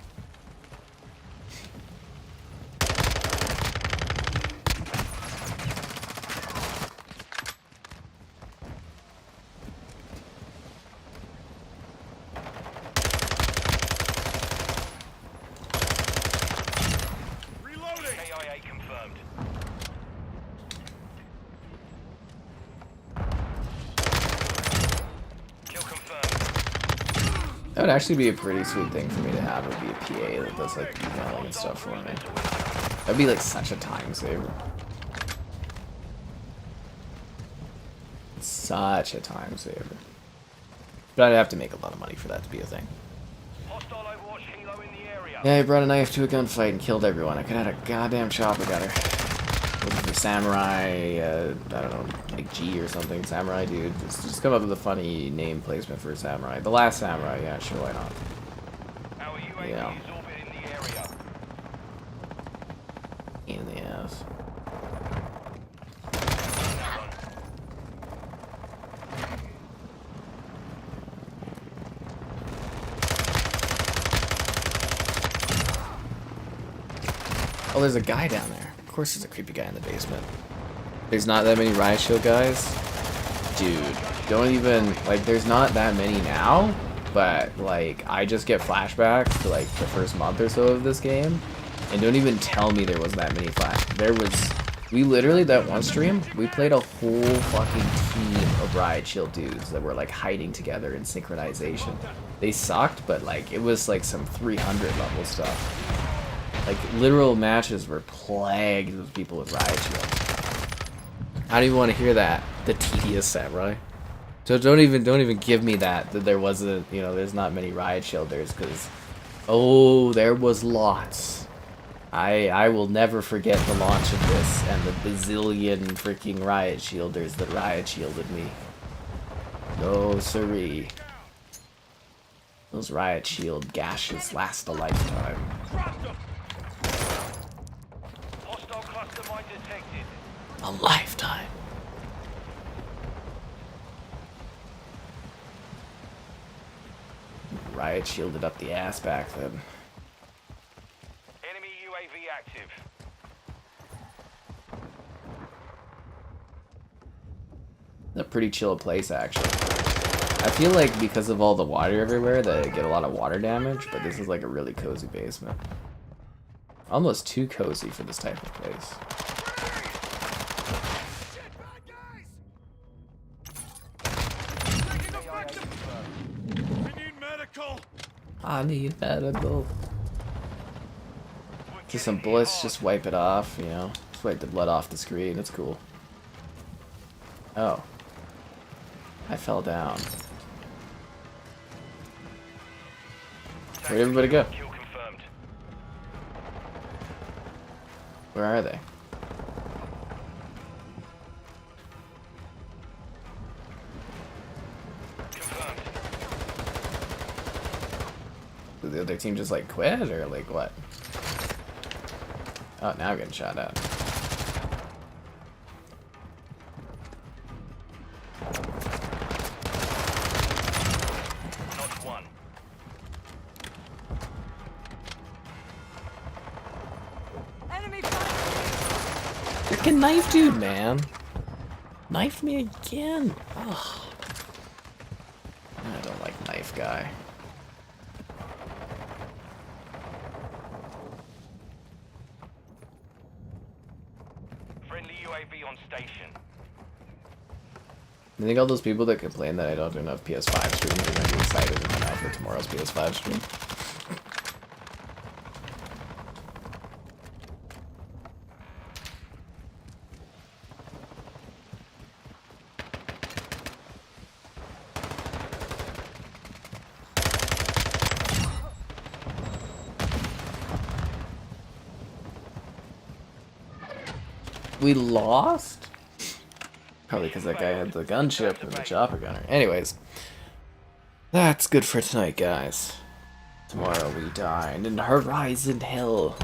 That would actually be a pretty sweet thing for me to have, would be a PA that does like emailing and stuff for me. That'd be like such a time saver. Such a time saver. But I'd have to make a lot of money for that to be a thing. Yeah, I brought a knife to a gunfight and killed everyone. I could have had a goddamn chopper gunner. Looking for samurai, I don't know, like G or something, samurai dude. Just come up with a funny name placement for a samurai. The Last Samurai, yeah, sure, why not? Yeah. In the ass. Oh, there's a guy down there. Of course there's a creepy guy in the basement. There's not that many riot shield guys. Dude, don't even, like, there's not that many now, but, like, I just get flashbacks to, like, the first month or so of this game, and don't even tell me there was that many we literally, that one stream, we played a whole fucking team of riot shield dudes that were, like, hiding together in synchronization. They sucked, but, like, it was, like, some 300 level stuff. Like, literal matches were plagued with people with riot shields. I don't even want to hear that. The tedious samurai. So don't even give me that there wasn't, you know, there's not many riot shielders, because, oh, there was lots. I will never forget the launch of this and the bazillion freaking riot shielders that riot shielded me. No siree. Those riot shield gashes last a lifetime. Hostile cluster mine detected. A lifetime. Riot shielded up the ass back then. Enemy UAV active. A pretty chill place, actually. I feel like because of all the water everywhere that I get a lot of water damage, but this is like a really cozy basement. Almost too cozy for this type of place. We need medical. I need medical. Just some bullets, just wipe it off, you know. Just wipe the blood off the screen, it's cool. Oh. I fell down. Where'd everybody go? Kill confirmed. Where are they? Confirmed. Did the other team just like quit or like what? Oh, now I'm getting shot at. Not one. Enemy fire! Freaking knife dude, man. Knife me again. Ugh. I don't like knife guy. Friendly UAV on station. I think all those people that complain that I don't do enough PS5 streams are gonna be excited to come out for tomorrow's PS5 stream. We lost? Probably because that guy had the gunship and the chopper gunner. Anyways, that's good for tonight, guys. Tomorrow we dine in Horizon Hill.